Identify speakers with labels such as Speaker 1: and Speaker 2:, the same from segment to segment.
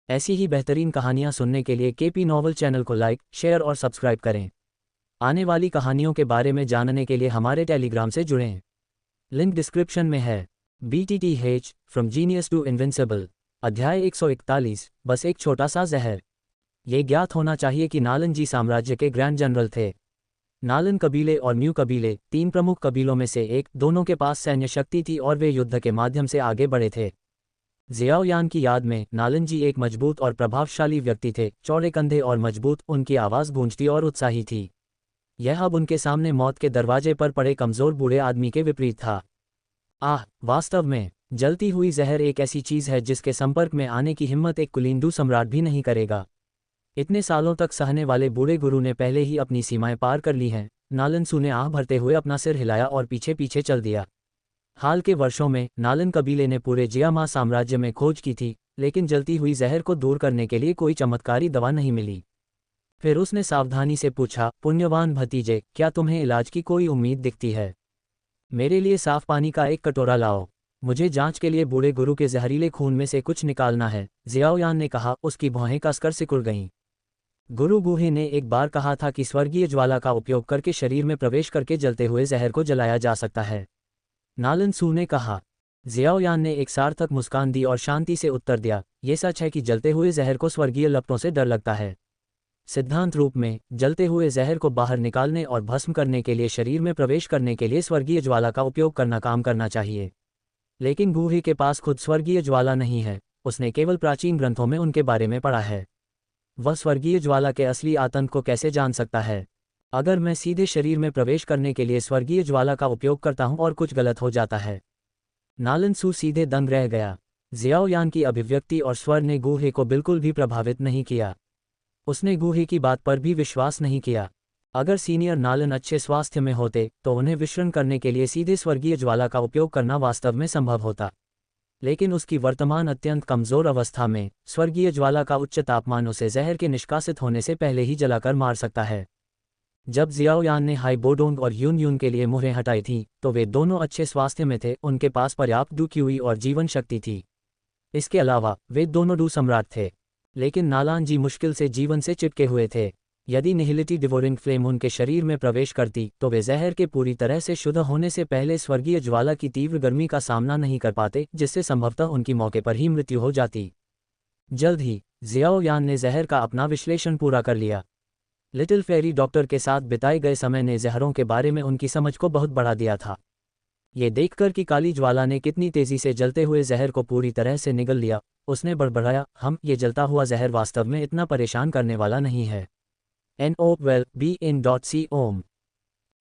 Speaker 1: ऐसी ही बेहतरीन कहानियाँ सुनने के लिए केपी नॉवल चैनल को लाइक, शेयर और सब्सक्राइब करें। आने वाली कहानियों के बारे में जानने के लिए हमारे टेलीग्राम से जुड़ें। लिंक डिस्क्रिप्शन में है। BTTH from genius to invincible, अध्याय 141, बस एक छोटा सा जहर। ये ज्ञात होना चाहिए कि नालन जी साम्राज्य के ग्रैंड जनरल थे। नालन कबीले और म्यू कबीले, तीन प्रमुख कबीलों में से एक, दोनों के पास सैन्य शक्ति थी और वे युद्ध के माध्यम से आगे बढ़े थे। ज़ियाओयान की याद में नालन जी एक मजबूत और प्रभावशाली व्यक्ति थे, चौड़े कंधे और मजबूत, उनकी आवाज़ गूंजती और उत्साही थी। यह अब उनके सामने मौत के दरवाजे पर पड़े कमज़ोर बूढ़े आदमी के विपरीत था। वास्तव में जलती हुई जहर एक ऐसी चीज़ है जिसके संपर्क में आने की हिम्मत एक कुलीनदू सम्राट भी नहीं करेगा। इतने सालों तक सहने वाले बूढ़े गुरु ने पहले ही अपनी सीमाएं पार कर ली हैं। नालन सू ने आह भरते हुए अपना सिर हिलाया और पीछे पीछे चल दिया। हाल के वर्षों में नालन कबीले ने पूरे जियामा साम्राज्य में खोज की थी, लेकिन जलती हुई जहर को दूर करने के लिए कोई चमत्कारी दवा नहीं मिली। फिर उसने सावधानी से पूछा, पुण्यवान भतीजे, क्या तुम्हें इलाज की कोई उम्मीद दिखती है? मेरे लिए साफ पानी का एक कटोरा लाओ। मुझे जांच के लिए बूढ़े गुरु के जहरीले खून में से कुछ निकालना है, ज़ियाओयान ने कहा। उसकी भौहें कसकर सिकुड़ गईं। गुरु बूढ़े ने एक बार कहा था कि स्वर्गीय ज्वाला का उपयोग करके शरीर में प्रवेश करके जलते हुए जहर को जलाया जा सकता है। नालन सू ने कहा। ज़ियाओयान ने एक सार्थक मुस्कान दी और शांति से उत्तर दिया, ये सच है कि जलते हुए जहर को स्वर्गीय लपटों से डर लगता है। सिद्धांत रूप में जलते हुए जहर को बाहर निकालने और भस्म करने के लिए शरीर में प्रवेश करने के लिए स्वर्गीय ज्वाला का उपयोग करना चाहिए। लेकिन बूढ़े के पास खुद स्वर्गीय ज्वाला नहीं है, उसने केवल प्राचीन ग्रंथों में उनके बारे में पढ़ा है। वह स्वर्गीय ज्वाला के असली आतंक को कैसे जान सकता है? अगर मैं सीधे शरीर में प्रवेश करने के लिए स्वर्गीय ज्वाला का उपयोग करता हूं और कुछ गलत हो जाता है? नालन सू सीधे दंग रह गया। ज़ियाओयान की अभिव्यक्ति और स्वर ने गूहे को बिल्कुल भी प्रभावित नहीं किया। उसने गूहे की बात पर भी विश्वास नहीं किया। अगर सीनियर नालन अच्छे स्वास्थ्य में होते तो उन्हें विश्रण करने के लिए सीधे स्वर्गीय ज्वाला का उपयोग करना वास्तव में संभव होता। लेकिन उसकी वर्तमान अत्यंत कमज़ोर अवस्था में स्वर्गीय ज्वाला का उच्च तापमान उसे जहर के निष्कासित होने से पहले ही जलाकर मार सकता है। जब ज़ियाओयान ने हाई बोडोंग और यून यून के लिए मुहरें हटाई थीं, तो वे दोनों अच्छे स्वास्थ्य में थे, उनके पास पर्याप्त डुक्यूई और जीवन शक्ति थी। इसके अलावा वे दोनों डू सम्राट थे। लेकिन नालान जी मुश्किल से जीवन से चिपके हुए थे। यदि निहिलिटी डिवोरिंग फ्लेम उनके शरीर में प्रवेश करती तो वे जहर के पूरी तरह से शुद्ध होने से पहले स्वर्गीय ज्वाला की तीव्र गर्मी का सामना नहीं कर पाते, जिससे संभवतः उनकी मौके पर ही मृत्यु हो जाती। जल्द ही ज़ियाओयान ने जहर का अपना विश्लेषण पूरा कर लिया। लिटिल फेरी डॉक्टर के साथ बिताए गए समय ने जहरों के बारे में उनकी समझ को बहुत बढ़ा दिया था। ये देखकर कि काली ज्वाला ने कितनी तेजी से जलते हुए जहर को पूरी तरह से निगल लिया, उसने बड़बड़ाया, ये जलता हुआ जहर वास्तव में इतना परेशान करने वाला नहीं है। NOWELL-BE-IN.C ओम।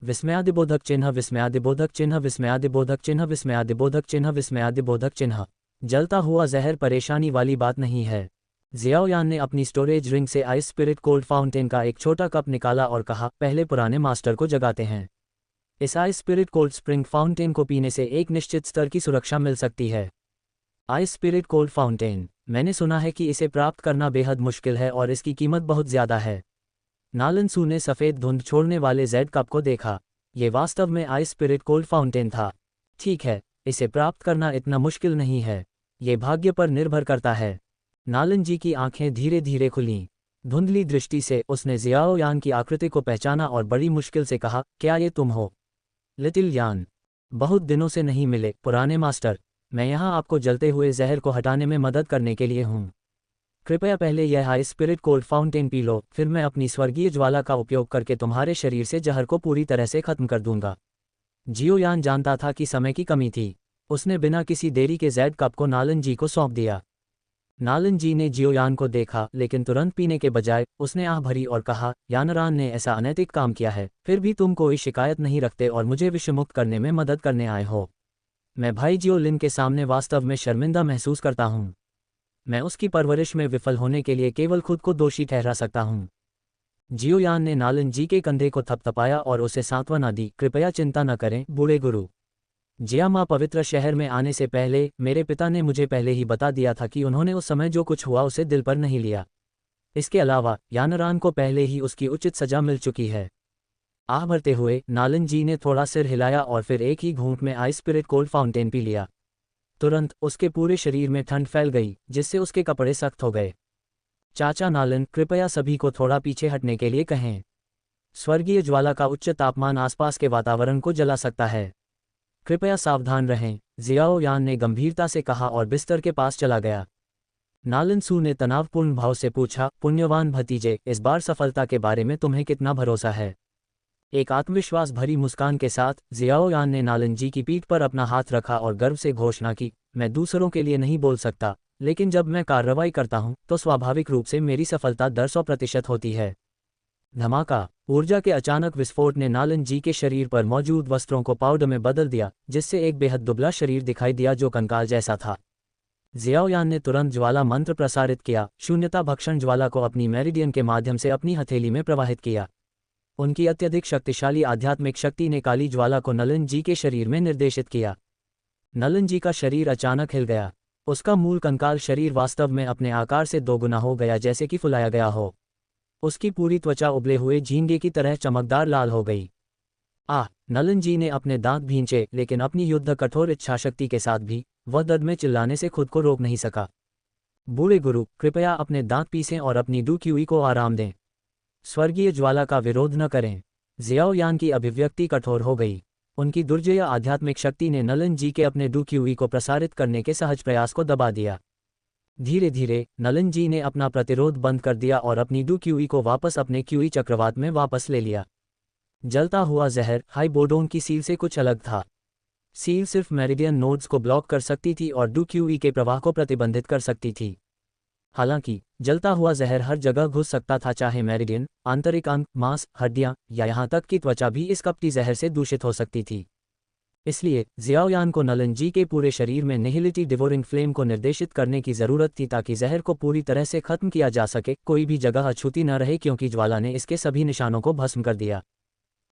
Speaker 1: विस्मयादिबोधक चिन्ह, विस्मयादिबोधक चिन्ह, विस्मयादिबोधक चिन्ह, विस्मयादिबोधक चिन्ह, विस्मयादिबोधक चिन्ह। जलता हुआ जहर परेशानी वाली बात नहीं है। ज़ियाओयान ने अपनी स्टोरेज रिंग से आइस स्पिरिट कोल्ड फाउंटेन का एक छोटा कप निकाला और कहा, पहले पुराने मास्टर को जगाते हैं। इस ice spirit cold spring fountain को पीने से एक निश्चित स्तर की सुरक्षा मिल सकती है। आइस स्पिरिट कोल्ड फाउंटेन, मैंने सुना है कि इसे प्राप्त करना बेहद मुश्किल है और इसकी कीमत बहुत ज़्यादा है। नालन सू ने सफ़ेद धुंध छोड़ने वाले जेड कप को देखा। ये वास्तव में आइस स्पिरिट कोल्ड फाउंटेन था। ठीक है, इसे प्राप्त करना इतना मुश्किल नहीं है, ये भाग्य पर निर्भर करता है। नालन जी की आंखें धीरे धीरे खुलीं। धुंधली दृष्टि से उसने ज़ियाओयान की आकृति को पहचाना और बड़ी मुश्किल से कहा, क्या ये तुम हो? लिटिल यान, बहुत दिनों से नहीं मिले पुराने मास्टर। मैं यहाँ आपको जलते हुए जहर को हटाने में मदद करने के लिए हूँ। कृपया पहले यह हाई स्पिरिट कोल्ड फाउंटेन पी लो, फिर मैं अपनी स्वर्गीय ज्वाला का उपयोग करके तुम्हारे शरीर से जहर को पूरी तरह से खत्म कर दूंगा। ज़ियाओयान जानता था कि समय की कमी थी। उसने बिना किसी देरी के जेड कप को नालन जी को सौंप दिया। नालन जी ने ज़ियाओयान को देखा, लेकिन तुरंत पीने के बजाय उसने आह भरी और कहा, यानरान ने ऐसा अनैतिक काम किया है, फिर भी तुम कोई शिकायत नहीं रखते और मुझे विषमुक्त करने में मदद करने आए हो। मैं भाई जियो लिन के सामने वास्तव में शर्मिंदा महसूस करता हूँ। मैं उसकी परवरिश में विफल होने के लिए केवल खुद को दोषी ठहरा सकता हूँ। ज़ियाओयान ने नालन जी के कंधे को थपथपाया और उसे सांत्वना दी, कृपया चिंता न करें बूढ़े गुरु। जियामा पवित्र शहर में आने से पहले मेरे पिता ने मुझे पहले ही बता दिया था कि उन्होंने उस समय जो कुछ हुआ उसे दिल पर नहीं लिया। इसके अलावा यानरान को पहले ही उसकी उचित सजा मिल चुकी है। आह भरते हुए नालन जी ने थोड़ा सिर हिलाया और फिर एक ही घूंट में ice spirit cold fountain P लिया। तुरंत उसके पूरे शरीर में ठंड फैल गई, जिससे उसके कपड़े सख्त हो गए। चाचा नालन, कृपया सभी को थोड़ा पीछे हटने के लिए कहें। स्वर्गीय ज्वाला का उच्च तापमान आसपास के वातावरण को जला सकता है। कृपया सावधान रहें, जियाओ यान ने गंभीरता से कहा और बिस्तर के पास चला गया। नालन सू ने तनावपूर्ण भाव से पूछा, पुण्यवान भतीजे, इस बार सफलता के बारे में तुम्हें कितना भरोसा है? एक आत्मविश्वास भरी मुस्कान के साथ जियाओ यान ने नालन जी की पीठ पर अपना हाथ रखा और गर्व से घोषणा की, मैं दूसरों के लिए नहीं बोल सकता, लेकिन जब मैं कार्रवाई करता हूं तो स्वाभाविक रूप से मेरी सफलता दर 100% होती है। धमाका, ऊर्जा के अचानक विस्फोट ने नालन जी के शरीर पर मौजूद वस्त्रों को पाउडर में बदल दिया, जिससे एक बेहद दुबला शरीर दिखाई दिया जो कंकाल जैसा था। जियाओ यान ने तुरंत ज्वाला मंत्र प्रसारित किया, शून्यता भक्षण ज्वाला को अपनी मेरिडियन के माध्यम से अपनी हथेली में प्रवाहित किया। उनकी अत्यधिक शक्तिशाली आध्यात्मिक शक्ति ने काली ज्वाला को नलन जी के शरीर में निर्देशित किया। नलन जी का शरीर अचानक हिल गया। उसका मूल कंकाल शरीर वास्तव में अपने आकार से दोगुना हो गया, जैसे कि फुलाया गया हो। उसकी पूरी त्वचा उबले हुए झींगे की तरह चमकदार लाल हो गई। नलन जी ने अपने दांत भींचे, लेकिन अपनी युद्ध कठोर इच्छाशक्ति के साथ भी वह दर्द में चिल्लाने से खुद को रोक नहीं सका। बूढ़े गुरु, कृपया अपने दांत पीसें और अपनी डूक्यूई को आराम दें। स्वर्गीय ज्वाला का विरोध न करें। जियाओ यान की अभिव्यक्ति कठोर हो गई। उनकी दुर्जय आध्यात्मिक शक्ति ने नलन जी के अपने डूक्यूई को प्रसारित करने के सहज प्रयास को दबा दिया। धीरे धीरे नलन जी ने अपना प्रतिरोध बंद कर दिया और अपनी डूक्यूई को वापस अपने क्यूई चक्रवात में वापस ले लिया। जलता हुआ जहर हाई बोडोन की सील से कुछ अलग था। सील सिर्फ मेरिडियन नोड्स को ब्लॉक कर सकती थी और डूक्यूई के प्रवाह को प्रतिबंधित कर सकती थी। हालांकि जलता हुआ जहर हर जगह घुस सकता था, चाहे मेरिडियन, आंतरिक अंग, मांस, हड्डियां या यहां तक कि त्वचा भी इस कपटी जहर से दूषित हो सकती थी। इसलिए जियाओ यान को नलन जी के पूरे शरीर में निहिलिटी डिवोरिंग फ्लेम को निर्देशित करने की जरूरत थी ताकि जहर को पूरी तरह से खत्म किया जा सके, कोई भी जगह अछूती न रहे, क्योंकि ज्वाला ने इसके सभी निशानों को भस्म कर दिया।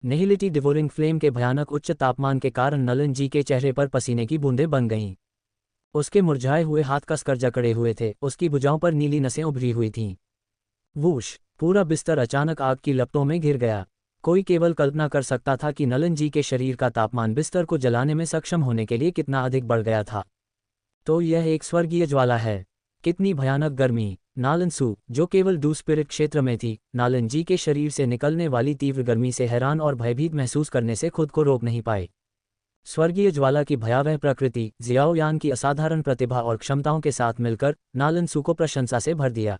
Speaker 1: निहिलिटी डिवोरिंग फ्लेम के भयानक उच्च तापमान के कारण नलन जी के चेहरे पर पसीने की बूंदें बन गईं। उसके मुरझाए हुए हाथ कसकर जकड़े हुए थे, उसकी भुजाओं पर नीली नसें उभरी हुई थीं। वूश, पूरा बिस्तर अचानक आग की लपटों में घिर गया। कोई केवल कल्पना कर सकता था कि नलन जी के शरीर का तापमान बिस्तर को जलाने में सक्षम होने के लिए कितना अधिक बढ़ गया था। तो यह एक स्वर्गीय ज्वाला है। कितनी भयानक गर्मी। नालन सू, जो केवल डू स्पिरिट क्षेत्र में थी, नालन जी के शरीर से निकलने वाली तीव्र गर्मी से हैरान और भयभीत महसूस करने से खुद को रोक नहीं पाए। स्वर्गीय ज्वाला की भयावह प्रकृति जियाओ यान की असाधारण प्रतिभा और क्षमताओं के साथ मिलकर नालन सू को प्रशंसा से भर दिया।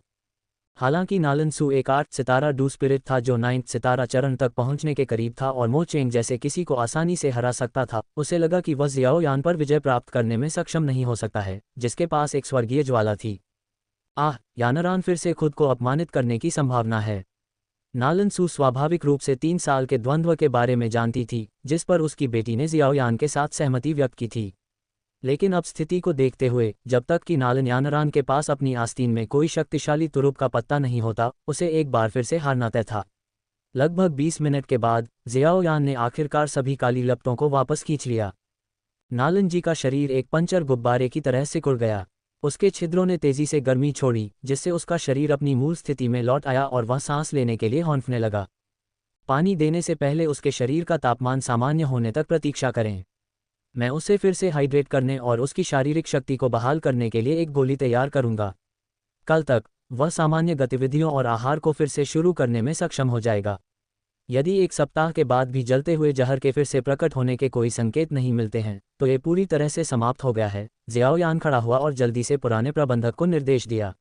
Speaker 1: हालांकि नालन सू एक 8 सितारा डू स्पिरिट था जो 9 सितारा चरण तक पहुंचने के करीब था और मो चेंग जैसे किसी को आसानी से हरा सकता था, उसे लगा कि वह जियाओ यान पर विजय प्राप्त करने में सक्षम नहीं हो सकता है, जिसके पास एक स्वर्गीय ज्वाला थी। यानरान फिर से खुद को अपमानित करने की संभावना है। नालन सू स्वाभाविक रूप से 3 साल के द्वंद्व के बारे में जानती थी, जिस पर उसकी बेटी ने जियाओ यान के साथ सहमति व्यक्त की थी। लेकिन अब स्थिति को देखते हुए, जब तक कि नालन यानरान के पास अपनी आस्तीन में कोई शक्तिशाली तुरुप का पत्ता नहीं होता, उसे एक बार फिर से हारना तय था। लगभग 20 मिनट के बाद जियाओ यान ने आखिरकार सभी काली लपटों को वापस खींच लिया। नालन जी का शरीर एक पंचर गुब्बारे की तरह सिकुड़ गया। उसके छिद्रों ने तेजी से गर्मी छोड़ी, जिससे उसका शरीर अपनी मूल स्थिति में लौट आया और वह सांस लेने के लिए हौंफने लगा। पानी देने से पहले उसके शरीर का तापमान सामान्य होने तक प्रतीक्षा करें। मैं उसे फिर से हाइड्रेट करने और उसकी शारीरिक शक्ति को बहाल करने के लिए एक गोली तैयार करूंगा। कल तक वह सामान्य गतिविधियों और आहार को फिर से शुरू करने में सक्षम हो जाएगा। यदि 1 सप्ताह के बाद भी जलते हुए जहर के फिर से प्रकट होने के कोई संकेत नहीं मिलते हैं, तो ये पूरी तरह से समाप्त हो गया है। जियाओ यान खड़ा हुआ और जल्दी से पुराने प्रबंधक को निर्देश दिया।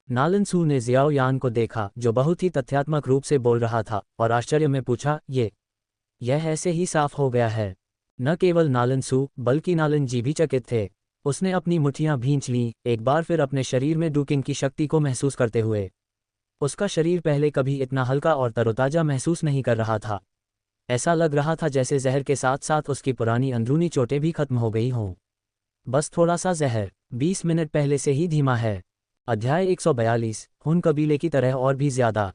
Speaker 1: नालन सू ने जियाओ यान को देखा, जो बहुत ही तथ्यात्मक रूप से बोल रहा था, और आश्चर्य में पूछा, यह ऐसे ही साफ हो गया है? न केवल नालन सू, बल्कि नालन जी भी चकित थे। उसने अपनी मुट्ठियां भींच लीं, एक बार फिर अपने शरीर में डूकिंग की शक्ति को महसूस करते हुए। उसका शरीर पहले कभी इतना हल्का और तरोताजा महसूस नहीं कर रहा था। ऐसा लग रहा था जैसे जहर के साथ साथ उसकी पुरानी अंदरूनी चोटें भी खत्म हो गई हों। बस थोड़ा सा जहर, 20 मिनट पहले से ही धीमा है। अध्याय 142, हुन कबीले की तरह और भी ज्यादा।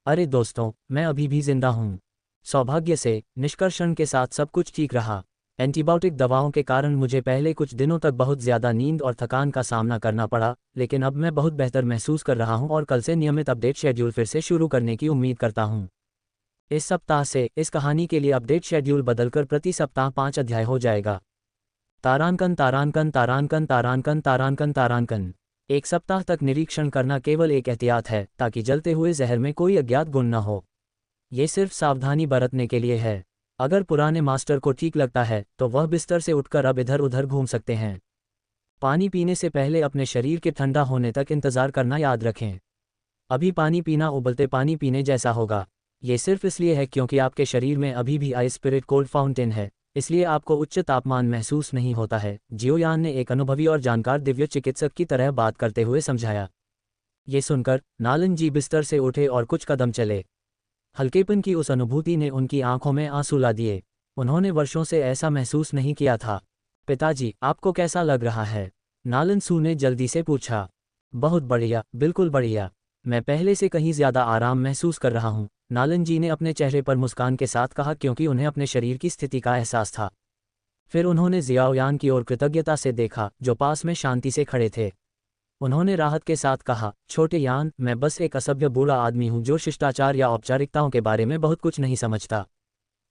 Speaker 1: अरे दोस्तों, मैं अभी भी जिंदा हूँ। सौभाग्य से निष्कर्षण के साथ सब कुछ ठीक रहा। एंटीबायोटिक दवाओं के कारण मुझे पहले कुछ दिनों तक बहुत ज़्यादा नींद और थकान का सामना करना पड़ा, लेकिन अब मैं बहुत बेहतर महसूस कर रहा हूं और कल से नियमित अपडेट शेड्यूल फिर से शुरू करने की उम्मीद करता हूं। इस सप्ताह से इस कहानी के लिए अपडेट शेड्यूल बदलकर प्रति सप्ताह 5 अध्याय हो जाएगा। तारांकन तारांकन तारांकन तारांकन तारांकन तारांकन। 1 सप्ताह तक निरीक्षण करना केवल एक एहतियात है ताकि जलते हुए जहर में कोई अज्ञात गुण न हो। ये सिर्फ सावधानी बरतने के लिए है। अगर पुराने मास्टर को ठीक लगता है तो वह बिस्तर से उठकर अब इधर उधर घूम सकते हैं। पानी पीने से पहले अपने शरीर के ठंडा होने तक इंतज़ार करना याद रखें। अभी पानी पीना उबलते पानी पीने जैसा होगा। ये सिर्फ इसलिए है क्योंकि आपके शरीर में अभी भी आइस स्पिरिट कोल्ड फाउंटेन है, इसलिए आपको उच्च तापमान महसूस नहीं होता है, जियो यान ने एक अनुभवी और जानकार दिव्य चिकित्सक की तरह बात करते हुए समझाया। ये सुनकर नालन जी बिस्तर से उठे और कुछ कदम चले। हल्केपन की उस अनुभूति ने उनकी आंखों में आंसू ला दिए। उन्होंने वर्षों से ऐसा महसूस नहीं किया था। पिताजी, आपको कैसा लग रहा है? नालन सू ने जल्दी से पूछा। बहुत बढ़िया, बिल्कुल बढ़िया। मैं पहले से कहीं ज़्यादा आराम महसूस कर रहा हूँ, नालन जी ने अपने चेहरे पर मुस्कान के साथ कहा, क्योंकि उन्हें अपने शरीर की स्थिति का एहसास था। फिर उन्होंने जियाओ यान की ओर कृतज्ञता से देखा, जो पास में शांति से खड़े थे। उन्होंने राहत के साथ कहा, छोटे यान, मैं बस एक असभ्य बूढ़ा आदमी हूँ जो शिष्टाचार या औपचारिकताओं के बारे में बहुत कुछ नहीं समझता।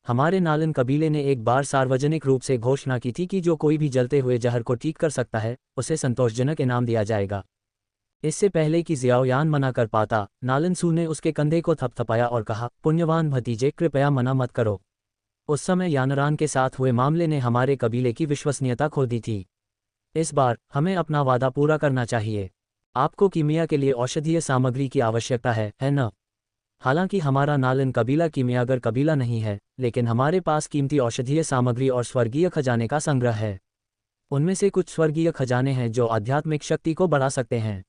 Speaker 1: हमारे नालन कबीले ने एक बार सार्वजनिक रूप से घोषणा की थी कि जो कोई भी जलते हुए जहर को ठीक कर सकता है, उसे संतोषजनक इनाम दिया जाएगा। इससे पहले कि जियाओ यान मना कर पाता, नालन सू ने उसके कंधे को थपथपाया और कहा, पुण्यवान भतीजे, कृपया मना मत करो। उस समय यानरान के साथ हुए मामले ने हमारे कबीले की विश्वसनीयता खो दी थी। इस बार हमें अपना वादा पूरा करना चाहिए। आपको कीमिया के लिए औषधीय सामग्री की आवश्यकता है न? हालांकि हमारा नालन कबीला कीमियागर कबीला नहीं है, लेकिन हमारे पास कीमती औषधीय सामग्री और स्वर्गीय खजाने का संग्रह है। उनमें से कुछ स्वर्गीय खजाने हैं जो आध्यात्मिक शक्ति को बढ़ा सकते हैं।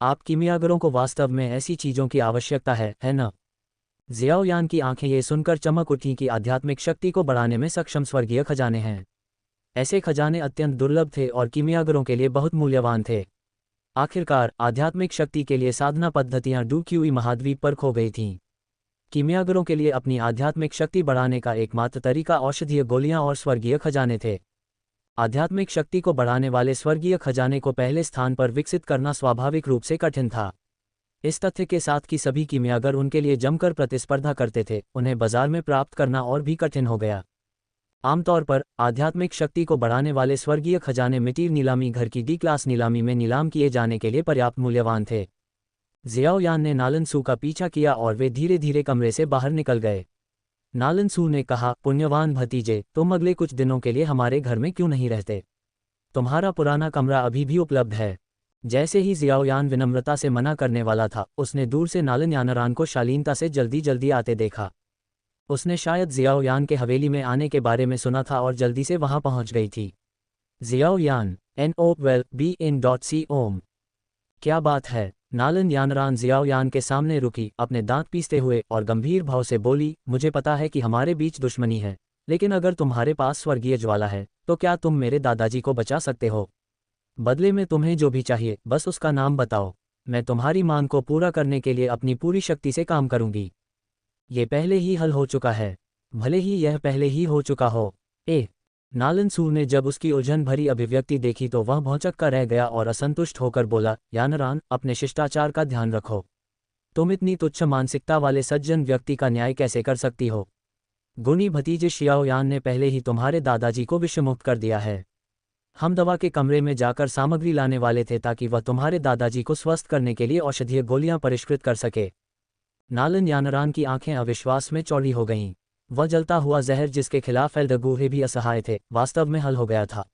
Speaker 1: आप कीमियागरों को वास्तव में ऐसी चीज़ों की आवश्यकता है न? जियाओ यान की आंखें ये सुनकर चमक उठीं कि आध्यात्मिक शक्ति को बढ़ाने में सक्षम स्वर्गीय खजाने हैं। ऐसे खजाने अत्यंत दुर्लभ थे और कीमियागरों के लिए बहुत मूल्यवान थे। आखिरकार आध्यात्मिक शक्ति के लिए साधना पद्धतियां डूक्यूई महाद्वीप पर खो गई थीं। कीमियागरों के लिए अपनी आध्यात्मिक शक्ति बढ़ाने का एकमात्र तरीका औषधीय गोलियां और स्वर्गीय खजाने थे। आध्यात्मिक शक्ति को बढ़ाने वाले स्वर्गीय खजाने को पहले स्थान पर विकसित करना स्वाभाविक रूप से कठिन था। इस तथ्य के साथ कि सभी कीमियागर उनके लिए जमकर प्रतिस्पर्धा करते थे, उन्हें बाजार में प्राप्त करना और भी कठिन हो गया। आमतौर पर आध्यात्मिक शक्ति को बढ़ाने वाले स्वर्गीय खजाने मिटीर नीलामी घर की डी क्लास नीलामी में नीलाम किए जाने के लिए पर्याप्त मूल्यवान थे। जियाओ यान ने नालन सू का पीछा किया और वे धीरे धीरे कमरे से बाहर निकल गए। नालन सू ने कहा, पुण्यवान भतीजे, तुम अगले कुछ दिनों के लिए हमारे घर में क्यों नहीं रहते? तुम्हारा पुराना कमरा अभी भी उपलब्ध है। जैसे ही जियाओ यान विनम्रता से मना करने वाला था, उसने दूर से नालन यानरान को शालीनता से जल्दी जल्दी आते देखा। उसने शायद जियाओ यान के हवेली में आने के बारे में सुना था और जल्दी से वहां पहुंच गई थी। जियाओ यान, NOWELL-BE-IN.C क्या बात है? नालन यानरान जियाओ यान के सामने रुकी, अपने दांत पीसते हुए, और गंभीर भाव से बोली, मुझे पता है कि हमारे बीच दुश्मनी है, लेकिन अगर तुम्हारे पास स्वर्गीय ज्वाला है तो क्या तुम मेरे दादाजी को बचा सकते हो? बदले में तुम्हें जो भी चाहिए, बस उसका नाम बताओ। मैं तुम्हारी मांग को पूरा करने के लिए अपनी पूरी शक्ति से काम करूंगी। ये पहले ही हल हो चुका है, भले ही यह पहले ही हो चुका हो। नालन सू ने जब उसकी उलझन भरी अभिव्यक्ति देखी तो वह भौंचक्का रह गया और असंतुष्ट होकर बोला, यानरान, अपने शिष्टाचार का ध्यान रखो। तुम इतनी तुच्छ मानसिकता वाले सज्जन व्यक्ति का न्याय कैसे कर सकती हो? गुणी भतीजे शियाओ यान ने पहले ही तुम्हारे दादाजी को विषमुक्त कर दिया है। हम दवा के कमरे में जाकर सामग्री लाने वाले थे ताकि वह तुम्हारे दादाजी को स्वस्थ करने के लिए औषधीय गोलियां परिष्कृत कर सके। नालन यानरान की आंखें अविश्वास में चौड़ी हो गईं। वह जलता हुआ जहर जिसके खिलाफ एल्डगूहे भी असहाय थे, वास्तव में हल हो गया था।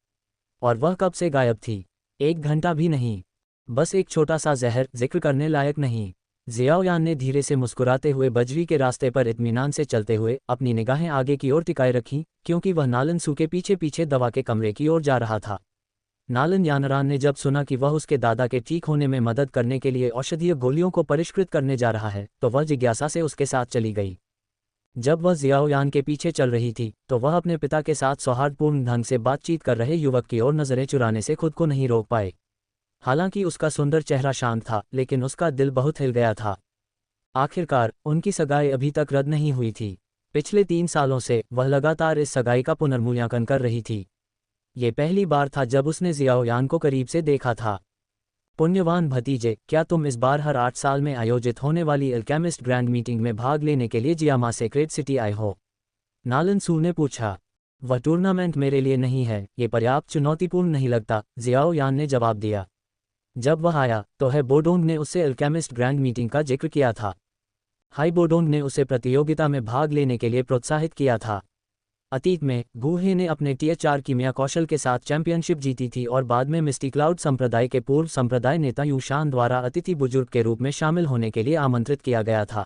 Speaker 1: और वह कब से गायब थी? 1 घंटा भी नहीं। बस एक छोटा सा जहर, जिक्र करने लायक नहीं। जियाओ यान ने धीरे से मुस्कुराते हुए बजरी के रास्ते पर इत्मीनान से चलते हुए अपनी निगाहें आगे की ओर टिकाए रखीं, क्योंकि वह नालन सू के पीछे पीछे दवा के कमरे की ओर जा रहा था। नालन यानरान ने जब सुना कि वह उसके दादा के ठीक होने में मदद करने के लिए औषधीय गोलियों को परिष्कृत करने जा रहा है, तो वह जिज्ञासा से उसके साथ चली गई। जब वह जियाओ यान के पीछे चल रही थी तो वह अपने पिता के साथ सौहार्दपूर्ण ढंग से बातचीत कर रहे युवक की ओर नजरें चुराने से खुद को नहीं रोक पाए। हालांकि उसका सुंदर चेहरा शांत था, लेकिन उसका दिल बहुत हिल गया था। आखिरकार उनकी सगाई अभी तक रद्द नहीं हुई थी। पिछले 3 सालों से वह लगातार इस सगाई का पुनर्मूल्यांकन कर रही थी। ये पहली बार था जब उसने जियाओ यान को करीब से देखा था। पुण्यवान भतीजे, क्या तुम इस बार हर 8 साल में आयोजित होने वाली अल्केमिस्ट ग्रैंड मीटिंग में भाग लेने के लिए जियामा सेक्रेट सिटी आए हो? नालन सू ने पूछा। वह टूर्नामेंट मेरे लिए नहीं है, ये पर्याप्त चुनौतीपूर्ण नहीं लगता, जियाओ यान ने जवाब दिया। जब वह आया तो है बोडोंग ने उससे अल्केमिस्ट ग्रैंड मीटिंग का जिक्र किया था। हाई बोडोंग ने उसे प्रतियोगिता में भाग लेने के लिए प्रोत्साहित किया था। अतीत में गुहे ने अपने टीएच4 कीमिया कौशल के साथ चैंपियनशिप जीती थी और बाद में मिस्टी क्लाउड संप्रदाय के पूर्व संप्रदाय नेता यूशान द्वारा अतिथि बुजुर्ग के रूप में शामिल होने के लिए आमंत्रित किया गया था।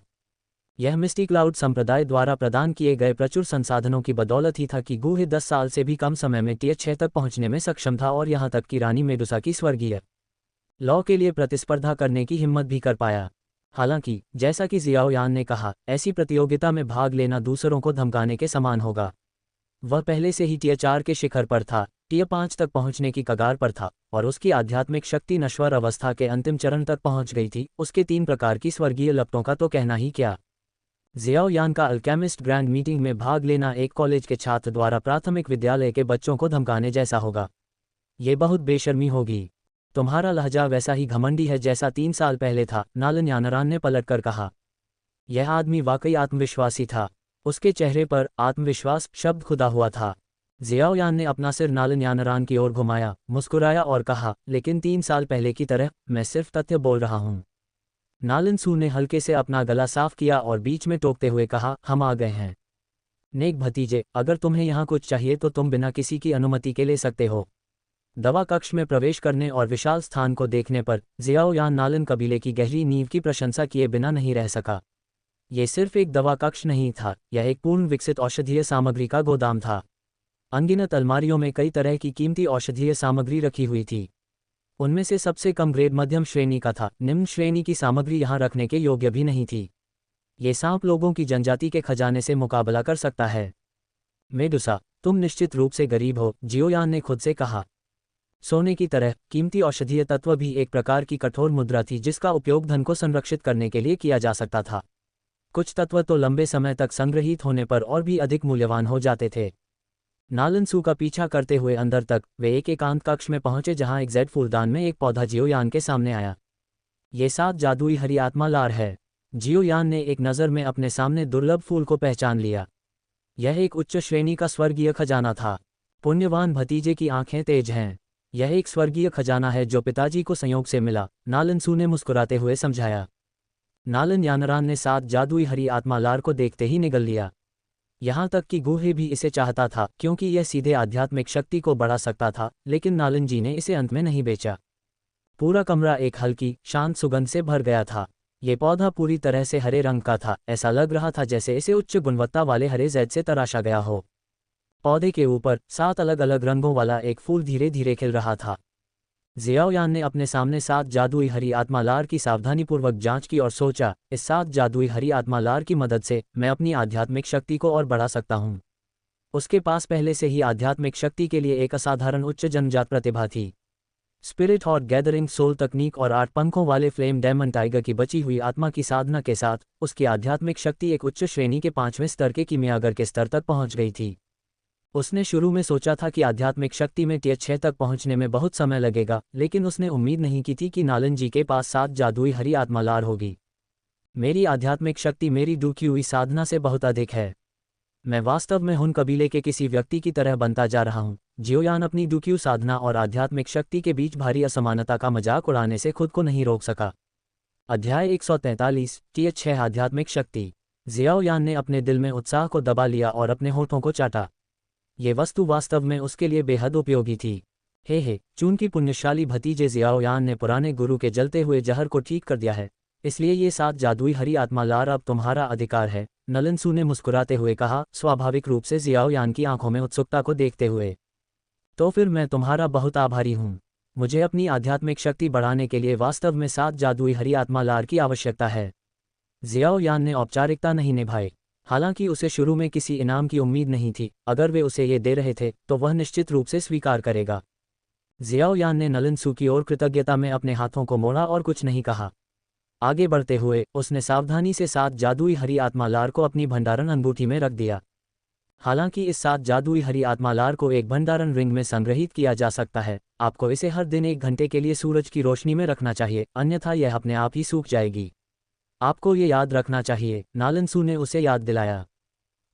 Speaker 1: यह मिस्टी क्लाउड संप्रदाय द्वारा प्रदान किए गए प्रचुर संसाधनों की बदौलत ही था कि गुहे 10 साल से भी कम समय में टीएच6 तक पहुंचने में सक्षम था और यहां तक कि रानी मेडुसा की स्वर्गीय लॉ के लिए प्रतिस्पर्धा करने की हिम्मत भी कर पाया। हालांकि जैसा कि जियाओ यान ने कहा, ऐसी प्रतियोगिता में भाग लेना दूसरों को धमकाने के समान होगा। वह पहले से ही टीएच4 के शिखर पर था, टीएच5 तक पहुंचने की कगार पर था और उसकी आध्यात्मिक शक्ति नश्वर अवस्था के अंतिम चरण तक पहुंच गई थी। उसके 3 प्रकार की स्वर्गीय लपटों का तो कहना ही क्या। जियाओ यान का अल्केमिस्ट ग्रैंड मीटिंग में भाग लेना एक कॉलेज के छात्र द्वारा प्राथमिक विद्यालय के बच्चों को धमकाने जैसा होगा। ये बहुत बेशर्मी होगी। तुम्हारा लहजा वैसा ही घमंडी है जैसा 3 साल पहले था, नालन यानरान ने पलटकर कहा। यह आदमी वाकई आत्मविश्वासी था। उसके चेहरे पर आत्मविश्वास शब्द खुदा हुआ था। जियाओ यान ने अपना सिर नालन यानरान की ओर घुमाया, मुस्कुराया और कहा, लेकिन 3 साल पहले की तरह मैं सिर्फ तथ्य बोल रहा हूँ। नालन सू ने हल्के से अपना गला साफ किया और बीच में टोकते हुए कहा, हम आ गए हैं। नेक भतीजे, अगर तुम्हें यहाँ कुछ चाहिए तो तुम बिना किसी की अनुमति के ले सकते हो। दवा कक्ष में प्रवेश करने और विशाल स्थान को देखने पर जियाओ यान नालन कबीले की गहरी नींव की प्रशंसा किए बिना नहीं रह सका। ये सिर्फ एक दवा कक्ष नहीं था, यह एक पूर्ण विकसित औषधीय सामग्री का गोदाम था। अनगिनत अलमारियों में कई तरह की कीमती औषधीय सामग्री रखी हुई थी। उनमें से सबसे कम ग्रेड मध्यम श्रेणी का था। निम्न श्रेणी की सामग्री यहाँ रखने के योग्य भी नहीं थी। ये सांप लोगों की जनजाति के खजाने से मुकाबला कर सकता है। मेडुसा, तुम निश्चित रूप से गरीब हो, जियोयान ने खुद से कहा। सोने की तरह कीमती औषधीय तत्व भी एक प्रकार की कठोर मुद्रा थी जिसका उपयोग धन को संरक्षित करने के लिए किया जा सकता था। कुछ तत्व तो लंबे समय तक संग्रहित होने पर और भी अधिक मूल्यवान हो जाते थे। नालन सू का पीछा करते हुए अंदर तक वे एक एकांत कक्ष में पहुंचे जहां एक जेड फूलदान में एक पौधा जियोयान के सामने आया। ये 7 जादुई हरी आत्मा लार है। जियोयान ने एक नज़र में अपने सामने दुर्लभ फूल को पहचान लिया। यह एक उच्च श्रेणी का स्वर्गीय खजाना था। पुण्यवान भतीजे की आंखें तेज हैं। यह एक स्वर्गीय खजाना है जो पिताजी को संयोग से मिला, नालन सू ने मुस्कुराते हुए समझाया। नालन यानरान ने 7 जादुई हरी आत्मा लार को देखते ही निगल लिया। यहाँ तक कि गुहे भी इसे चाहता था क्योंकि यह सीधे आध्यात्मिक शक्ति को बढ़ा सकता था, लेकिन नालन जी ने इसे अंत में नहीं बेचा। पूरा कमरा एक हल्की शांत सुगंध से भर गया था। ये पौधा पूरी तरह से हरे रंग का था, ऐसा लग रहा था जैसे इसे उच्च गुणवत्ता वाले हरे जैद से तराशा गया हो। पौधे के ऊपर 7 अलग अलग रंगों वाला एक फूल धीरे धीरे खिल रहा था। जियाओयान ने अपने सामने 7 जादुई हरी आत्मा लार की सावधानीपूर्वक जांच की और सोचा, इस 7 जादुई हरी आत्मा लार की मदद से मैं अपनी आध्यात्मिक शक्ति को और बढ़ा सकता हूँ। उसके पास पहले से ही आध्यात्मिक शक्ति के लिए एक असाधारण उच्च जन्मजात प्रतिभा थी। स्पिरिट और गैदरिंग सोल तकनीक और 8 पंखों वाले फ्लेम डायमंड टाइगर की बची हुई आत्मा की साधना के साथ उसकी आध्यात्मिक शक्ति एक उच्च श्रेणी के 5वें स्तर के कीमियागर के स्तर तक पहुंच गई थी। उसने शुरू में सोचा था कि आध्यात्मिक शक्ति में टीएच 6 तक पहुंचने में बहुत समय लगेगा, लेकिन उसने उम्मीद नहीं की थी कि नालन जी के पास 7 जादुई हरी आत्मा लार होगी। मेरी आध्यात्मिक शक्ति मेरी डूकी हुई साधना से बहुत अधिक है। मैं वास्तव में हुन कबीले के किसी व्यक्ति की तरह बनता जा रहा हूँ। जियोयान अपनी डूकी साधना और आध्यात्मिक शक्ति के बीच भारी असमानता का मजाक उड़ाने से खुद को नहीं रोक सका। अध्याय 143 टीएच 6 आध्यात्मिक शक्ति। जियाओयान ने अपने दिल में उत्साह को दबा लिया और अपने होठों को चाटा। ये वस्तु वास्तव में उसके लिए बेहद उपयोगी थी। हे चून की पुण्यशाली भतीजे जियाओयान ने पुराने गुरु के जलते हुए जहर को ठीक कर दिया है, इसलिए ये 7 जादुई हरी आत्मा लार अब तुम्हारा अधिकार है, नलन सू ने मुस्कुराते हुए कहा, स्वाभाविक रूप से जियाओयान की आंखों में उत्सुकता को देखते हुए। तो फिर मैं तुम्हारा बहुत आभारी हूँ। मुझे अपनी आध्यात्मिक शक्ति बढ़ाने के लिए वास्तव में 7 जादुई हरी आत्मा लार की आवश्यकता है। जियाओयान ने औपचारिकता नहीं निभाई। हालांकि उसे शुरू में किसी इनाम की उम्मीद नहीं थी, अगर वे उसे ये दे रहे थे तो वह निश्चित रूप से स्वीकार करेगा। जियाओयान ने नलन सू की ओर कृतज्ञता में अपने हाथों को मोड़ा और कुछ नहीं कहा। आगे बढ़ते हुए उसने सावधानी से 7 जादुई हरी आत्मा लार को अपनी भंडारण अंगूठी में रख दिया। हालांकि इस 7 जादुई हरी आत्मा लार को एक भंडारण रिंग में संग्रहित किया जा सकता है, आपको इसे हर दिन 1 घंटे के लिए सूरज की रोशनी में रखना चाहिए, अन्यथा यह अपने आप ही सूख जाएगी। आपको ये याद रखना चाहिए, नालन सू ने उसे याद दिलाया।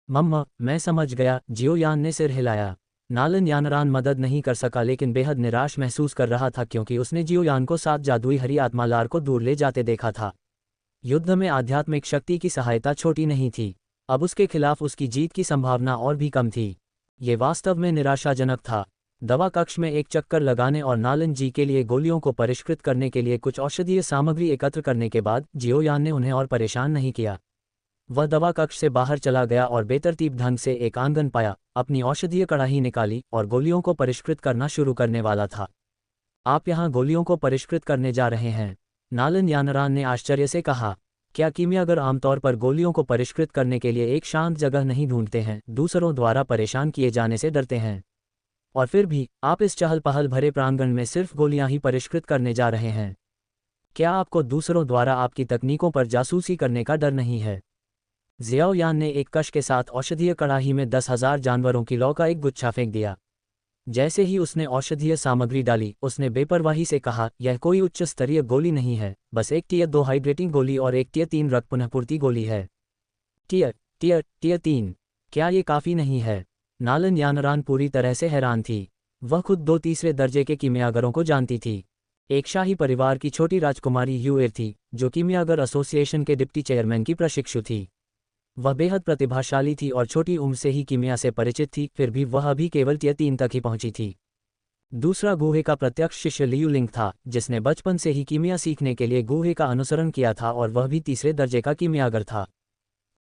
Speaker 1: मम्मा, मैं समझ गया, जियोयान ने सिर हिलाया। नालन यानरान मदद नहीं कर सका लेकिन बेहद निराश महसूस कर रहा था क्योंकि उसने जियो यान को 7 जादुई हरी आत्मा लार को दूर ले जाते देखा था। युद्ध में आध्यात्मिक शक्ति की सहायता छोटी नहीं थी। अब उसके खिलाफ उसकी जीत की संभावना और भी कम थी। ये वास्तव में निराशाजनक था। दवा कक्ष में एक चक्कर लगाने और नालन जी के लिए गोलियों को परिष्कृत करने के लिए कुछ औषधीय सामग्री एकत्र करने के बाद जियो यान ने उन्हें और परेशान नहीं किया। वह दवा कक्ष से बाहर चला गया और बेतरतीब ढंग से एक आंगन पाया, अपनी औषधीय कड़ाही निकाली और गोलियों को परिष्कृत करना शुरू करने वाला था। आप यहाँ गोलियों को परिष्कृत करने जा रहे हैं? नालन यानरान ने आश्चर्य से कहा। क्या कीमियागर आमतौर पर गोलियों को परिष्कृत करने के लिए एक शांत जगह नहीं ढूंढते हैं, दूसरों द्वारा परेशान किए जाने से डरते हैं? और फिर भी आप इस चहल पहल भरे प्रांगण में सिर्फ गोलियां ही परिष्कृत करने जा रहे हैं। क्या आपको दूसरों द्वारा आपकी तकनीकों पर जासूसी करने का डर नहीं है? जियाओ यान ने एक कश के साथ औषधीय कड़ाही में 10,000 जानवरों की लौ का एक गुच्छा फेंक दिया। जैसे ही उसने औषधीय सामग्री डाली, उसने बेपरवाही से कहा, यह कोई उच्च स्तरीय गोली नहीं है, बस एक टियर 2 हाइड्रेटिंग गोली और एक टियर 3 रक्त पुनःपूर्ति गोली है। टियर 3? क्या ये काफ़ी नहीं है? नालन यानरान पूरी तरह से हैरान थी। वह खुद 2 तीसरे दर्जे के कीमियागरों को जानती थी। एक शाही परिवार की छोटी राजकुमारी ह्यूएर थी, जो कीमियागर एसोसिएशन के डिप्टी चेयरमैन की प्रशिक्षु थी। वह बेहद प्रतिभाशाली थी और छोटी उम्र से ही कीमिया से परिचित थी, फिर भी वह अभी केवल टियर 3 तक ही पहुंची थी। दूसरा गुहे का प्रत्यक्ष शिष्य लियू लिंग था, जिसने बचपन से ही कीमिया सीखने के लिए गुहे का अनुसरण किया था और वह भी तीसरे दर्जे का कीमियागर था।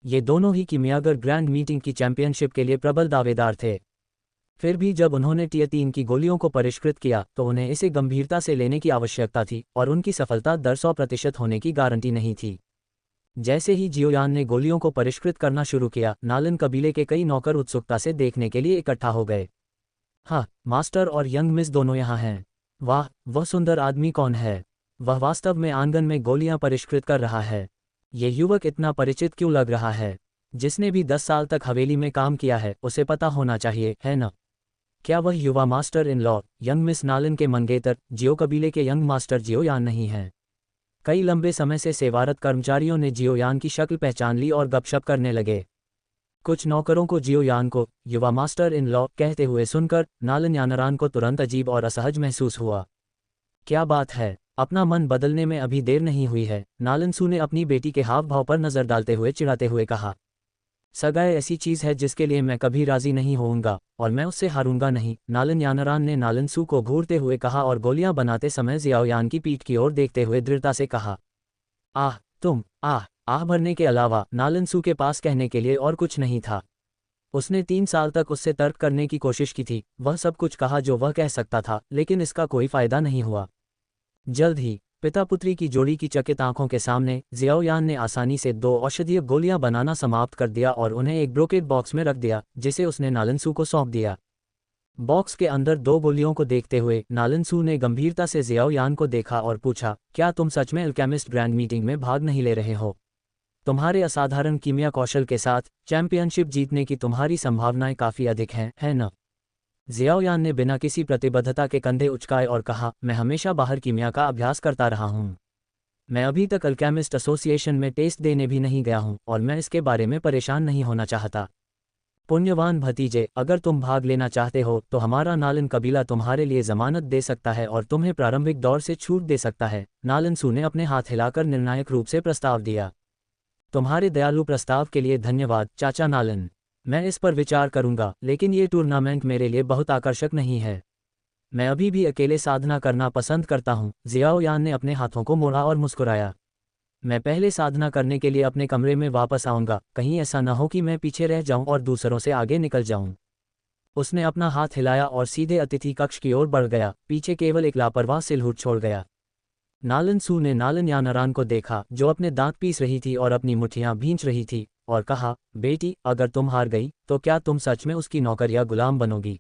Speaker 1: ये दोनों ही कीमियागर ग्रैंड मीटिंग की चैंपियनशिप के लिए प्रबल दावेदार थे। फिर भी जब उन्होंने टियर 3 की गोलियों को परिष्कृत किया तो उन्हें इसे गंभीरता से लेने की आवश्यकता थी और उनकी सफलता दर 100% होने की गारंटी नहीं थी। जैसे ही जियो यान ने गोलियों को परिष्कृत करना शुरू किया, नालन कबीले के कई नौकर उत्सुकता से देखने के लिए इकट्ठा हो गए। हाँ, मास्टर और यंग मिस दोनों यहाँ हैं। वाह, वह सुंदर आदमी कौन है? वह वास्तव में आंगन में गोलियां परिष्कृत कर रहा है। ये युवक इतना परिचित क्यों लग रहा है? जिसने भी 10 साल तक हवेली में काम किया है, उसे पता होना चाहिए, है न? क्या वह युवा master in law, young miss Nalan के मंगेतर, जियो कबीले के यंग मास्टर जियो यान नहीं हैं? कई लंबे समय से सेवारत कर्मचारियों ने जियो यान की शक्ल पहचान ली और गपशप करने लगे। कुछ नौकरों को जियो यान को युवा मास्टर इन लॉ कहते हुए सुनकर नालन यानरान को तुरंत अजीब और असहज महसूस हुआ। क्या बात है, अपना मन बदलने में अभी देर नहीं हुई है, नालन सू ने अपनी बेटी के हाव भाव पर नजर डालते हुए चिढ़ाते हुए कहा। सगाई ऐसी चीज है जिसके लिए मैं कभी राजी नहीं होऊंगा और मैं उससे हारूंगा नहीं, नालन यानरान ने नालन सू को घूरते हुए कहा और गोलियां बनाते समय जियाओ यान की पीठ की ओर देखते हुए दृढ़ता से कहा। आह भरने के अलावा नालन सू के पास कहने के लिए और कुछ नहीं था। उसने 3 साल तक उससे तर्क करने की कोशिश की थी, वह सब कुछ कहा जो वह कह सकता था, लेकिन इसका कोई फायदा नहीं हुआ। जल्द ही पिता पुत्री की जोड़ी की चकित आंखों के सामने जियाओ यान ने आसानी से 2 औषधीय गोलियां बनाना समाप्त कर दिया और उन्हें एक ब्रोकेट बॉक्स में रख दिया, जिसे उसने नालन सू को सौंप दिया। बॉक्स के अंदर 2 गोलियों को देखते हुए नालन सू ने गंभीरता से जियाओ यान को देखा और पूछा, क्या तुम सच में अल्केमिस्ट ग्रैंड मीटिंग में भाग नहीं ले रहे हो? तुम्हारे असाधारण कीमिया कौशल के साथ चैंपियनशिप जीतने की तुम्हारी संभावनाएं काफ़ी अधिक हैं, है न? जियाओ यान ने बिना किसी प्रतिबद्धता के कंधे उचकाए और कहा, मैं हमेशा बाहर कीमिया का अभ्यास करता रहा हूँ। मैं अभी तक अल्केमिस्ट एसोसिएशन में टेस्ट देने भी नहीं गया हूँ और मैं इसके बारे में परेशान नहीं होना चाहता। पुण्यवान भतीजे, अगर तुम भाग लेना चाहते हो तो हमारा नालन कबीला तुम्हारे लिए जमानत दे सकता है और तुम्हें प्रारंभिक दौर से छूट दे सकता है। नालन सू ने अपने हाथ हिलाकर निर्णायक रूप से प्रस्ताव दिया। तुम्हारे दयालु प्रस्ताव के लिए धन्यवाद चाचा नालन, मैं इस पर विचार करूंगा, लेकिन ये टूर्नामेंट मेरे लिए बहुत आकर्षक नहीं है। मैं अभी भी अकेले साधना करना पसंद करता हूँ। जियाओ यान ने अपने हाथों को मोड़ा और मुस्कुराया। मैं पहले साधना करने के लिए अपने कमरे में वापस आऊँगा, कहीं ऐसा न हो कि मैं पीछे रह जाऊँ और दूसरों से आगे निकल जाऊँ। उसने अपना हाथ हिलाया और सीधे अतिथि कक्ष की ओर बढ़ गया, पीछे केवल एक लापरवाह सिलहुट छोड़ गया। नालन सू ने नालन यानरान को देखा, जो अपने दांत पीस रही थी और अपनी मुट्ठियां भींच रही थी, और कहा, बेटी, अगर तुम हार गई तो क्या तुम सच में उसकी नौकर या गुलाम बनोगी?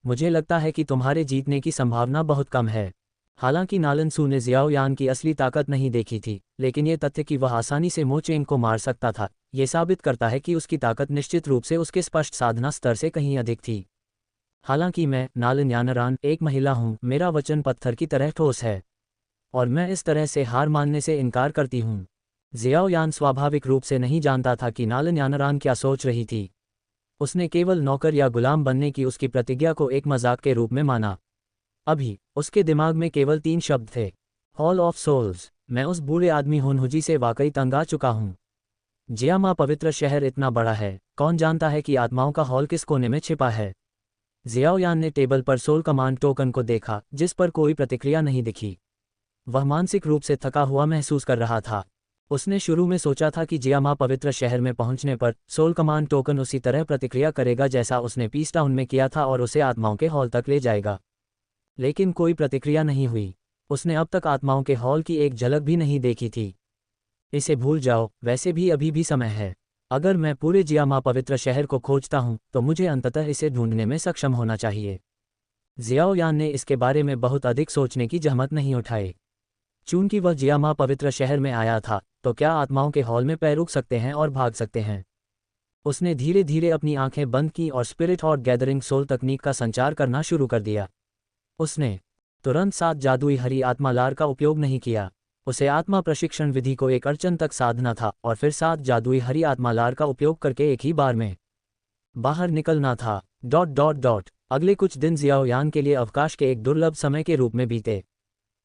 Speaker 1: मुझे लगता है कि तुम्हारे जीतने की संभावना बहुत कम है। हालांकि नालन सू ने जियाओ यान की असली ताकत नहीं देखी थी, लेकिन ये तथ्य कि वह आसानी से मो चेंग को मार सकता था, ये साबित करता है कि उसकी ताकत निश्चित रूप से उसके स्पष्ट साधना स्तर से कहीं अधिक थी। हालांकि मैं, नालन यानरान, एक महिला हूँ, मेरा वचन पत्थर की तरह ठोस है और मैं इस तरह से हार मानने से इनकार करती हूँ। जियाओ यान स्वाभाविक रूप से नहीं जानता था कि नालन यानरान क्या सोच रही थी। उसने केवल नौकर या गुलाम बनने की उसकी प्रतिज्ञा को एक मजाक के रूप में माना। अभी उसके दिमाग में केवल 3 शब्द थे, हॉल ऑफ सोल्स। मैं उस बूढ़े आदमी हुनहुजी से वाकई तंग आ चुका हूँ। जियामा पवित्र शहर इतना बड़ा है, कौन जानता है कि आत्माओं का हॉल किस कोने में छिपा है। जियाओयान ने टेबल पर सोल कमांड टोकन को देखा, जिस पर कोई प्रतिक्रिया नहीं दिखी। वह मानसिक रूप से थका हुआ महसूस कर रहा था। उसने शुरू में सोचा था कि जियामा पवित्र शहर में पहुंचने पर सोल कमांड टोकन उसी तरह प्रतिक्रिया करेगा जैसा उसने पीस टाउन में किया था और उसे आत्माओं के हॉल तक ले जाएगा। लेकिन कोई प्रतिक्रिया नहीं हुई। उसने अब तक आत्माओं के हॉल की एक झलक भी नहीं देखी थी। इसे भूल जाओ, वैसे भी अभी भी समय है। अगर मैं पूरे जियामा पवित्र शहर को खोजता हूं तो मुझे अंततः इसे ढूंढने में सक्षम होना चाहिए। जियाओयान ने इसके बारे में बहुत अधिक सोचने की जहमत नहीं उठाई। चूंकि वह जियामा पवित्र शहर में आया था, तो क्या आत्माओं के हॉल में पैर रुक सकते हैं और भाग सकते हैं? उसने धीरे धीरे अपनी आंखें बंद की और स्पिरिट और गैदरिंग सोल तकनीक का संचार करना शुरू कर दिया। उसने तुरंत 7 जादुई हरी आत्मा लार का उपयोग नहीं किया। उसे आत्मा प्रशिक्षण विधि को एक अड़चन तक साधना था और फिर 7 जादुई हरी आत्मा लार का उपयोग करके एक ही बार में बाहर निकलना था। ... अगले कुछ दिन जियाओयान के लिए अवकाश के एक दुर्लभ समय के रूप में बीते।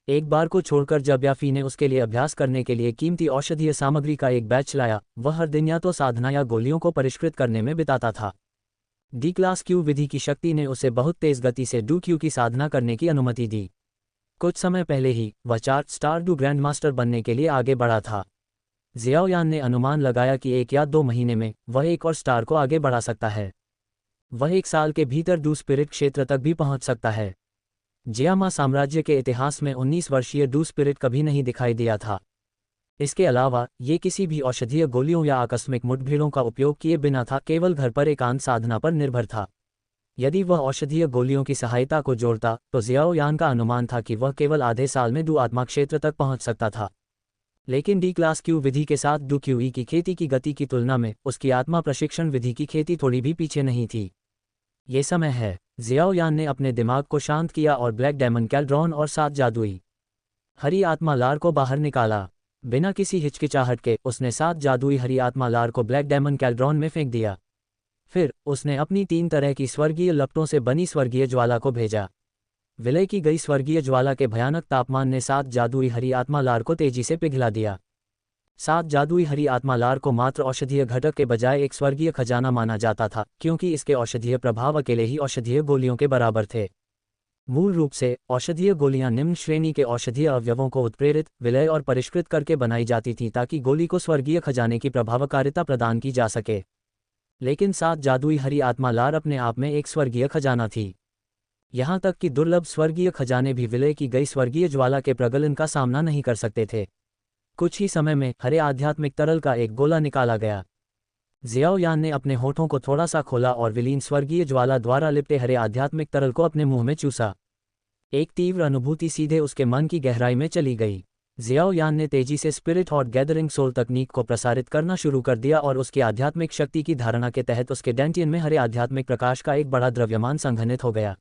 Speaker 1: एक बार को छोड़कर जब याफी ने उसके लिए अभ्यास करने के लिए कीमती औषधीय सामग्री का एक बैच लाया, वह हर दिन या तो साधना या गोलियों को परिष्कृत करने में बिताता था। डी क्लास क्यू विधि की शक्ति ने उसे बहुत तेज गति से डू क्यू की साधना करने की अनुमति दी। कुछ समय पहले ही वह 4 स्टार डू ग्रैंड मास्टर बनने के लिए आगे बढ़ा था। जियाओयान ने अनुमान लगाया कि 1 या 2 महीने में वह एक और स्टार को आगे बढ़ा सकता है। वह 1 साल के भीतर डू स्पिरिट क्षेत्र तक भी पहुंच सकता है। जियामा साम्राज्य के इतिहास में 19 वर्षीय डू स्पिरिट कभी नहीं दिखाई दिया था। इसके अलावा ये किसी भी औषधीय गोलियों या आकस्मिक मुठभेड़ों का उपयोग किए बिना था, केवल घर पर एकांत साधना पर निर्भर था। यदि वह औषधीय गोलियों की सहायता को जोड़ता तो जियाओयान का अनुमान था कि वह केवल आधे साल में डू आत्मा क्षेत्र तक पहुंच सकता था। लेकिन डी क्लास क्यू विधि के साथ डू क्यूई की खेती की गति की तुलना में उसकी आत्मा प्रशिक्षण विधि की खेती थोड़ी भी पीछे नहीं थी। ये समय है। जियाओयान ने अपने दिमाग को शांत किया और ब्लैक डायमंड कैल्ड्रॉन और 7 जादुई हरी आत्मा लार को बाहर निकाला। बिना किसी हिचकिचाहट के उसने 7 जादुई हरी आत्मा लार को ब्लैक डायमंड कैल्ड्रॉन में फेंक दिया। फिर उसने अपनी 3 तरह की स्वर्गीय लपटों से बनी स्वर्गीय ज्वाला को भेजा। विलय की गई स्वर्गीय ज्वाला के भयानक तापमान ने 7 जादुई हरी आत्मा लार को तेजी से पिघला दिया। 7 जादुई हरी आत्मा लार को मात्र औषधीय घटक के बजाय एक स्वर्गीय खजाना माना जाता था, क्योंकि इसके औषधीय प्रभाव अकेले ही औषधीय गोलियों के बराबर थे। मूल रूप से औषधीय गोलियां निम्न श्रेणी के औषधीय अवयवों को उत्प्रेरित, विलय और परिष्कृत करके बनाई जाती थीं ताकि गोली को स्वर्गीय खजाने की प्रभावकारिता प्रदान की जा सके। लेकिन 7 जादुई हरी आत्मा लार अपने आप में एक स्वर्गीय खजाना थी। यहाँ तक कि दुर्लभ स्वर्गीय खजाने भी विलय की गई स्वर्गीय ज्वाला के प्रगलन का सामना नहीं कर सकते थे। कुछ ही समय में हरे आध्यात्मिक तरल का एक गोला निकाला गया। जियाओयान ने अपने होठों को थोड़ा सा खोला और विलीन स्वर्गीय ज्वाला द्वारा लिपटे हरे आध्यात्मिक तरल को अपने मुंह में चूसा। एक तीव्र अनुभूति सीधे उसके मन की गहराई में चली गई। जियाओयान ने तेजी से स्पिरिट और गैदरिंग सोल तकनीक को प्रसारित करना शुरू कर दिया और उसकी आध्यात्मिक शक्ति की धारणा के तहत उसके डेंटियन में हरे आध्यात्मिक प्रकाश का एक बड़ा द्रव्यमान संघनित हो गया।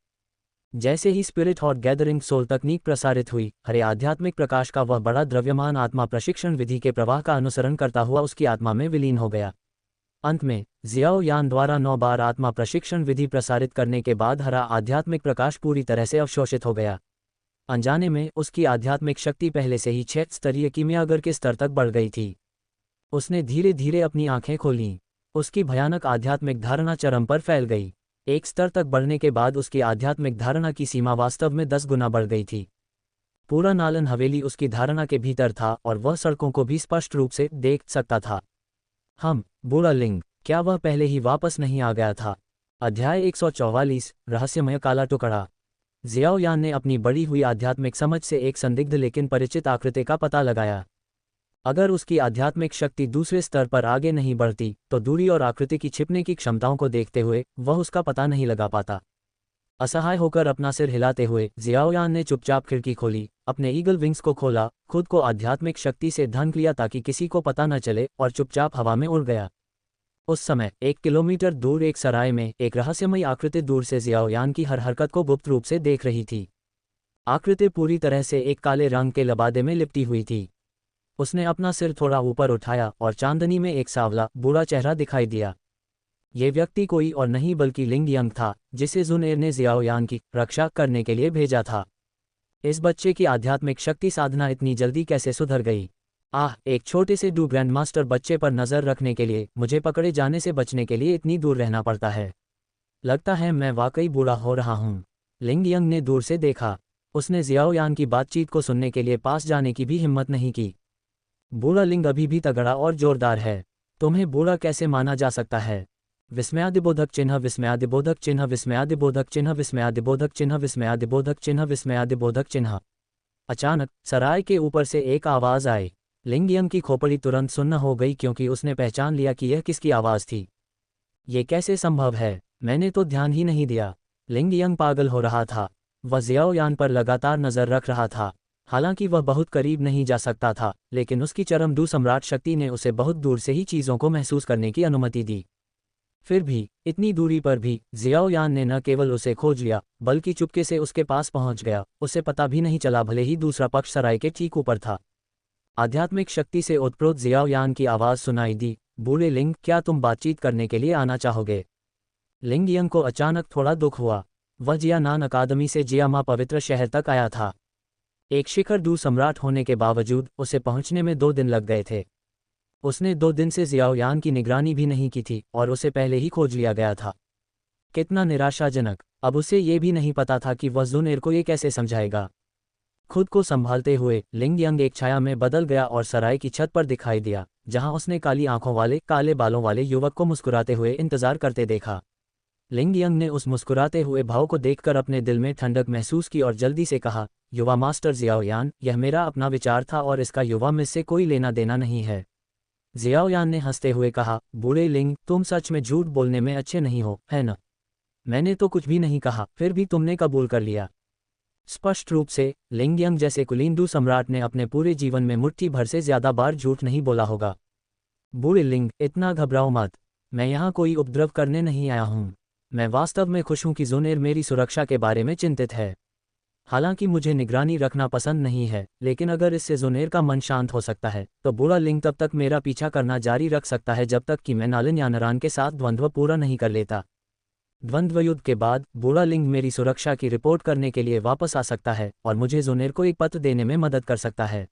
Speaker 1: जैसे ही स्पिरिट और गैदरिंग सोल तकनीक प्रसारित हुई, हरे आध्यात्मिक प्रकाश का वह बड़ा द्रव्यमान आत्मा प्रशिक्षण विधि के प्रवाह का अनुसरण करता हुआ उसकी आत्मा में विलीन हो गया। अंत में जियाओयान द्वारा 9 बार आत्मा प्रशिक्षण विधि प्रसारित करने के बाद हरा आध्यात्मिक प्रकाश पूरी तरह से अवशोषित हो गया। अनजाने में उसकी आध्यात्मिक शक्ति पहले से ही 6 स्तरीय कीमियागर के स्तर तक बढ़ गई थी। उसने धीरे धीरे अपनी आंखें खोलीं। उसकी भयानक आध्यात्मिक धारणा चरम पर फैल गई। एक स्तर तक बढ़ने के बाद उसकी आध्यात्मिक धारणा की सीमा वास्तव में 10 गुना बढ़ गई थी। पूरा नालन हवेली उसकी धारणा के भीतर था और वह सड़कों को भी स्पष्ट रूप से देख सकता था। बूढ़ा लिंग, क्या वह पहले ही वापस नहीं आ गया था? अध्याय 144, रहस्यमय काला टुकड़ा। जियाओयान ने अपनी बढ़ी हुई आध्यात्मिक समझ से एक संदिग्ध लेकिन परिचित आकृति का पता लगाया। अगर उसकी आध्यात्मिक शक्ति दूसरे स्तर पर आगे नहीं बढ़ती तो दूरी और आकृति की छिपने की क्षमताओं को देखते हुए वह उसका पता नहीं लगा पाता। असहाय होकर अपना सिर हिलाते हुए जियाओयान ने चुपचाप खिड़की खोली, अपने ईगल विंग्स को खोला, खुद को आध्यात्मिक शक्ति से ढक लिया ताकि किसी को पता न चले और चुपचाप हवा में उड़ गया। उस समय 1 किलोमीटर दूर एक सराय में एक रहस्यमयी आकृति दूर से जियाओयान की हर हरकत को गुप्त रूप से देख रही थी। आकृति पूरी तरह से एक काले रंग के लबादे में लिपटी हुई थी। उसने अपना सिर थोड़ा ऊपर उठाया और चांदनी में एक सांवला बूढ़ा चेहरा दिखाई दिया। ये व्यक्ति कोई और नहीं बल्कि लिंग यंग था, जिसे जुनेर ने जियाओयान की रक्षा करने के लिए भेजा था। इस बच्चे की आध्यात्मिक शक्ति साधना इतनी जल्दी कैसे सुधर गई? एक छोटे से डू ग्रैंड मास्टर बच्चे पर नज़र रखने के लिए मुझे पकड़े जाने से बचने के लिए इतनी दूर रहना पड़ता है। लगता है मैं वाकई बूढ़ा हो रहा हूँ। लिंग यंग ने दूर से देखा। उसने जियाओयान की बातचीत को सुनने के लिए पास जाने की भी हिम्मत नहीं की। बूढ़ा लिंग अभी भी तगड़ा और जोरदार है। तुम्हें बूढ़ा कैसे माना जा सकता है? विस्मयादिबोधक चिन्ह, विस्मयादिबोधक चिन्ह, विस्मयादिबोधक चिन्ह, विस्मयादिबोधक चिन्ह, विस्मयादिबोधक चिन्ह, विस्मयादिबोधक चिन्ह। अचानक सराय के ऊपर से एक आवाज़ आई। लिंग यंग की खोपड़ी तुरंत सुन्न हो गई क्योंकि उसने पहचान लिया कि यह किसकी आवाज़ थी। ये कैसे संभव है? मैंने तो ध्यान ही नहीं दिया। लिंग यंग पागल हो रहा था। वह जियाओयान पर लगातार नज़र रख रहा था। हालांकि वह बहुत करीब नहीं जा सकता था, लेकिन उसकी चरम डू सम्राट शक्ति ने उसे बहुत दूर से ही चीज़ों को महसूस करने की अनुमति दी। फिर भी इतनी दूरी पर भी जियाओयान ने न केवल उसे खोज लिया, बल्कि चुपके से उसके पास पहुंच गया। उसे पता भी नहीं चला, भले ही दूसरा पक्ष सराय के ठीक ऊपर था। आध्यात्मिक शक्ति से ओतप्रोत जियाओयान की आवाज़ सुनाई दी, बूढ़े लिंग, क्या तुम बातचीत करने के लिए आना चाहोगे? लिंग यंग को अचानक थोड़ा दुख हुआ। वह जियानान अकादमी से जियामा पवित्र शहर तक आया था। एक शिखर डू सम्राट होने के बावजूद उसे पहुंचने में 2 दिन लग गए थे। उसने 2 दिन से जियाओयान की निगरानी भी नहीं की थी और उसे पहले ही खोज लिया गया था। कितना निराशाजनक। अब उसे ये भी नहीं पता था कि वह जुनेर को ये कैसे समझाएगा। खुद को संभालते हुए लिंग यंग एक छाया में बदल गया और सराय की छत पर दिखाई दिया, जहां उसने काली आंखों वाले, काले बालों वाले युवक को मुस्कुराते हुए इंतजार करते देखा। लिंग यंग ने उस मुस्कुराते हुए भाव को देखकर अपने दिल में ठंडक महसूस की और जल्दी से कहा, युवा मास्टर जियाओयान, यह मेरा अपना विचार था और इसका युवा में से कोई लेना देना नहीं है। जियाओयान ने हंसते हुए कहा, बूढ़े लिंग, तुम सच में झूठ बोलने में अच्छे नहीं हो, है न? मैंने तो कुछ भी नहीं कहा, फिर भी तुमने कबूल कर लिया। स्पष्ट रूप से लिंग यंग जैसे कुलीन डू सम्राट ने अपने पूरे जीवन में मुट्ठी भर से ज्यादा बार झूठ नहीं बोला होगा। बूढ़े लिंग, इतना घबराओ मत। मैं यहाँ कोई उपद्रव करने नहीं आया हूँ। मैं वास्तव में खुश हूँ कि जुनेर मेरी सुरक्षा के बारे में चिंतित है। हालांकि मुझे निगरानी रखना पसंद नहीं है, लेकिन अगर इससे जुनेर का मन शांत हो सकता है तो बूढ़ा लिंग तब तक मेरा पीछा करना जारी रख सकता है जब तक कि मैं नालिन यानरान के साथ द्वंद्व पूरा नहीं कर लेता। द्वंद्व युद्ध के बाद बूढ़ा लिंग मेरी सुरक्षा की रिपोर्ट करने के लिए वापस आ सकता है और मुझे जुनेर को एक पत्र देने में मदद कर सकता है।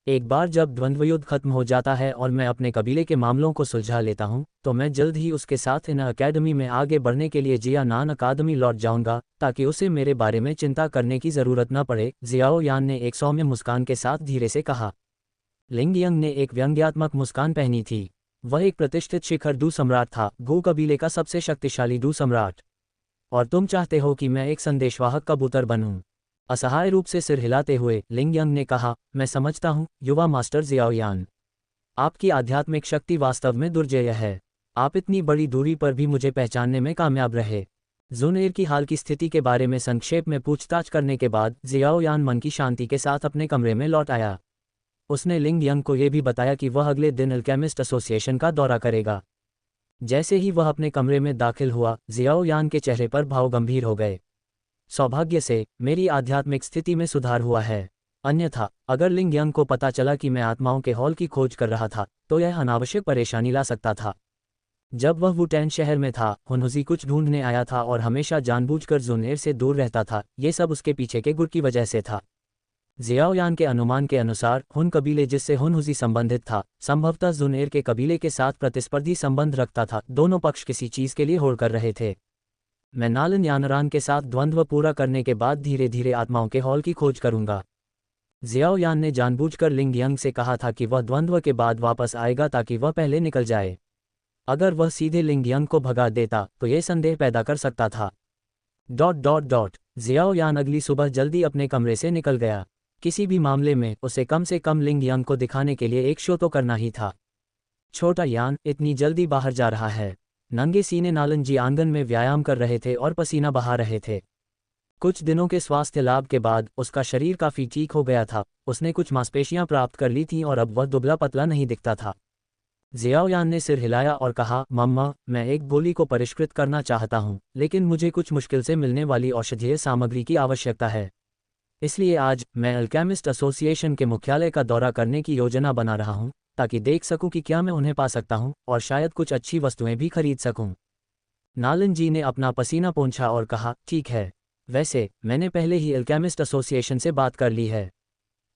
Speaker 1: एक बार जब द्वंद्व युद्ध खत्म हो जाता है और मैं अपने कबीले के मामलों को सुलझा लेता हूं, तो मैं जल्द ही उसके साथ इन अकेडमी में आगे बढ़ने के लिए जियानान अकादमी लौट जाऊंगा, ताकि उसे मेरे बारे में चिंता करने की ज़रूरत न पड़े। जियाओयान ने एक सौम्य मुस्कान के साथ धीरे से कहा। लिंग यंग ने एक व्यंग्यात्मक मुस्कान पहनी थी। वह एक प्रतिष्ठित शिखर डू सम्राट था, गो कबीले का सबसे शक्तिशाली डू सम्राट। और तुम चाहते हो कि मैं एक संदेशवाहक कबूतर बनूं? असहाय रूप से सिर हिलाते हुए लिंग यंग ने कहा, मैं समझता हूँ युवा मास्टर जियाओयान, आपकी आध्यात्मिक शक्ति वास्तव में दुर्जेय है। आप इतनी बड़ी दूरी पर भी मुझे पहचानने में कामयाब रहे। जुनेर की हाल की स्थिति के बारे में संक्षेप में पूछताछ करने के बाद जियाओयान मन की शांति के साथ अपने कमरे में लौट आया। उसने लिंग यंग को यह भी बताया कि वह अगले दिन अल्केमिस्ट एसोसिएशन का दौरा करेगा। जैसे ही वह अपने कमरे में दाखिल हुआ, जियाओयान के चेहरे पर भाव गंभीर हो गए। सौभाग्य से मेरी आध्यात्मिक स्थिति में सुधार हुआ है। अन्यथा अगर लिंग यंग को पता चला कि मैं आत्माओं के हॉल की खोज कर रहा था, तो यह अनावश्यक परेशानी ला सकता था। जब वह वुटैन शहर में था, हुनहुजी कुछ ढूंढने आया था और हमेशा जानबूझकर जुनेर से दूर रहता था। ये सब उसके पीछे के गुट की वजह से था। जियाओयान के अनुमान के अनुसार हुन कबीले जिससे हुनहुजी संबंधित था, संभवतः जुनेर के कबीले के साथ प्रतिस्पर्धी संबंध रखता था। दोनों पक्ष किसी चीज के लिए होड़ कर रहे थे। मैं नालिन यानरान के साथ द्वंद्व पूरा करने के बाद धीरे धीरे आत्माओं के हॉल की खोज करूंगा। जियाओयान ने जानबूझकर लिंग यंग से कहा था कि वह द्वंद्व के बाद वापस आएगा ताकि वह पहले निकल जाए। अगर वह सीधे लिंग यंग को भगा देता तो यह संदेह पैदा कर सकता था। ... जियाओयान अगली सुबह जल्दी अपने कमरे से निकल गया। किसी भी मामले में उसे कम से कम लिंग यंग को दिखाने के लिए एक शो तो करना ही था। छोटा यान इतनी जल्दी बाहर जा रहा है। नंगे सीने नालन जी आंगन में व्यायाम कर रहे थे और पसीना बहा रहे थे। कुछ दिनों के स्वास्थ्य लाभ के बाद उसका शरीर काफी ठीक हो गया था। उसने कुछ मांसपेशियां प्राप्त कर ली थीं और अब वह दुबला पतला नहीं दिखता था। जियाओयान ने सिर हिलाया और कहा, मम्मा, मैं एक गोली को परिष्कृत करना चाहता हूं, लेकिन मुझे कुछ मुश्किल से मिलने वाली औषधीय सामग्री की आवश्यकता है। इसलिए आज मैं अल्केमिस्ट एसोसिएशन के मुख्यालय का दौरा करने की योजना बना रहा हूं, ताकि देख सकूं कि क्या मैं उन्हें पा सकता हूं और शायद कुछ अच्छी वस्तुएं भी खरीद सकूं। नालन जी ने अपना पसीना पोंछा और कहा, ठीक है। वैसे मैंने पहले ही अल्केमिस्ट एसोसिएशन से बात कर ली है।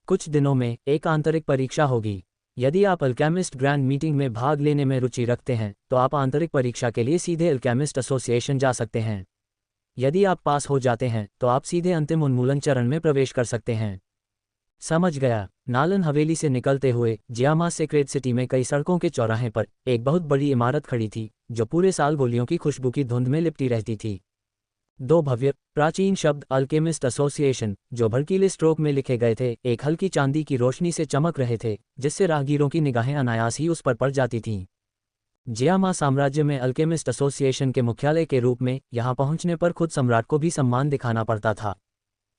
Speaker 1: कुछ दिनों में एक आंतरिक परीक्षा होगी। यदि आप अल्केमिस्ट ग्रैंड मीटिंग में भाग लेने में रुचि रखते हैं तो आप आंतरिक परीक्षा के लिए सीधे अल्केमिस्ट एसोसिएशन जा सकते हैं। यदि आप पास हो जाते हैं तो आप सीधे अंतिम उन्मूलन चरण में प्रवेश कर सकते हैं। समझ गया। नालन हवेली से निकलते हुए जियामा सेक्रेट सिटी में कई सड़कों के चौराहे पर एक बहुत बड़ी इमारत खड़ी थी जो पूरे साल गोलियों की खुशबू की धुंध में लिपटी रहती थी। दो भव्य प्राचीन शब्द अल्केमिस्ट एसोसिएशन जो भड़कीले स्ट्रोक में लिखे गए थे एक हल्की चांदी की रोशनी से चमक रहे थे, जिससे राहगीरों की निगाहें अनायास ही उस पर पड़ जाती थीं। जियामा साम्राज्य में अल्केमिस्ट एसोसिएशन के मुख्यालय के रूप में यहां पहुंचने पर खुद सम्राट को भी सम्मान दिखाना पड़ता था।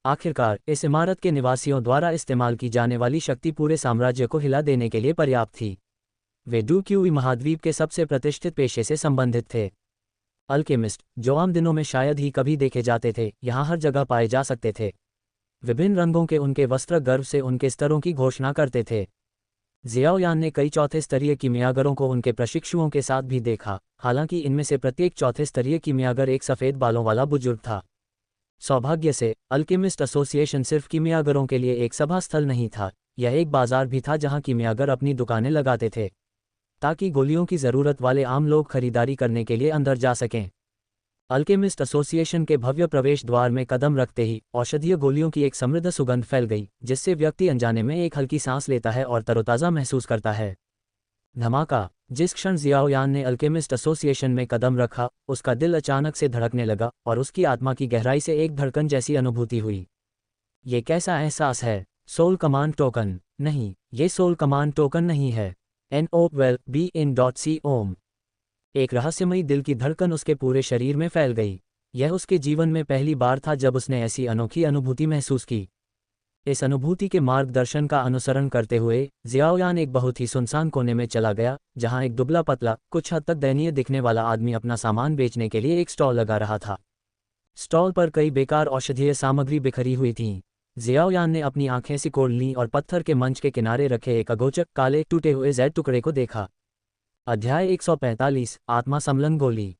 Speaker 1: आखिरकार इस इमारत के निवासियों द्वारा इस्तेमाल की जाने वाली शक्ति पूरे साम्राज्य को हिला देने के लिए पर्याप्त थी। वे डूक्यूई महाद्वीप के सबसे प्रतिष्ठित पेशे से संबंधित थे। अल्केमिस्ट, जो आम दिनों में शायद ही कभी देखे जाते थे, यहाँ हर जगह पाए जा सकते थे। विभिन्न रंगों के उनके वस्त्र गर्व से उनके स्तरों की घोषणा करते थे। जियाओयान ने कई चौथे स्तरीय कीमियागरों को उनके प्रशिक्षुओं के साथ भी देखा, हालांकि इनमें से प्रत्येक चौथे स्तरीय कीमियागर एक सफ़ेद बालों वाला बुजुर्ग था। सौभाग्य से अल्केमिस्ट एसोसिएशन सिर्फ कीमियागरों के लिए एक सभा स्थल नहीं था, यह एक बाजार भी था जहां कीमियागर अपनी दुकानें लगाते थे ताकि गोलियों की ज़रूरत वाले आम लोग खरीदारी करने के लिए अंदर जा सकें। अल्केमिस्ट एसोसिएशन के भव्य प्रवेश द्वार में कदम रखते ही औषधीय गोलियों की एक समृद्ध सुगंध फैल गई, जिससे व्यक्ति अनजाने में एक हल्की सांस लेता है और तरोताज़ा महसूस करता है। धमाका। जिस क्षण जियाओयान ने अल्केमिस्ट एसोसिएशन में कदम रखा, उसका दिल अचानक से धड़कने लगा और उसकी आत्मा की गहराई से एक धड़कन जैसी अनुभूति हुई। ये कैसा एहसास है? Soul command token? नहीं, ये सोल कमांड टोकन नहीं है। NOWELL-BE-IN.C-OM। एक रहस्यमयी दिल की धड़कन उसके पूरे शरीर में फैल गई। यह उसके जीवन में पहली बार था जब उसने ऐसी अनोखी अनुभूति महसूस की। इस अनुभूति के मार्गदर्शन का अनुसरण करते हुए जियाओयान एक बहुत ही सुनसान कोने में चला गया, जहां एक दुबला पतला, कुछ हद तक दयनीय दिखने वाला आदमी अपना सामान बेचने के लिए एक स्टॉल लगा रहा था। स्टॉल पर कई बेकार औषधीय सामग्री बिखरी हुई थीं। जियाओयान ने अपनी आंखें सिकोड़ लीं और पत्थर के मंच के किनारे रखे एक अगोचर काले टूटे हुए जेड टुकड़े को देखा। अध्याय 145 आत्मा समलन गोली।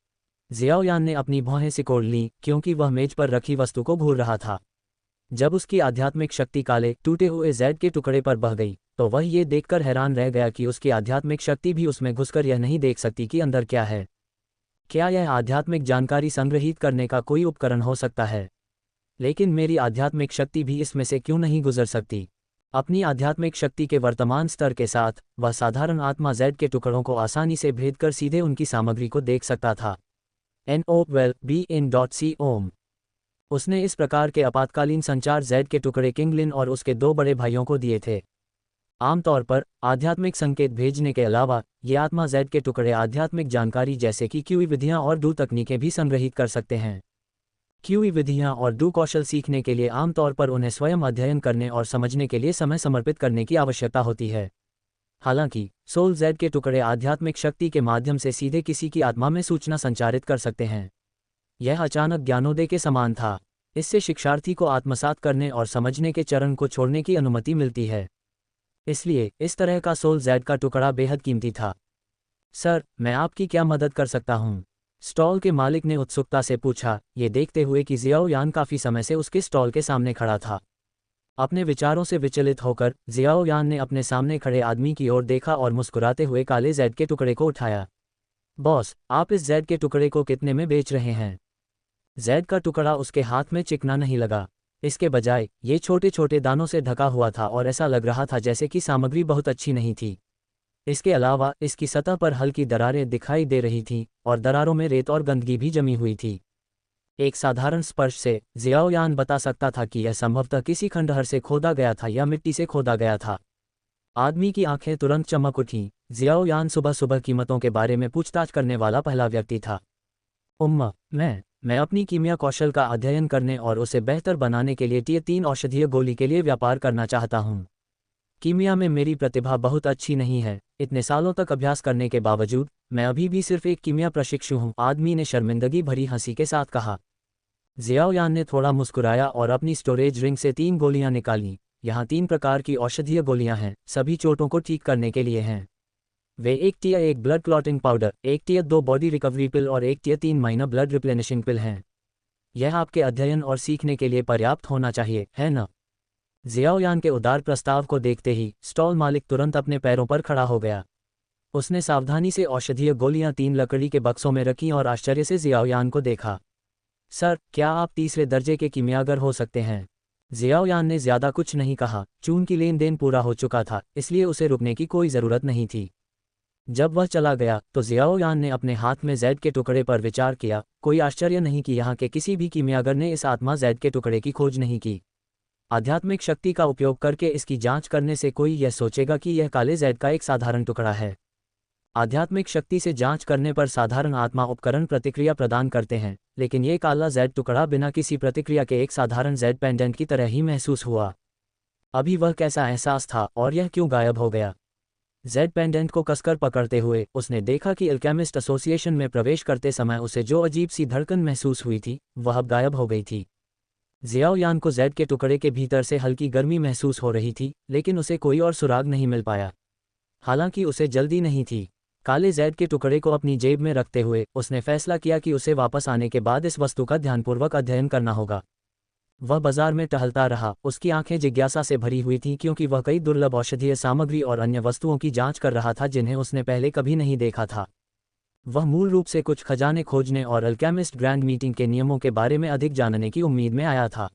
Speaker 1: जियाओयान ने अपनी भौहें सिकोड़ लीं क्योंकि वह मेज पर रखी वस्तु को घूर रहा था। जब उसकी आध्यात्मिक शक्ति काले टूटे हुए जेड के टुकड़े पर बह गई तो वह ये देखकर हैरान रह गया कि उसकी आध्यात्मिक शक्ति भी उसमें घुसकर यह नहीं देख सकती कि अंदर क्या है। क्या यह आध्यात्मिक जानकारी संग्रहित करने का कोई उपकरण हो सकता है? लेकिन मेरी आध्यात्मिक शक्ति भी इसमें से क्यों नहीं गुजर सकती? अपनी आध्यात्मिक शक्ति के वर्तमान स्तर के साथ वह साधारण आत्मा जेड के टुकड़ों को आसानी से भेद कर सीधे उनकी सामग्री को देख सकता था। NOWELL-BE-IN.C-OM। उसने इस प्रकार के आपातकालीन संचार जेड के टुकड़े किंगलिन और उसके दो बड़े भाइयों को दिए थे। आमतौर पर आध्यात्मिक संकेत भेजने के अलावा ये आत्मा जेड के टुकड़े आध्यात्मिक जानकारी जैसे कि क्यूई विधियां और डू तकनीकें भी संग्रहित कर सकते हैं। क्यूई विधियां और डू कौशल सीखने के लिए आमतौर पर उन्हें स्वयं अध्ययन करने और समझने के लिए समय समर्पित करने की आवश्यकता होती है। हालांकि सोल जेड के टुकड़े आध्यात्मिक शक्ति के माध्यम से सीधे किसी की आत्मा में सूचना संचारित कर सकते हैं। यह अचानक ज्ञानोदय के समान था। इससे शिक्षार्थी को आत्मसात करने और समझने के चरण को छोड़ने की अनुमति मिलती है। इसलिए इस तरह का सोल जेड का टुकड़ा बेहद कीमती था। सर, मैं आपकी क्या मदद कर सकता हूँ? स्टॉल के मालिक ने उत्सुकता से पूछा, ये देखते हुए कि जियाओयान काफ़ी समय से उसके स्टॉल के सामने खड़ा था। अपने विचारों से विचलित होकर जियाओयान ने अपने सामने खड़े आदमी की ओर देखा और मुस्कुराते हुए काले जेड के टुकड़े को उठाया। बॉस, आप इस जेड के टुकड़े को कितने में बेच रहे हैं? जेड का टुकड़ा उसके हाथ में चिकना नहीं लगा। इसके बजाय ये छोटे छोटे दानों से ढका हुआ था और ऐसा लग रहा था जैसे कि सामग्री बहुत अच्छी नहीं थी। इसके अलावा इसकी सतह पर हल्की दरारें दिखाई दे रही थीं और दरारों में रेत और गंदगी भी जमी हुई थी। एक साधारण स्पर्श से जियाओयान बता सकता था कि यह संभवतः किसी खंडहर से खोदा गया था या मिट्टी से खोदा गया था। आदमी की आंखें तुरंत चमक उठीं। जियाओयान सुबह सुबह कीमतों के बारे में पूछताछ करने वाला पहला व्यक्ति था। मैं अपनी कीमिया कौशल का अध्ययन करने और उसे बेहतर बनाने के लिए टियर 3 औषधीय गोली के लिए व्यापार करना चाहता हूँ। कीमिया में मेरी प्रतिभा बहुत अच्छी नहीं है। इतने सालों तक अभ्यास करने के बावजूद मैं अभी भी सिर्फ एक कीमिया प्रशिक्षु हूँ, आदमी ने शर्मिंदगी भरी हंसी के साथ कहा। जियाओयान ने थोड़ा मुस्कुराया और अपनी स्टोरेज रिंग से 3 गोलियां निकालीं। यहाँ 3 प्रकार की औषधीय गोलियां हैं, सभी चोटों को ठीक करने के लिए हैं। वे 1 टिया 1 ब्लड क्लॉटिंग पाउडर, 1 टिया 2 बॉडी रिकवरी पिल और 1 टिया 3 महीना ब्लड रिप्लेनिशिंग पिल हैं। यह आपके अध्ययन और सीखने के लिए पर्याप्त होना चाहिए, है न? जियाओयान के उदार प्रस्ताव को देखते ही स्टॉल मालिक तुरंत अपने पैरों पर खड़ा हो गया। उसने सावधानी से औषधीय गोलियां 3 लकड़ी के बक्सों में रखीं और आश्चर्य से जियाओयान को देखा। सर, क्या आप तीसरे दर्जे के कीमियागर हो सकते हैं? जियाओयान ने ज्यादा कुछ नहीं कहा। चून की लेन देन पूरा हो चुका था, इसलिए उसे रुकने की कोई ज़रूरत नहीं थी। जब वह चला गया तो जियाओयान ने अपने हाथ में जैड के टुकड़े पर विचार किया। कोई आश्चर्य नहीं कि यहाँ के किसी भी कीमियागर ने इस आत्मा जैड के टुकड़े की खोज नहीं की। आध्यात्मिक शक्ति का उपयोग करके इसकी जांच करने से कोई यह सोचेगा कि यह काले जैड का एक साधारण टुकड़ा है। आध्यात्मिक शक्ति से जांच करने पर साधारण आत्मा उपकरण प्रतिक्रिया प्रदान करते हैं, लेकिन ये काला जैड टुकड़ा बिना किसी प्रतिक्रिया के एक साधारण जैड पेंडेंट की तरह ही महसूस हुआ। अभी वह कैसा एहसास था और यह क्यों गायब हो गया? जेड पेंडेंट को कसकर पकड़ते हुए उसने देखा कि अल्केमिस्ट एसोसिएशन में प्रवेश करते समय उसे जो अजीब सी धड़कन महसूस हुई थी वह अब गायब हो गई थी। जियाओयान को जेड के टुकड़े के भीतर से हल्की गर्मी महसूस हो रही थी, लेकिन उसे कोई और सुराग नहीं मिल पाया। हालांकि उसे जल्दी नहीं थी। काले जेड के टुकड़े को अपनी जेब में रखते हुए उसने फैसला किया कि उसे वापस आने के बाद इस वस्तु का ध्यानपूर्वक अध्ययन करना होगा। वह बाजार में टहलता रहा। उसकी आंखें जिज्ञासा से भरी हुई थीं क्योंकि वह कई दुर्लभ औषधीय सामग्री और अन्य वस्तुओं की जांच कर रहा था जिन्हें उसने पहले कभी नहीं देखा था। वह मूल रूप से कुछ खजाने खोजने और अल्केमिस्ट ग्रैंड मीटिंग के नियमों के बारे में अधिक जानने की उम्मीद में आया था।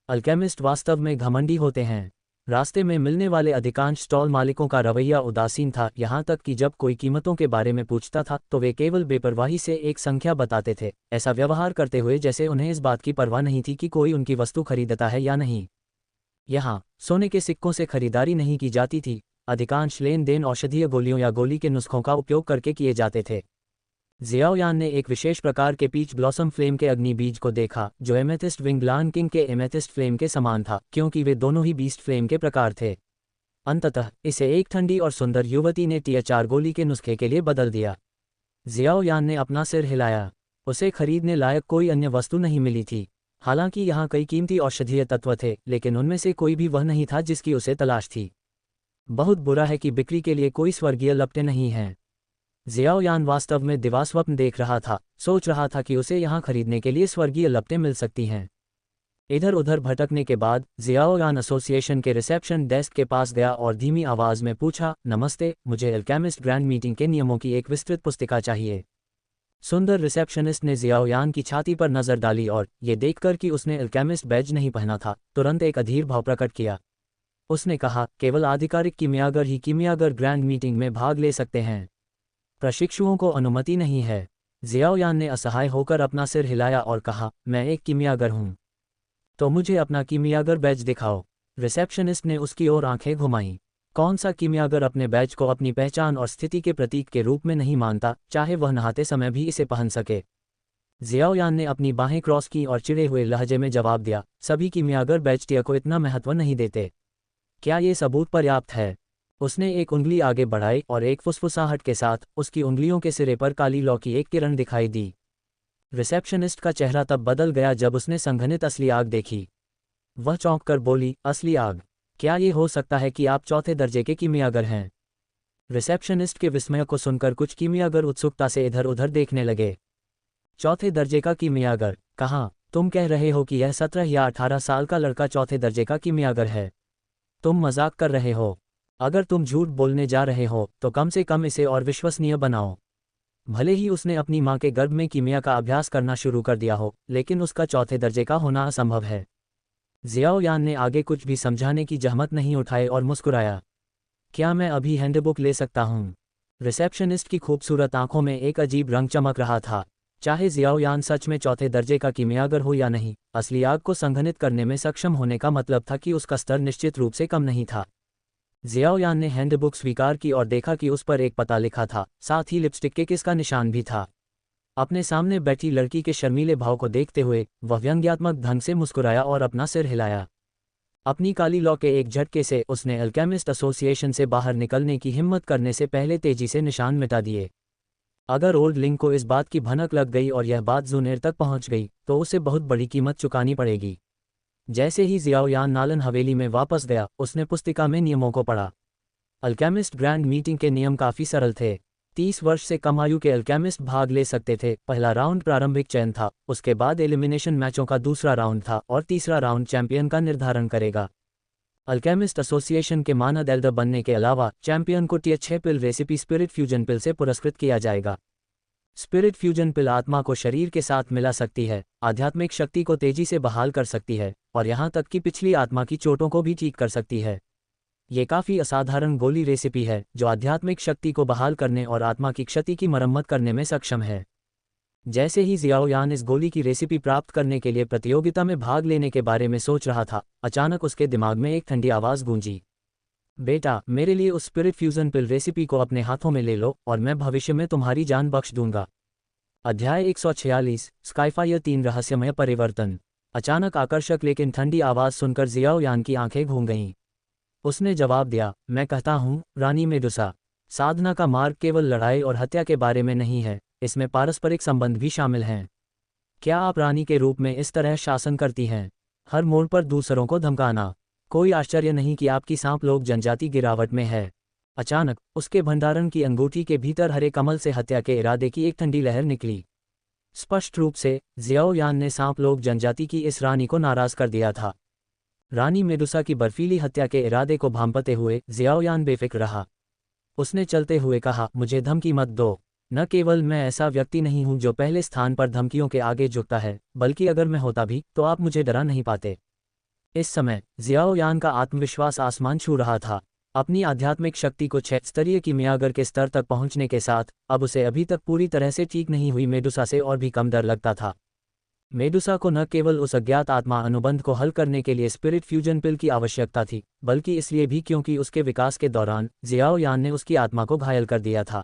Speaker 1: अल्केमिस्ट वास्तव में घमंडी होते हैं। रास्ते में मिलने वाले अधिकांश स्टॉल मालिकों का रवैया उदासीन था, यहाँ तक कि जब कोई कीमतों के बारे में पूछता था तो वे केवल बेपरवाही से एक संख्या बताते थे, ऐसा व्यवहार करते हुए जैसे उन्हें इस बात की परवाह नहीं थी कि कोई उनकी वस्तु खरीदता है या नहीं। यहाँ सोने के सिक्कों से खरीदारी नहीं की जाती थी। अधिकांश लेन देन औषधीय गोलियों या गोली के नुस्खों का उपयोग करके किए जाते थे। जियाओयान ने एक विशेष प्रकार के पीच ब्लॉसम फ्लेम के अग्नि बीज को देखा जो एमेथिस्ट विंग लान किंग के एमेथिस्ट फ्लेम के समान था, क्योंकि वे दोनों ही बीस्ट फ्लेम के प्रकार थे। अंततः इसे एक ठंडी और सुंदर युवती ने टिया 4 गोली के नुस्खे के लिए बदल दिया। जियाओयान ने अपना सिर हिलाया। उसे खरीदने लायक कोई अन्य वस्तु नहीं मिली थी। हालांकि यहाँ कई कीमती औषधीय तत्व थे, लेकिन उनमें से कोई भी वह नहीं था जिसकी उसे तलाश थी। बहुत बुरा है कि बिक्री के लिए कोई स्वर्गीय लपटें नहीं हैं। जियाओयान वास्तव में दिवास्वप्न देख रहा था, सोच रहा था कि उसे यहाँ खरीदने के लिए स्वर्गीय लपटें मिल सकती हैं। इधर उधर भटकने के बाद जियाओयान एसोसिएशन के रिसेप्शन डेस्क के पास गया और धीमी आवाज में पूछा, नमस्ते, मुझे अल्केमिस्ट ग्रैंड मीटिंग के नियमों की एक विस्तृत पुस्तिका चाहिए। सुंदर रिसेप्शनिस्ट ने जियाओयान की छाती पर नजर डाली और ये देखकर कि उसने अल्केमिस्ट बैज नहीं पहना था, तुरंत एक अधीर भाव प्रकट किया। उसने कहा, केवल आधिकारिक कीमियागर ही कीमियागर ग्रैंड मीटिंग में भाग ले सकते हैं। प्रशिक्षुओं को अनुमति नहीं है। जियाओयान ने असहाय होकर अपना सिर हिलाया और कहा, मैं एक कीमियागर हूं। तो मुझे अपना कीमियागर बैज दिखाओ। रिसेप्शनिस्ट ने उसकी ओर आंखें घुमाईं। कौन सा कीमियागर अपने बैज को अपनी पहचान और स्थिति के प्रतीक के रूप में नहीं मानता, चाहे वह नहाते समय भी इसे पहन सके? जियाओयान ने अपनी बाहें क्रॉस की और चिढ़े हुए लहजे में जवाब दिया, सभी कीमियागर बैज टिया को इतना महत्व नहीं देते। क्या ये सबूत पर्याप्त है? उसने एक उंगली आगे बढ़ाई और एक फुसफुसाहट के साथ उसकी उंगलियों के सिरे पर काली लौ की एक किरण दिखाई दी। रिसेप्शनिस्ट का चेहरा तब बदल गया जब उसने संघनित असली आग देखी। वह चौंक कर बोली, असली आग? क्या ये हो सकता है कि आप चौथे दर्जे के कीमियागर हैं? रिसेप्शनिस्ट के विस्मय को सुनकर कुछ कीमियागर उत्सुकता से इधर उधर देखने लगे। चौथे दर्जे का कीमियागर? कहाँ? तुम कह रहे हो कि यह 17 या 18 साल का लड़का चौथे दर्जे का कीमियागर है? तुम मजाक कर रहे हो। अगर तुम झूठ बोलने जा रहे हो तो कम से कम इसे और विश्वसनीय बनाओ। भले ही उसने अपनी मां के गर्भ में कीमिया का अभ्यास करना शुरू कर दिया हो, लेकिन उसका चौथे दर्जे का होना असंभव है। जियाओयान ने आगे कुछ भी समझाने की जहमत नहीं उठाई और मुस्कुराया। क्या मैं अभी हैंडबुक ले सकता हूँ? रिसेप्शनिस्ट की खूबसूरत आंखों में एक अजीब रंग चमक रहा था। चाहे जियाओयान सच में चौथे दर्जे का कीमियागर हो या नहीं, असली आग को संघनित करने में सक्षम होने का मतलब था कि उसका स्तर निश्चित रूप से कम नहीं था। जियाओयान ने हैंडबुक स्वीकार की और देखा कि उस पर एक पता लिखा था, साथ ही लिपस्टिक के किस का निशान भी था। अपने सामने बैठी लड़की के शर्मीले भाव को देखते हुए वह व्यंग्यात्मक ढंग से मुस्कुराया और अपना सिर हिलाया। अपनी काली लौ के एक झटके से उसने अल्केमिस्ट एसोसिएशन से बाहर निकलने की हिम्मत करने से पहले तेजी से निशान मिटा दिए। अगर ओल्ड लिंक को इस बात की भनक लग गई और यह बात जुनेर तक पहुंच गई तो उसे बहुत बड़ी कीमत चुकानी पड़ेगी। जैसे ही जियाओयान नालन हवेली में वापस गया, उसने पुस्तिका में नियमों को पढ़ा। अल्केमिस्ट ग्रैंड मीटिंग के नियम काफ़ी सरल थे। 30 वर्ष से कम आयु के अल्केमिस्ट भाग ले सकते थे। पहला राउंड प्रारंभिक चयन था, उसके बाद एलिमिनेशन मैचों का दूसरा राउंड था और तीसरा राउंड चैंपियन का निर्धारण करेगा। अल्केमिस्ट एसोसिएशन के मानद एल्डर बनने के अलावा चैंपियन को टियर 6 पिल रेसिपी स्पिरिट फ्यूजन पिल से पुरस्कृत किया जाएगा। स्पिरिट फ्यूजन पिल आत्मा को शरीर के साथ मिला सकती है, आध्यात्मिक शक्ति को तेजी से बहाल कर सकती है और यहाँ तक कि पिछली आत्मा की चोटों को भी ठीक कर सकती है। ये काफ़ी असाधारण गोली रेसिपी है जो आध्यात्मिक शक्ति को बहाल करने और आत्मा की क्षति की मरम्मत करने में सक्षम है। जैसे ही जियाओ यान इस गोली की रेसिपी प्राप्त करने के लिए प्रतियोगिता में भाग लेने के बारे में सोच रहा था, अचानक उसके दिमाग में एक ठंडी आवाज़ गूंजी। बेटा, मेरे लिए उस स्पिरिट फ्यूजन पिल रेसिपी को अपने हाथों में ले लो और मैं भविष्य में तुम्हारी जान बख्श दूंगा। अध्याय 146 स्काईफायर 3 रहस्यमय परिवर्तन। अचानक आकर्षक लेकिन ठंडी आवाज़ सुनकर जियाओ यान की आंखें घूम गईं। उसने जवाब दिया, मैं कहता हूँ रानी मेडुसा, साधना का मार्ग केवल लड़ाई और हत्या के बारे में नहीं है, इसमें पारस्परिक संबंध भी शामिल हैं। क्या आप रानी के रूप में इस तरह शासन करती हैं, हर मोड़ पर दूसरों को धमकाना? कोई आश्चर्य नहीं कि आपकी सांप लोग जनजाति गिरावट में है। अचानक उसके भंडारण की अंगूठी के भीतर हरे कमल से हत्या के इरादे की एक ठंडी लहर निकली। स्पष्ट रूप से जियाओ यान ने सांप लोग जनजाति की इस रानी को नाराज कर दिया था। रानी मेडुसा की बर्फीली हत्या के इरादे को भांपते हुए जियाओ यान बेफिक्र रहा। उसने चलते हुए कहा, मुझे धमकी मत दो। न केवल मैं ऐसा व्यक्ति नहीं हूं जो पहले स्थान पर धमकियों के आगे झुकता है, बल्कि अगर मैं होता भी तो आप मुझे डरा नहीं पाते। इस समय जियाओ यान का आत्मविश्वास आसमान छू रहा था। अपनी आध्यात्मिक शक्ति को 6 स्तरीय कीमियागर के स्तर तक पहुंचने के साथ अब उसे अभी तक पूरी तरह से ठीक नहीं हुई मेडुसा से और भी कम डर लगता था। मेडुसा को न केवल उस अज्ञात आत्मा अनुबंध को हल करने के लिए स्पिरिट फ्यूजन पिल की आवश्यकता थी, बल्कि इसलिए भी क्योंकि उसके विकास के दौरान जियाओ यान ने उसकी आत्मा को घायल कर दिया था।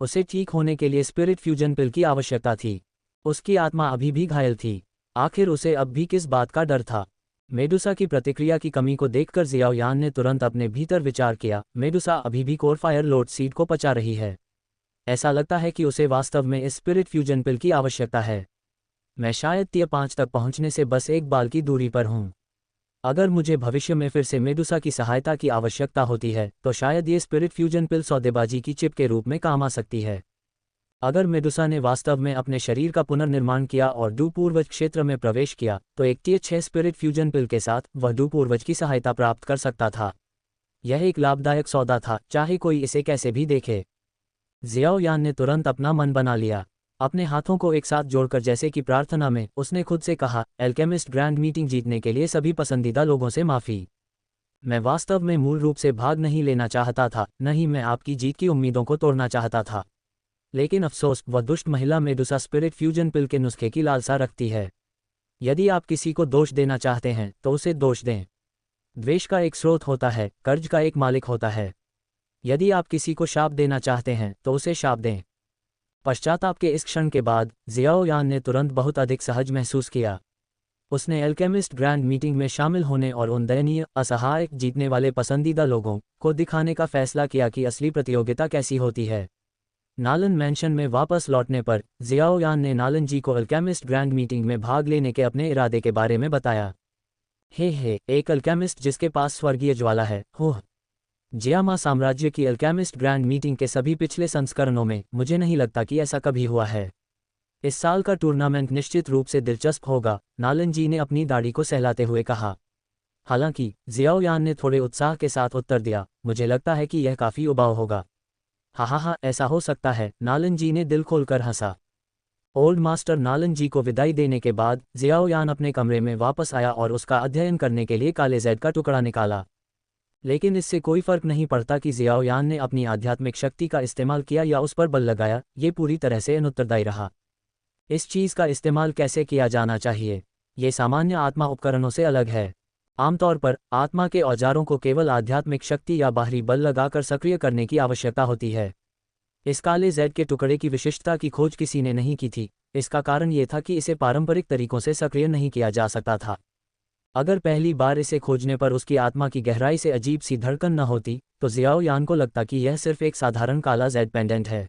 Speaker 1: उसे ठीक होने के लिए स्पिरिट फ्यूजन पिल की आवश्यकता थी। उसकी आत्मा अभी भी घायल थी। आखिर उसे अब भी किस बात का डर था? मेडुसा की प्रतिक्रिया की कमी को देखकर जियाओ यान ने तुरंत अपने भीतर विचार किया, मेडुसा अभी भी कोर फायर लोड सीड को पचा रही है। ऐसा लगता है कि उसे वास्तव में इस स्पिरिट फ्यूजन पिल की आवश्यकता है। मैं शायद टियर 5 तक पहुंचने से बस एक बाल की दूरी पर हूं। अगर मुझे भविष्य में फिर से मेडुसा की सहायता की आवश्यकता होती है तो शायद ये स्पिरिट फ्यूजन पिल सौदेबाजी की चिप के रूप में काम आ सकती है। अगर मेडुसा ने वास्तव में अपने शरीर का पुनर्निर्माण किया और डू पूर्वज क्षेत्र में प्रवेश किया तो एक टियर 6 स्पिरिट फ्यूजन पिल के साथ वह डू पूर्वज की सहायता प्राप्त कर सकता था। यह एक लाभदायक सौदा था, चाहे कोई इसे कैसे भी देखे। जियाओ यान ने तुरंत अपना मन बना लिया। अपने हाथों को एक साथ जोड़कर जैसे कि प्रार्थना में उसने खुद से कहा, एल्केमिस्ट ग्रैंड मीटिंग जीतने के लिए सभी पसंदीदा लोगों से माफ़ी। मैं वास्तव में मूल रूप से भाग नहीं लेना चाहता था, न ही मैं आपकी जीत की उम्मीदों को तोड़ना चाहता था। लेकिन अफसोस, वह दुष्ट महिला मेडुसा स्पिरिट फ्यूजन पिल के नुस्खे की लालसा रखती है। यदि आप किसी को दोष देना चाहते हैं तो उसे दोष दें। द्वेष का एक स्रोत होता है, कर्ज का एक मालिक होता है। यदि आप किसी को शाप देना चाहते हैं तो उसे शाप दें। पश्चाताप के इस क्षण के बाद जियाओ यान ने तुरंत बहुत अधिक सहज महसूस किया। उसने एल्केमिस्ट ग्रैंड मीटिंग में शामिल होने और उन दयनीय, असहाय, जीतने वाले पसंदीदा लोगों को दिखाने का फैसला किया कि असली प्रतियोगिता कैसी होती है। नालन मैंशन में वापस लौटने पर जियाओ यान ने नालन जी को एल्केमिस्ट ग्रैंड मीटिंग में भाग लेने के अपने इरादे के बारे में बताया। हे, एक अल्केमिस्ट जिसके पास स्वर्गीय ज्वाला है, हो। जियामा साम्राज्य की एल्केमिस्ट ग्रैंड मीटिंग के सभी पिछले संस्करणों में मुझे नहीं लगता कि ऐसा कभी हुआ है। इस साल का टूर्नामेंट निश्चित रूप से दिलचस्प होगा, नालन जी ने अपनी दाढ़ी को सहलाते हुए कहा। हालांकि जियाओ यान ने थोड़े उत्साह के साथ उत्तर दिया, मुझे लगता है कि यह काफ़ी उबाऊ होगा। हाँ, ऐसा हो सकता है, नालन जी ने दिल खोलकर हंसा। ओल्ड मास्टर नालन जी को विदाई देने के बाद जियाओ यान अपने कमरे में वापस आया और उसका अध्ययन करने के लिए काले जैड का टुकड़ा निकाला। लेकिन इससे कोई फर्क नहीं पड़ता कि जियाओ यान ने अपनी आध्यात्मिक शक्ति का इस्तेमाल किया या उस पर बल लगाया, ये पूरी तरह से अनुत्तरदायी रहा। इस चीज़ का इस्तेमाल कैसे किया जाना चाहिए, ये सामान्य आत्मा उपकरणों से अलग है। आमतौर पर आत्मा के औजारों को केवल आध्यात्मिक शक्ति या बाहरी बल लगाकर सक्रिय करने की आवश्यकता होती है। इस काले जैड के टुकड़े की विशिष्टता की खोज किसी ने नहीं की थी। इसका कारण ये था कि इसे पारंपरिक तरीकों से सक्रिय नहीं किया जा सकता था। अगर पहली बार इसे खोजने पर उसकी आत्मा की गहराई से अजीब सी धड़कन न होती तो जियाओ यान को लगता कि यह सिर्फ एक साधारण काला जैड पेंडेंट है।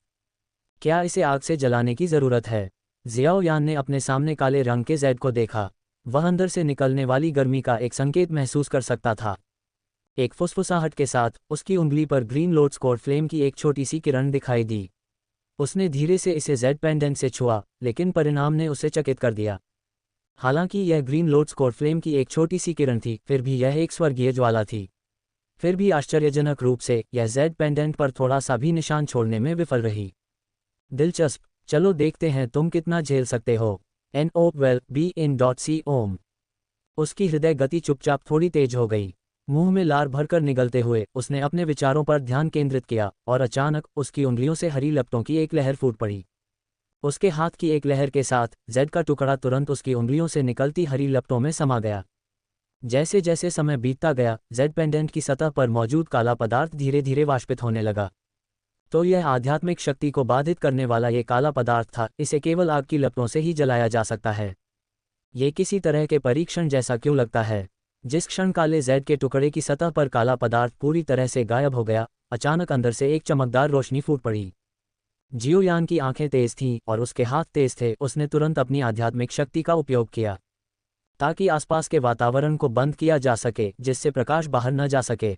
Speaker 1: क्या इसे आग से जलाने की ज़रूरत है? जियाओ यान ने अपने सामने काले रंग के जैड को देखा। वह अंदर से निकलने वाली गर्मी का एक संकेत महसूस कर सकता था। एक फुसफुसाहट के साथ उसकी उंगली पर ग्रीन लोड स्कोर फ्लेम की एक छोटी सी किरण दिखाई दी। उसने धीरे से इसे जेड पेंडेंट से छुआ, लेकिन परिणाम ने उसे चकित कर दिया। हालांकि यह ग्रीन लोड स्कोर फ्लेम की एक छोटी सी किरण थी, फिर भी यह एक स्वर्गीय ज्वाला थी। फिर भी आश्चर्यजनक रूप से यह जेड पेंडेंट पर थोड़ा सा भी निशान छोड़ने में विफल रही। दिलचस्प, चलो देखते हैं तुम कितना झेल सकते हो। NOWELL-BE-IN.C-OM। उसकी हृदय गति चुपचाप थोड़ी तेज हो गई। मुंह में लार भरकर निगलते हुए उसने अपने विचारों पर ध्यान केंद्रित किया, और अचानक उसकी उंगलियों से हरी लपटों की एक लहर फूट पड़ी। उसके हाथ की एक लहर के साथ जेड का टुकड़ा तुरंत उसकी उंगलियों से निकलती हरी लपटों में समा गया। जैसे जैसे समय बीतता गया, जेड पेंडेंट की सतह पर मौजूद काला पदार्थ धीरे धीरे वाष्पित होने लगा। तो यह आध्यात्मिक शक्ति को बाधित करने वाला ये काला पदार्थ था, इसे केवल आग की लपटों से ही जलाया जा सकता है। ये किसी तरह के परीक्षण जैसा क्यों लगता है? जिस क्षण काले जेड के टुकड़े की सतह पर काला पदार्थ पूरी तरह से गायब हो गया, अचानक अंदर से एक चमकदार रोशनी फूट पड़ी। जियोयान की आंखें तेज थीं और उसके हाथ तेज थे। उसने तुरंत अपनी आध्यात्मिक शक्ति का उपयोग किया ताकि आसपास के वातावरण को बंद किया जा सके, जिससे प्रकाश बाहर न जा सके।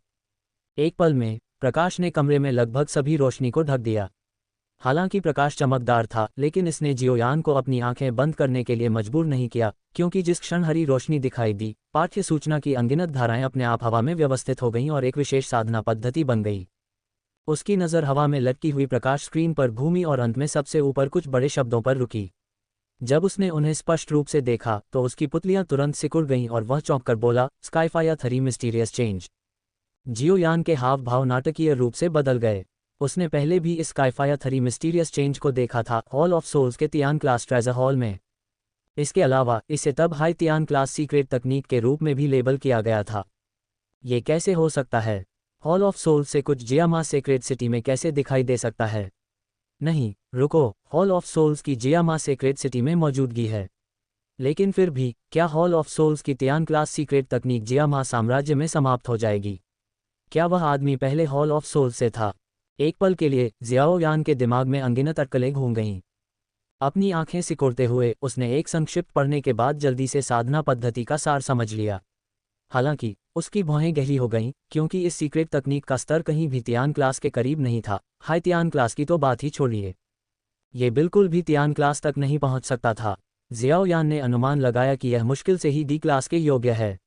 Speaker 1: एक पल में प्रकाश ने कमरे में लगभग सभी रोशनी को ढक दिया। हालांकि प्रकाश चमकदार था, लेकिन इसने जियोयान को अपनी आंखें बंद करने के लिए मजबूर नहीं किया, क्योंकि जिस क्षण हरी रोशनी दिखाई दी, पाठ्य सूचना की अनगिनत धाराएं अपने आप हवा में व्यवस्थित हो गईं और एक विशेष साधना पद्धति बन गई। उसकी नज़र हवा में लटकी हुई प्रकाश स्क्रीन पर घूमी और अंत में सबसे ऊपर कुछ बड़े शब्दों पर रुकी। जब उसने उन्हें स्पष्ट रूप से देखा तो उसकी पुतलियां तुरंत सिकुड़ गईं और वह चौंक कर बोला, स्काईफायर 3 मिस्टीरियस चेंज। जियोयान के हाव भाव नाटकीय रूप से बदल गए। उसने पहले भी इस स्काईफायर 3 मिस्टीरियस चेंज को देखा था, हॉल ऑफ सोल्स के तियान क्लास ट्रेजर हॉल में। इसके अलावा इसे तब हाई तियान क्लास सीक्रेट तकनीक के रूप में भी लेबल किया गया था। ये कैसे हो सकता है? हॉल ऑफ सोल्स से कुछ जियामा सेक्रेट सिटी में कैसे दिखाई दे सकता है? नहीं, रुको, हॉल ऑफ सोल्स की जियामा सेक्रेट सिटी में मौजूदगी है। लेकिन फिर भी, क्या हॉल ऑफ सोल्स की तियान क्लास सीक्रेट तकनीक जियामा साम्राज्य में समाप्त हो जाएगी? क्या वह आदमी पहले हॉल ऑफ सोल्स से था? एक पल के लिए जियाओयान के दिमाग में अनगिनत अटकलें घूम गईं। अपनी आंखें सिकोड़ते हुए उसने एक संक्षिप्त पढ़ने के बाद जल्दी से साधना पद्धति का सार समझ लिया। हालांकि उसकी भौहें गहरी हो गईं, क्योंकि इस सीक्रेट तकनीक का स्तर कहीं भी तियान क्लास के करीब नहीं था। हाई तियान क्लास की तो बात ही छोड़िए, ये बिल्कुल भी तियान क्लास तक नहीं पहुंच सकता था। जियाओयान ने अनुमान लगाया कि यह मुश्किल से ही डी क्लास के योग्य है।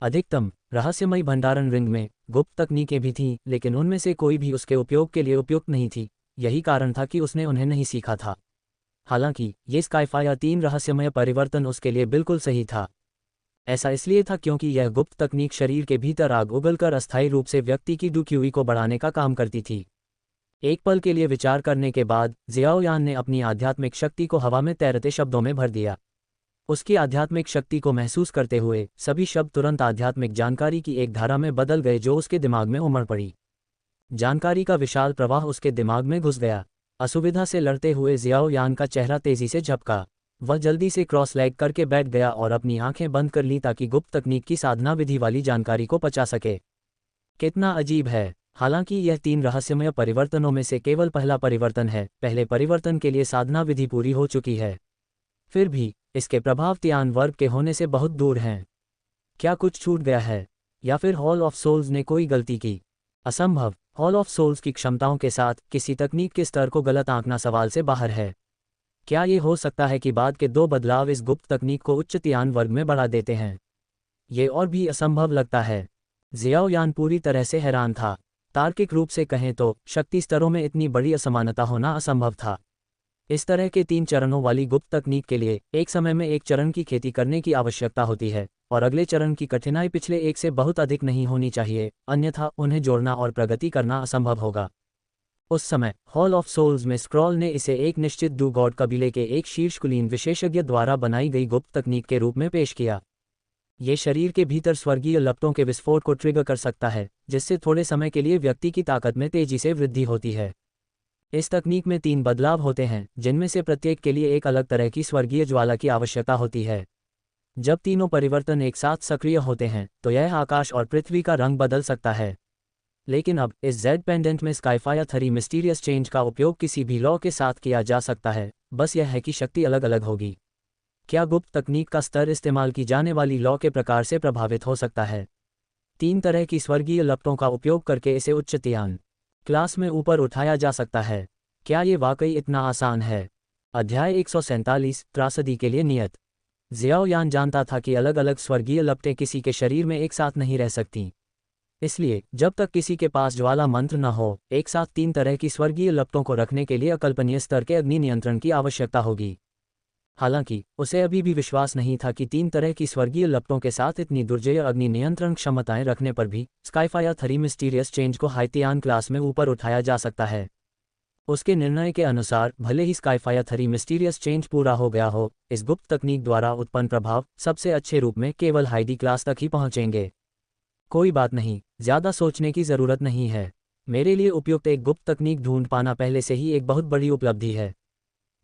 Speaker 1: अधिकतम रहस्यमयी भंडारण रिंग में गुप्त तकनीकें भी थीं, लेकिन उनमें से कोई भी उसके उपयोग के लिए उपयुक्त नहीं थी। यही कारण था कि उसने उन्हें नहीं सीखा था। हालांकि ये स्काईफायर 3 रहस्यमय परिवर्तन उसके लिए बिल्कुल सही था। ऐसा इसलिए था क्योंकि यह गुप्त तकनीक शरीर के भीतर आग उगलकर अस्थायी रूप से व्यक्ति की डुक्यूई को बढ़ाने का काम करती थी। एक पल के लिए विचार करने के बाद जियाओयान ने अपनी आध्यात्मिक शक्ति को हवा में तैरते शब्दों में भर दिया। उसकी आध्यात्मिक शक्ति को महसूस करते हुए सभी शब्द तुरंत आध्यात्मिक जानकारी की एक धारा में बदल गए जो उसके दिमाग में उमड़ पड़ी। जानकारी का विशाल प्रवाह उसके दिमाग में घुस गया। असुविधा से लड़ते हुए जियाओयान का चेहरा तेजी से झपका। वह जल्दी से क्रॉस लेग करके बैठ गया और अपनी आंखें बंद कर ली ताकि गुप्त तकनीक की साधना विधि वाली जानकारी को पचा सके। कितना अजीब है! हालांकि यह 3 रहस्यमय परिवर्तनों में से केवल पहला परिवर्तन है। पहले परिवर्तन के लिए साधना विधि पूरी हो चुकी है, फिर भी इसके प्रभाव तियान वर्ग के होने से बहुत दूर हैं। क्या कुछ छूट गया है, या फिर हॉल ऑफ सोल्स ने कोई गलती की? असंभव। हॉल ऑफ सोल्स की क्षमताओं के साथ किसी तकनीक के स्तर को गलत आंकना सवाल से बाहर है। क्या ये हो सकता है कि बाद के 2 बदलाव इस गुप्त तकनीक को उच्च तियान वर्ग में बढ़ा देते हैं? ये और भी असंभव लगता है। जियाओयान पूरी तरह से हैरान था। तार्किक रूप से कहें तो शक्ति स्तरों में इतनी बड़ी असमानता होना असंभव था। इस तरह के 3 चरणों वाली गुप्त तकनीक के लिए एक समय में एक चरण की खेती करने की आवश्यकता होती है, और अगले चरण की कठिनाई पिछले एक से बहुत अधिक नहीं होनी चाहिए, अन्यथा उन्हें जोड़ना और प्रगति करना असंभव होगा। उस समय हॉल ऑफ सोल्स में स्क्रॉल ने इसे एक निश्चित डू गॉड कबीले के एक शीर्ष कुलीन विशेषज्ञ द्वारा बनाई गई गुप्त तकनीक के रूप में पेश किया। ये शरीर के भीतर स्वर्गीय लपटों के विस्फोट को ट्रिगर कर सकता है, जिससे थोड़े समय के लिए व्यक्ति की ताकत में तेजी से वृद्धि होती है। इस तकनीक में 3 बदलाव होते हैं, जिनमें से प्रत्येक के लिए एक अलग तरह की स्वर्गीय ज्वाला की आवश्यकता होती है। जब तीनों परिवर्तन एक साथ सक्रिय होते हैं तो यह आकाश और पृथ्वी का रंग बदल सकता है। लेकिन अब इस जेड पेंडेंट में स्काईफायर 3 मिस्टीरियस चेंज का उपयोग किसी भी लॉ के साथ किया जा सकता है, बस यह है कि शक्ति अलग अलग होगी। क्या गुप्त तकनीक का स्तर इस्तेमाल की जाने वाली लॉ के प्रकार से प्रभावित हो सकता है? 3 तरह की स्वर्गीय लपटों का उपयोग करके इसे उच्चतयान क्लास में ऊपर उठाया जा सकता है। क्या ये वाकई इतना आसान है? अध्याय 147 त्रासदी के लिए नियत। जियाओयान जानता था कि अलग अलग स्वर्गीय लपटें किसी के शरीर में एक साथ नहीं रह सकती। इसलिए जब तक किसी के पास ज्वाला मंत्र न हो, एक साथ 3 तरह की स्वर्गीय लपटों को रखने के लिए अकल्पनीय स्तर के अग्नि नियंत्रण की आवश्यकता होगी। हालांकि उसे अभी भी विश्वास नहीं था कि 3 तरह की स्वर्गीय लपटों के साथ इतनी दुर्जय अग्नि नियंत्रण क्षमताएं रखने पर भी स्काईफायर 3 मिस्टीरियस चेंज को हाइतियान क्लास में ऊपर उठाया जा सकता है। उसके निर्णय के अनुसार भले ही स्काईफायर 3 मिस्टीरियस चेंज पूरा हो गया हो, इस गुप्त तकनीक द्वारा उत्पन्न प्रभाव सबसे अच्छे रूप में केवल हाइडी क्लास तक ही पहुंचेंगे। कोई बात नहीं, ज़्यादा सोचने की ज़रूरत नहीं है। मेरे लिए उपयुक्त एक गुप्त तकनीक ढूंढ पाना पहले से ही एक बहुत बड़ी उपलब्धि है।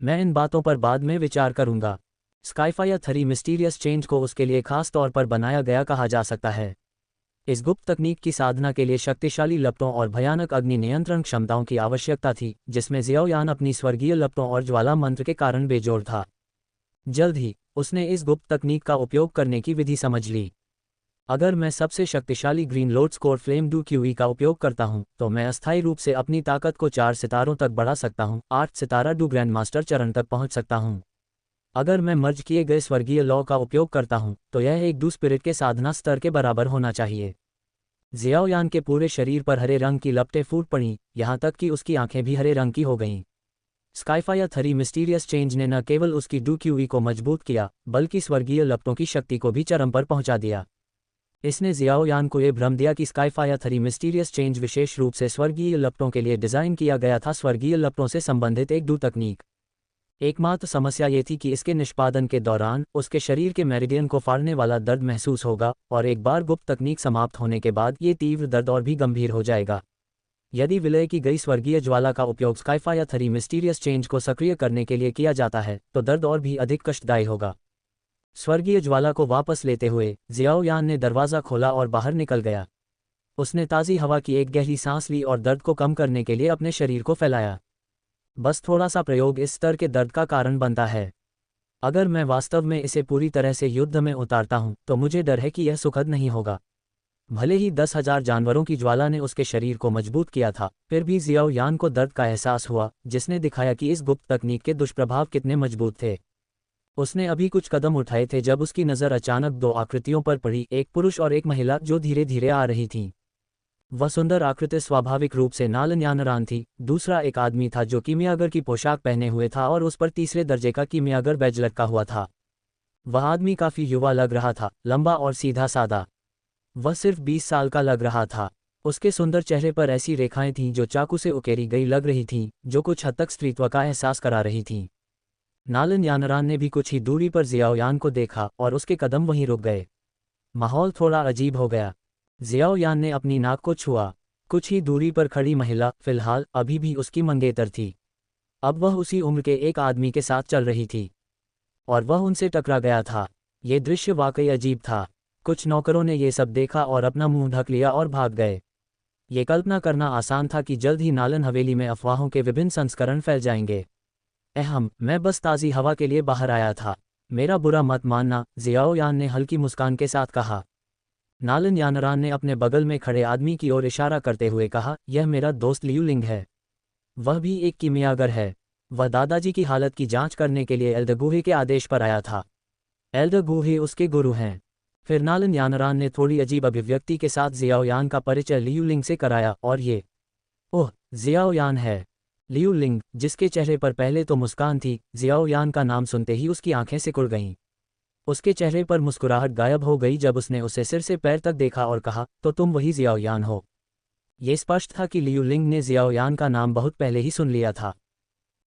Speaker 1: मैं इन बातों पर बाद में विचार करूंगा। स्काईफायर 3 मिस्टीरियस चेंज को उसके लिए खास तौर पर बनाया गया कहा जा सकता है। इस गुप्त तकनीक की साधना के लिए शक्तिशाली लपटों और भयानक अग्नि नियंत्रण क्षमताओं की आवश्यकता थी, जिसमें जियाओयान अपनी स्वर्गीय लपटों और ज्वाला मंत्र के कारण बेजोड़ था। जल्द ही उसने इस गुप्त तकनीक का उपयोग करने की विधि समझ ली। अगर मैं सबसे शक्तिशाली green load score flame do QE का उपयोग करता हूं, तो मैं अस्थायी रूप से अपनी ताकत को 4 सितारों तक बढ़ा सकता हूं, 8 सितारा डू ग्रैंड मास्टर चरण तक पहुंच सकता हूं। अगर मैं मर्ज किए गए स्वर्गीय लॉ का उपयोग करता हूं, तो यह एक डू स्पिरिट के साधना स्तर के बराबर होना चाहिए। जियाओयान के पूरे शरीर पर हरे रंग की लपटें फूट पड़ीं, यहां तक कि उसकी आंखें भी हरे रंग की हो गईं। स्काईफायर 3 मिस्टीरियस चेंज ने न केवल उसकी डू क्यूई को मजबूत किया, बल्कि स्वर्गीय लपटों की शक्ति को भी चरम पर पहुंचा दिया। इसने जियाओयान को यह भ्रम दिया कि स्काईफायर 3 मिस्टीरियस चेंज विशेष रूप से स्वर्गीय लपटों के लिए डिज़ाइन किया गया था। स्वर्गीय लपटों से संबंधित एक डू तकनीक। एकमात्र समस्या ये थी कि इसके निष्पादन के दौरान उसके शरीर के मेरिडियन को फाड़ने वाला दर्द महसूस होगा, और एक बार गुप्त तकनीक समाप्त होने के बाद ये तीव्र दर्द और भी गंभीर हो जाएगा। यदि विलय की गई स्वर्गीय ज्वाला का उपयोग स्काईफायर 3 मिस्टीरियस चेंज को सक्रिय करने के लिए किया जाता है, तो दर्द और भी अधिक कष्टदायी होगा। स्वर्गीय ज्वाला को वापस लेते हुए जियाओयान ने दरवाज़ा खोला और बाहर निकल गया। उसने ताज़ी हवा की एक गहरी सांस ली और दर्द को कम करने के लिए अपने शरीर को फैलाया। बस थोड़ा सा प्रयोग इस स्तर के दर्द का कारण बनता है। अगर मैं वास्तव में इसे पूरी तरह से युद्ध में उतारता हूं, तो मुझे डर है कि यह सुखद नहीं होगा। भले ही 10,000 जानवरों की ज्वाला ने उसके शरीर को मजबूत किया था, फिर भी जियाओयान को दर्द का एहसास हुआ, जिसने दिखाया कि इस गुप्त तकनीक के दुष्प्रभाव कितने मजबूत थे। उसने अभी कुछ कदम उठाए थे जब उसकी नज़र अचानक 2 आकृतियों पर पड़ी, एक पुरुष और एक महिला जो धीरे धीरे आ रही थीं। वह सुंदर आकृति स्वाभाविक रूप से नालन यानरान थी। दूसरा एक आदमी था जो कीमियागर की पोशाक पहने हुए था और उस पर तीसरे दर्जे का कीमियागर बैज लटका हुआ था। वह आदमी काफ़ी युवा लग रहा था, लंबा और सीधा सादा। वह सिर्फ 20 साल का लग रहा था। उसके सुंदर चेहरे पर ऐसी रेखाएं थीं जो चाकू से उकेरी गई लग रही थीं, जो कुछ हद तक स्त्रीत्व का एहसास करा रही थीं। नालन यानरान ने भी कुछ ही दूरी पर जियाओयान को देखा और उसके कदम वहीं रुक गए। माहौल थोड़ा अजीब हो गया। जियाओयान ने अपनी नाक को छुआ। कुछ ही दूरी पर खड़ी महिला फिलहाल अभी भी उसकी मंगेतर थी। अब वह उसी उम्र के एक आदमी के साथ चल रही थी और वह उनसे टकरा गया था। ये दृश्य वाकई अजीब था। कुछ नौकरों ने ये सब देखा और अपना मुंह ढक लिया और भाग गए। ये कल्पना करना आसान था कि जल्द ही नालन हवेली में अफवाहों के विभिन्न संस्करण फैल जाएंगे। मैं बस ताज़ी हवा के लिए बाहर आया था। मेरा बुरा मत मानना, जियाओयान ने हल्की मुस्कान के साथ कहा। नालन यानरान ने अपने बगल में खड़े आदमी की ओर इशारा करते हुए कहा, यह मेरा दोस्त लियू लिंग है। वह भी एक कीमियागर है। वह दादाजी की हालत की जांच करने के लिए एल्डर गुहे के आदेश पर आया था। एल्डर गुहे उसके गुरु हैं। फिर नालन यानरान ने थोड़ी अजीब अभिव्यक्ति के साथ जियाओयान का परिचय लियू लिंग से कराया, और ये ओह, जियाओयान है। लियू लिंग, जिसके चेहरे पर पहले तो मुस्कान थी, जियाओयान का नाम सुनते ही उसकी आंखें सिकुड़ गईं। उसके चेहरे पर मुस्कुराहट गायब हो गई जब उसने उसे सिर से पैर तक देखा और कहा, तो तुम वही जियाओयान हो। ये स्पष्ट था कि लियू लिंग ने जियाओयान का नाम बहुत पहले ही सुन लिया था।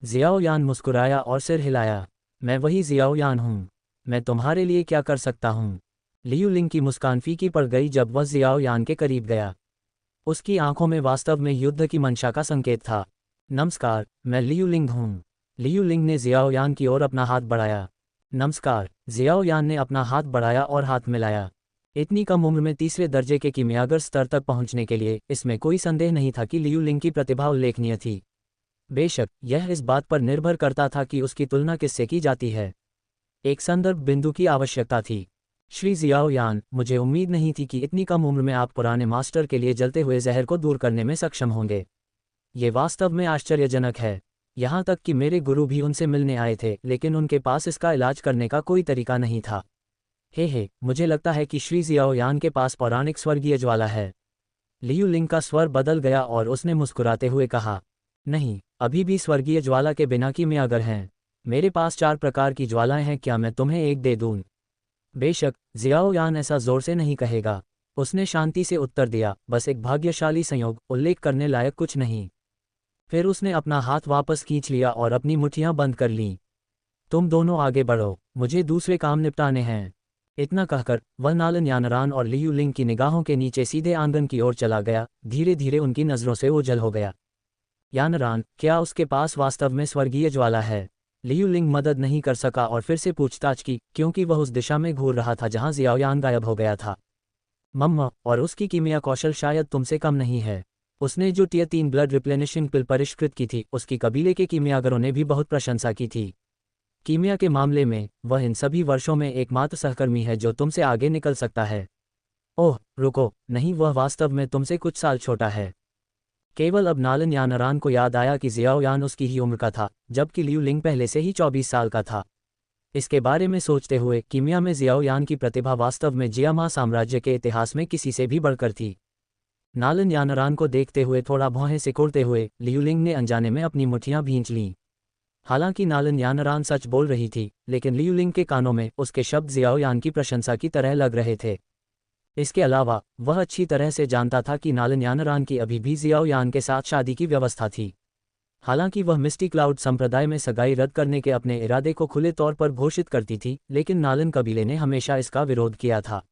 Speaker 1: जियाओयान मुस्कुराया और सिर हिलाया। मैं वही जियाओयान हूँ। मैं तुम्हारे लिए क्या कर सकता हूँ? लियू लिंग की मुस्कान फीकी पड़ गई जब वह जियाओयान के करीब गया। उसकी आंखों में वास्तव में युद्ध की मंशा का संकेत था। नमस्कार, मैं लियू लिंग हूँ। लियू लिंग ने जियाओयान की ओर अपना हाथ बढ़ाया। नमस्कार। जियाओयान ने अपना हाथ बढ़ाया और हाथ मिलाया। इतनी कम उम्र में तीसरे दर्जे के कीमियागर स्तर तक पहुंचने के लिए इसमें कोई संदेह नहीं था कि लियू लिंग की प्रतिभा उल्लेखनीय थी। बेशक यह इस बात पर निर्भर करता था कि उसकी तुलना किससे की जाती है। एक संदर्भ बिंदु की आवश्यकता थी। श्री जियाओ यान, मुझे उम्मीद नहीं थी कि इतनी कम उम्र में आप पुराने मास्टर के लिए जलते हुए जहर को दूर करने में सक्षम होंगे। ये वास्तव में आश्चर्यजनक है। यहाँ तक कि मेरे गुरु भी उनसे मिलने आए थे, लेकिन उनके पास इसका इलाज करने का कोई तरीका नहीं था। हे, मुझे लगता है कि श्री जियाओ यान के पास पौराणिक स्वर्गीय ज्वाला है। लियू लिंग का स्वर बदल गया और उसने मुस्कुराते हुए कहा, नहीं, अभी भी स्वर्गीय ज्वाला के बिना कीमियागर हैं। मेरे पास 4 प्रकार की ज्वालाएं हैं, क्या मैं तुम्हें एक दे दूं? बेशक, जियाओ यान ऐसा जोर से नहीं कहेगा, उसने शांति से उत्तर दिया, बस एक भाग्यशाली संयोग, उल्लेख करने लायक कुछ नहीं। फिर उसने अपना हाथ वापस खींच लिया और अपनी मुट्ठियां बंद कर लीं। तुम दोनों आगे बढ़ो, मुझे दूसरे काम निपटाने हैं। इतना कहकर वह नालन यानरान और लियू लिंग की निगाहों के नीचे सीधे आंगन की ओर चला गया, धीरे धीरे उनकी नज़रों से ओझल हो गया। यानरान, क्या उसके पास वास्तव में स्वर्गीय ज्वाला है? लियू लिंग मदद नहीं कर सका और फिर से पूछताछ की, क्योंकि वह उस दिशा में घूर रहा था जहां जियाओ यान गायब हो गया था। मम्मा, और उसकी कीमिया कौशल शायद तुमसे कम नहीं है। उसने जो टियर 3 ब्लड रिप्लेनिशिंग पिल परिष्कृत की थी, उसकी कबीले के कीमियागरों ने भी बहुत प्रशंसा की थी। कीमिया के मामले में वह इन सभी वर्षों में एकमात्र सहकर्मी है जो तुमसे आगे निकल सकता है। ओह रुको, नहीं, वह वास्तव में तुमसे कुछ साल छोटा है। केवल अब नालन यानरान को याद आया कि जियाओ यान उसकी ही उम्र का था, जबकि लियू लिंग पहले से ही 24 साल का था। इसके बारे में सोचते हुए कीमिया में जियाओ यान की प्रतिभा वास्तव में जियामा साम्राज्य के इतिहास में किसी से भी बढ़कर थी। नालन यानरान को देखते हुए थोड़ा भौहें सिकोड़ते हुए लियू लिंग ने अनजाने में अपनी मुट्ठियां भींच लीं। हालांकि नालन यानरान सच बोल रही थी, लेकिन लियू लिंग के कानों में उसके शब्द जियाओ यान की प्रशंसा की तरह लग रहे थे। इसके अलावा वह अच्छी तरह से जानता था कि नालन यानरान की अभी भी जियाओ यान के साथ शादी की व्यवस्था थी। हालांकि वह मिस्टी क्लाउड संप्रदाय में सगाई रद्द करने के अपने इरादे को खुले तौर पर घोषित करती थी, लेकिन नालन कबीले ने हमेशा इसका विरोध किया था।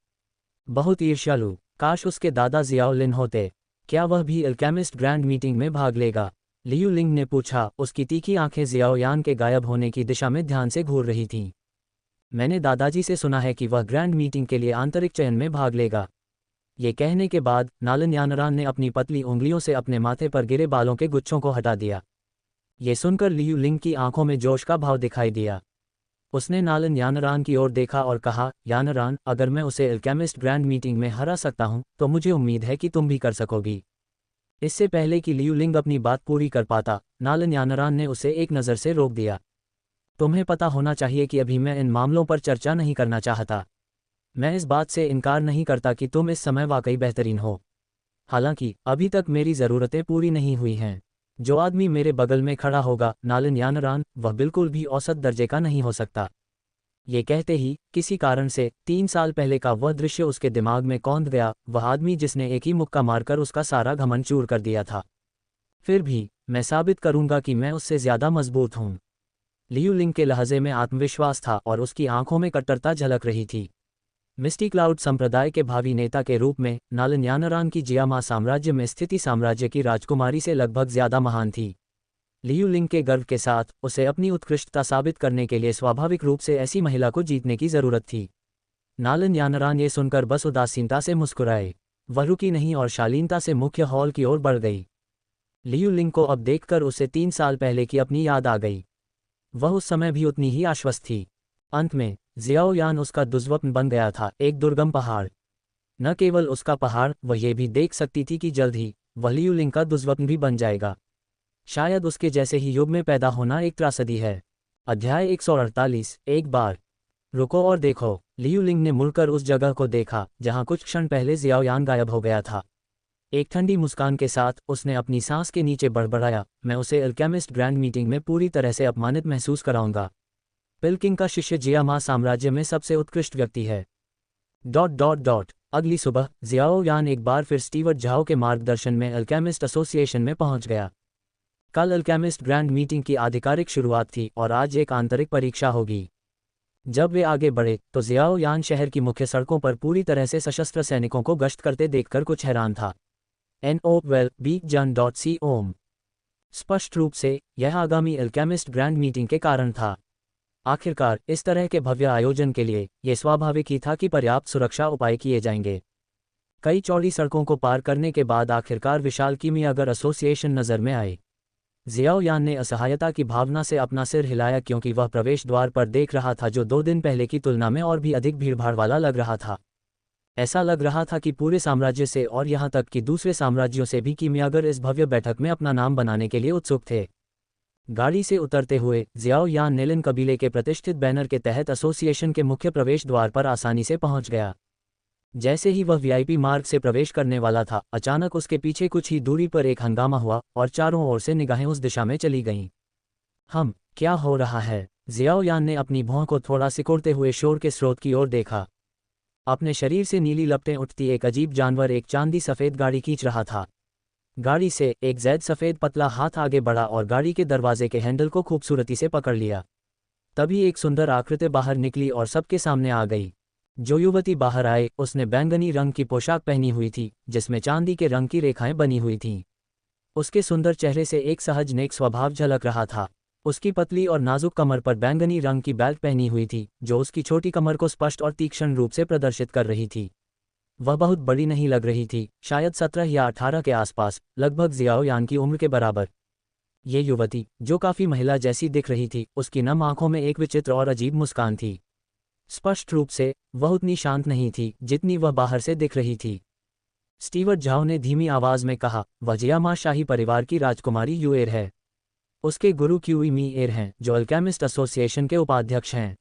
Speaker 1: बहुत ईर्ष्यालु, काश उसके दादा जियाओ लिन होते। क्या वह भी अल्केमिस्ट ग्रैंड मीटिंग में भाग लेगा? लियू लिंग ने पूछा, उसकी तीखी आंखें जियाओ यान के गायब होने की दिशा में ध्यान से घूर रही थीं। मैंने दादाजी से सुना है कि वह ग्रैंड मीटिंग के लिए आंतरिक चयन में भाग लेगा। ये कहने के बाद नालन यानरान ने अपनी पतली उंगलियों से अपने माथे पर गिरे बालों के गुच्छों को हटा दिया। ये सुनकर लियू लिंग की आंखों में जोश का भाव दिखाई दिया। उसने नालन यानरान की ओर देखा और कहा, यानरान, अगर मैं उसे अल्केमिस्ट ग्रैंड मीटिंग में हरा सकता हूं, तो मुझे उम्मीद है कि तुम भी कर सकोगी। इससे पहले कि लियू लिंग अपनी बात पूरी कर पाता, नालन यानरान ने उसे एक नज़र से रोक दिया। तुम्हें पता होना चाहिए कि अभी मैं इन मामलों पर चर्चा नहीं करना चाहता। मैं इस बात से इनकार नहीं करता कि तुम इस समय वाकई बेहतरीन हो। हालांकि अभी तक मेरी ज़रूरतें पूरी नहीं हुई हैं। जो आदमी मेरे बगल में खड़ा होगा, नालन यानरान, वह बिल्कुल भी औसत दर्जे का नहीं हो सकता। ये कहते ही किसी कारण से 3 साल पहले का वह दृश्य उसके दिमाग में कौंध गया, वह आदमी जिसने एक ही मुक्का मारकर उसका सारा घमंड चूर कर दिया था। फिर भी मैं साबित करूंगा कि मैं उससे ज्यादा मजबूत हूं। लियू लिंग के लहजे में आत्मविश्वास था और उसकी आंखों में कट्टरता झलक रही थी। मिस्टी क्लाउड संप्रदाय के भावी नेता के रूप में नालन यानरान की जियामा साम्राज्य में स्थिति साम्राज्य की राजकुमारी से लगभग ज्यादा महान थी। लियू लिंग के गर्व के साथ उसे अपनी उत्कृष्टता साबित करने के लिए स्वाभाविक रूप से ऐसी महिला को जीतने की जरूरत थी। नालन यानरान ये सुनकर बस उदासीनता से मुस्कुराए। वह रुकी नहीं और शालीनता से मुख्य हॉल की ओर बढ़ गई। लियू लिंग को अब देखकर उसे 3 साल पहले की अपनी याद आ गई। वह उस समय भी उतनी ही आश्वस्त थी। अंत में जियाओ यान उसका दुर्स्वप्न बन गया था, एक दुर्गम पहाड़। न केवल उसका पहाड़, वह ये भी देख सकती थी कि जल्द ही वह लियू लिंग का दुर्स्वप्न भी बन जाएगा। शायद उसके जैसे ही युग में पैदा होना एक त्रासदी है। अध्याय 148। एक बार रुको और देखो। लियू लिंग ने मुड़कर उस जगह को देखा जहां कुछ क्षण पहले जियाओ यान गायब हो गया था। एक ठंडी मुस्कान के साथ उसने अपनी सांस के नीचे बड़बड़ाया, मैं उसे अल्केमिस्ट ग्रैंड मीटिंग में पूरी तरह से अपमानित महसूस कराऊंगा। पिलकिंग का शिष्य जियामा साम्राज्य में सबसे उत्कृष्ट व्यक्ति है। ... अगली सुबह जियाओ यान एक बार फिर स्टीवर्ट झाओ के मार्गदर्शन में अल्केमिस्ट एसोसिएशन में पहुंच गया। कल अल्केमिस्ट ग्रैंड मीटिंग की आधिकारिक शुरुआत थी और आज एक आंतरिक परीक्षा होगी। जब वे आगे बढ़े तो जियाओ यान शहर की मुख्य सड़कों पर पूरी तरह से सशस्त्र सैनिकों को गश्त करते देखकर कुछ हैरान था। NOWELL-BEACON.com। स्पष्ट रूप से यह आगामी अल्केमिस्ट ग्रैंड मीटिंग के कारण था। आखिरकार इस तरह के भव्य आयोजन के लिए यह स्वाभाविक ही था कि पर्याप्त सुरक्षा उपाय किए जाएंगे। कई चौड़ी सड़कों को पार करने के बाद आखिरकार विशाल कीमियागर एसोसिएशन नज़र में आए। जियाओ यान ने असहायता की भावना से अपना सिर हिलाया क्योंकि वह प्रवेश द्वार पर देख रहा था जो 2 दिन पहले की तुलना में और भी अधिक भीड़भाड़ वाला लग रहा था। ऐसा लग रहा था कि पूरे साम्राज्य से और यहाँ तक कि दूसरे साम्राज्यों से भी किमियागर इस भव्य बैठक में अपना नाम बनाने के लिए उत्सुक थे। गाड़ी से उतरते हुए जियाओ यान नेलिन कबीले के प्रतिष्ठित बैनर के तहत एसोसिएशन के मुख्य प्रवेश द्वार पर आसानी से पहुंच गया। जैसे ही वह वीआईपी मार्ग से प्रवेश करने वाला था, अचानक उसके पीछे कुछ ही दूरी पर एक हंगामा हुआ और चारों ओर से निगाहें उस दिशा में चली गईं। क्या हो रहा है? जियाओ यान ने अपनी भौं को थोड़ा सिकुड़ते हुए शोर के स्रोत की ओर देखा। अपने शरीर से नीली लपटें उठती एक अजीब जानवर एक चांदी सफ़ेद गाड़ी खींच रहा था। गाड़ी से एक जैद सफ़ेद पतला हाथ आगे बढ़ा और गाड़ी के दरवाजे के हैंडल को खूबसूरती से पकड़ लिया। तभी एक सुंदर आकृति बाहर निकली और सबके सामने आ गई। जो युवती बाहर आए उसने बैंगनी रंग की पोशाक पहनी हुई थी जिसमें चांदी के रंग की रेखाएं बनी हुई थीं। उसके सुंदर चेहरे से एक सहज नेक स्वभाव झलक रहा था। उसकी पतली और नाजुक कमर पर बैंगनी रंग की बेल्ट पहनी हुई थी जो उसकी छोटी कमर को स्पष्ट और तीक्ष्ण रूप से प्रदर्शित कर रही थी। वह बहुत बड़ी नहीं लग रही थी, शायद 17 या 18 के आसपास, लगभग जियाओ यान की उम्र के बराबर। ये युवती, जो काफ़ी महिला जैसी दिख रही थी, उसकी नम आंखों में एक विचित्र और अजीब मुस्कान थी। स्पष्ट रूप से वह उतनी शांत नहीं थी जितनी वह बाहर से दिख रही थी। स्टीवर्ट झाओ ने धीमी आवाज में कहा, वह जियामा शाही परिवार की राजकुमारी युएर है। उसके गुरु क्यूई मी एर हैं जो अल्केमिस्ट एसोसिएशन के उपाध्यक्ष हैं।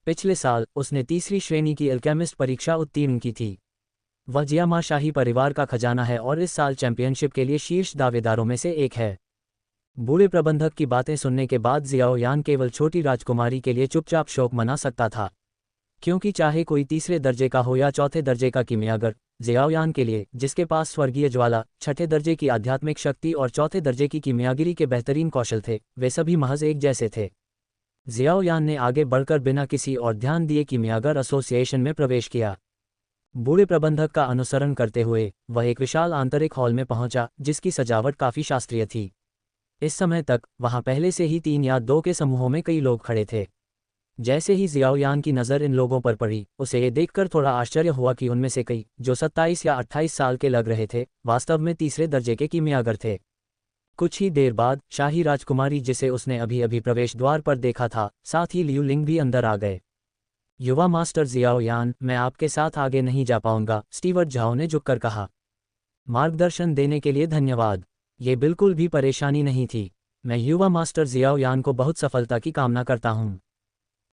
Speaker 1: पिछले साल उसने तीसरी श्रेणी की अल्केमिस्ट परीक्षा उत्तीर्ण की थी। वह जियामा शाही परिवार का खजाना है और इस साल चैंपियनशिप के लिए शीर्ष दावेदारों में से एक है। बूढ़े प्रबंधक की बातें सुनने के बाद जियाओ यान केवल छोटी राजकुमारी के लिए चुपचाप शोक मना सकता था, क्योंकि चाहे कोई तीसरे दर्जे का हो या चौथे दर्जे का किमियागर, जियाओ यान के लिए, जिसके पास स्वर्गीय ज्वाला, छठे दर्जे की आध्यात्मिक शक्ति और चौथे दर्जे की किमियागिरी के बेहतरीन कौशल थे, वे सभी महज एक जैसे थे। जियाओ यान ने आगे बढ़कर बिना किसी और ध्यान दिए किमियागर एसोसिएशन में प्रवेश किया। बूढ़े प्रबंधक का अनुसरण करते हुए वह एक विशाल आंतरिक हॉल में पहुंचा जिसकी सजावट काफ़ी शास्त्रीय थी। इस समय तक वहां पहले से ही 3 या 2 के समूहों में कई लोग खड़े थे। जैसे ही जियाओ यान की नज़र इन लोगों पर पड़ी, उसे ये देखकर थोड़ा आश्चर्य हुआ कि उनमें से कई, जो 27 या 28 साल के लग रहे थे, वास्तव में तीसरे दर्जे के किमियागर थे। कुछ ही देर बाद शाही राजकुमारी, जिसे उसने अभी अभी प्रवेश द्वार पर देखा था, साथ ही लियू लिंग भी अंदर आ गए। युवा मास्टर जियाओ यान, मैं आपके साथ आगे नहीं जा पाऊंगा, स्टीवर्ट झाओ ने झुककर कहा। मार्गदर्शन देने के लिए धन्यवाद। ये बिल्कुल भी परेशानी नहीं थी। मैं युवा मास्टर जियाओ यान को बहुत सफलता की कामना करता हूँ।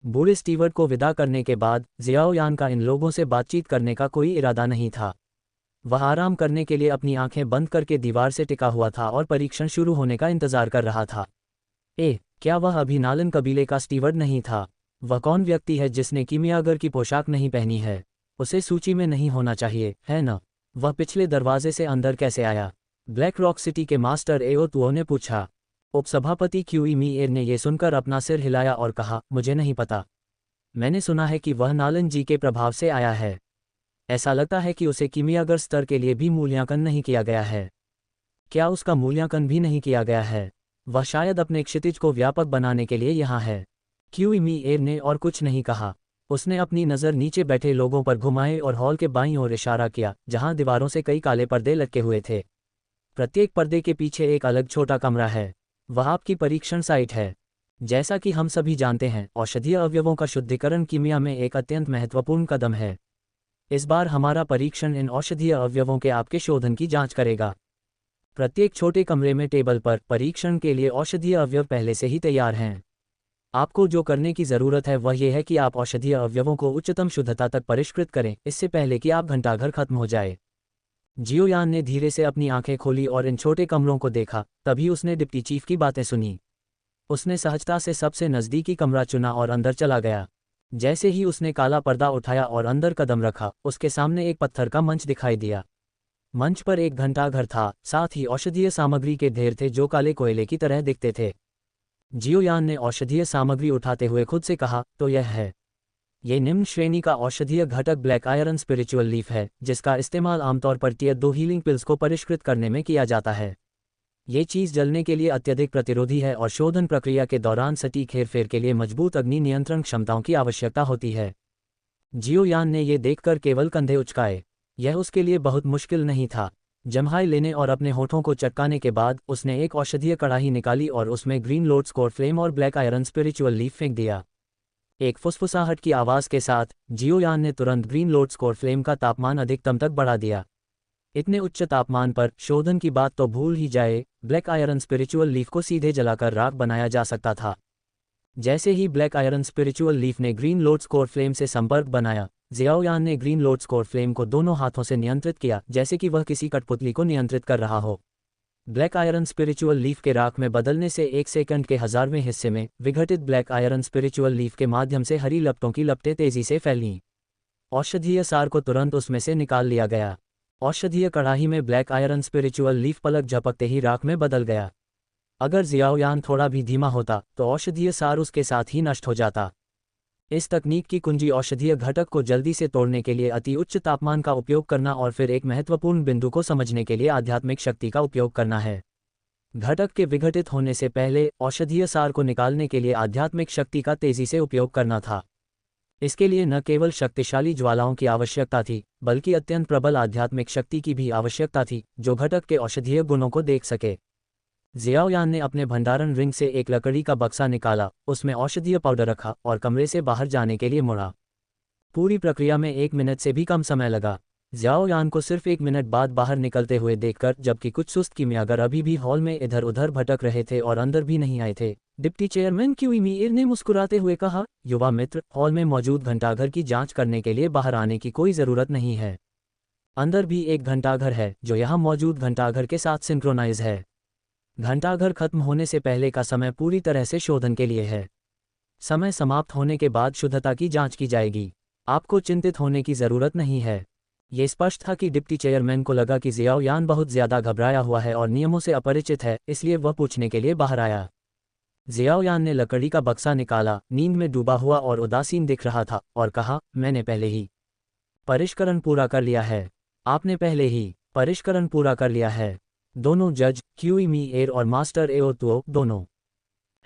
Speaker 1: बूढ़े स्टीवर्ट को विदा करने के बाद जियाओ यान का इन लोगों से बातचीत करने का कोई इरादा नहीं था। वह आराम करने के लिए अपनी आंखें बंद करके दीवार से टिका हुआ था और परीक्षण शुरू होने का इंतजार कर रहा था। क्या वह अभी नालन कबीले का स्टीवर्ट नहीं था? वह कौन व्यक्ति है जिसने किमियागर की पोशाक नहीं पहनी है? उसे सूची में नहीं होना चाहिए, है न? वह पिछले दरवाजे से अंदर कैसे आया? ब्लैक रॉक सिटी के मास्टर एओ तुओ ने पूछा। उपसभापति क्यूई मी एर ने यह सुनकर अपना सिर हिलाया और कहा, मुझे नहीं पता। मैंने सुना है कि वह नालन जी के प्रभाव से आया है। ऐसा लगता है कि उसे किमियागर स्तर के लिए भी मूल्यांकन नहीं किया गया है। क्या उसका मूल्यांकन भी नहीं किया गया है? वह शायद अपने क्षितिज को व्यापक बनाने के लिए यहाँ है। क्यूई मी एर ने और कुछ नहीं कहा। उसने अपनी नज़र नीचे बैठे लोगों पर घुमाए और हॉल के बाईं ओर इशारा किया, जहां दीवारों से कई काले पर्दे लटके हुए थे। प्रत्येक पर्दे के पीछे एक अलग छोटा कमरा है। वह आपकी परीक्षण साइट है। जैसा कि हम सभी जानते हैं, औषधीय अवयवों का शुद्धिकरण कीमिया में एक अत्यंत महत्वपूर्ण कदम है। इस बार हमारा परीक्षण इन औषधीय अवयवों के आपके शोधन की जांच करेगा। प्रत्येक छोटे कमरे में टेबल पर परीक्षण के लिए औषधीय अवयव पहले से ही तैयार हैं। आपको जो करने की ज़रूरत है वह यह है कि आप औषधीय अवयवों को उच्चतम शुद्धता तक परिष्कृत करें, इससे पहले कि आप घंटाघर खत्म हो जाए। जियो यान ने धीरे से अपनी आंखें खोली और इन छोटे कमरों को देखा। तभी उसने डिप्टी चीफ की बातें सुनी। उसने सहजता से सबसे नज़दीकी कमरा चुना और अंदर चला गया। जैसे ही उसने काला पर्दा उठाया और अंदर कदम रखा, उसके सामने एक पत्थर का मंच दिखाई दिया। मंच पर एक घंटाघर था, साथ ही औषधीय सामग्री के ढेर थे जो काले कोयले की तरह दिखते थे। जियो यान ने औषधीय सामग्री उठाते हुए खुद से कहा, तो यह है। ये निम्न श्रेणी का औषधीय घटक ब्लैक आयरन स्पिरिचुअल लीफ है, जिसका इस्तेमाल आमतौर पर टियर 2 हीलिंग पिल्स को परिष्कृत करने में किया जाता है। ये चीज़ जलने के लिए अत्यधिक प्रतिरोधी है और शोधन प्रक्रिया के दौरान सटीक हेरफेर के लिए मजबूत अग्नि नियंत्रण क्षमताओं की आवश्यकता होती है। जियो यान ने ये देखकर केवल कंधे उचकाए। यह उसके लिए बहुत मुश्किल नहीं था। जम्हाई लेने और अपने होठों को चटकाने के बाद उसने एक औषधीय कड़ाही निकाली और उसमें ग्रीन लोड्स कोर फ्लेम और ब्लैक आयरन स्पिरिचुअल लीफ फेंक दिया। एक फुसफुसाहट की आवाज़ के साथ जियोयान ने तुरंत ग्रीन लोड्स कोर फ्लेम का तापमान अधिकतम तक बढ़ा दिया। इतने उच्च तापमान पर शोधन की बात तो भूल ही जाए, ब्लैक आयरन स्पिरिचुअल लीफ को सीधे जलाकर राख बनाया जा सकता था। जैसे ही ब्लैक आयरन स्पिरिचुअल लीफ ने ग्रीन लोड्स कोर फ्लेम से संपर्क बनाया, जियाओयान ने ग्रीन लोड्स कोर फ्लेम को दोनों हाथों से नियंत्रित किया, जैसे कि वह किसी कठपुतली को नियंत्रित कर रहा हो। ब्लैक आयरन स्पिरिचुअल लीफ के राख में बदलने से 1 सेकंड के 1000वें हिस्से में विघटित ब्लैक आयरन स्पिरिचुअल लीफ के माध्यम से हरी लपटों की लपटें तेजी से फैलीं। औषधीय सार को तुरंत उसमें से निकाल लिया गया। औषधीय कड़ाही में ब्लैक आयरन स्पिरिचुअल लीफ पलक झपकते ही राख में बदल गया। अगर जियाओयान थोड़ा भी धीमा होता तो औषधीय सार उसके साथ ही नष्ट हो जाता। इस तकनीक की कुंजी औषधीय घटक को जल्दी से तोड़ने के लिए अति उच्च तापमान का उपयोग करना और फिर एक महत्वपूर्ण बिंदु को समझने के लिए आध्यात्मिक शक्ति का उपयोग करना है। घटक के विघटित होने से पहले औषधीय सार को निकालने के लिए आध्यात्मिक शक्ति का तेजी से उपयोग करना था। इसके लिए न केवल शक्तिशाली ज्वालाओं की आवश्यकता थी, बल्कि अत्यंत प्रबल आध्यात्मिक शक्ति की भी आवश्यकता थी, जो घटक के औषधीय गुणों को देख सके। जियाओयान ने अपने भंडारण रिंग से एक लकड़ी का बक्सा निकाला, उसमें औषधीय पाउडर रखा और कमरे से बाहर जाने के लिए मुड़ा। पूरी प्रक्रिया में 1 मिनट से भी कम समय लगा। जियाओयान को सिर्फ 1 मिनट बाद बाहर निकलते हुए देखकर, जबकि कुछ सुस्त कीमियागर अभी भी हॉल में इधर उधर भटक रहे थे और अंदर भी नहीं आए थे, डिप्टी चेयरमैन क्यूई मीर ने मुस्कुराते हुए कहा, युवा मित्र, हॉल में मौजूद घंटाघर की जांच करने के लिए बाहर आने की कोई ज़रूरत नहीं है। अंदर भी एक घंटाघर है जो यहाँ मौजूद घंटाघर के साथ सिंक्रोनाइज है। घंटाघर खत्म होने से पहले का समय पूरी तरह से शोधन के लिए है। समय समाप्त होने के बाद शुद्धता की जांच की जाएगी। आपको चिंतित होने की ज़रूरत नहीं है। ये स्पष्ट था कि डिप्टी चेयरमैन को लगा कि जियाओयान बहुत ज़्यादा घबराया हुआ है और नियमों से अपरिचित है, इसलिए वह पूछने के लिए बाहर आया। जियाओयान ने लकड़ी का बक्सा निकाला, नींद में डूबा हुआ और उदासीन दिख रहा था, और कहा, मैंने पहले ही परिष्करण पूरा कर लिया है। आपने पहले ही परिष्करण पूरा कर लिया है। दोनों जज, क्यूई मीर और मास्टर एओतुओ, दोनों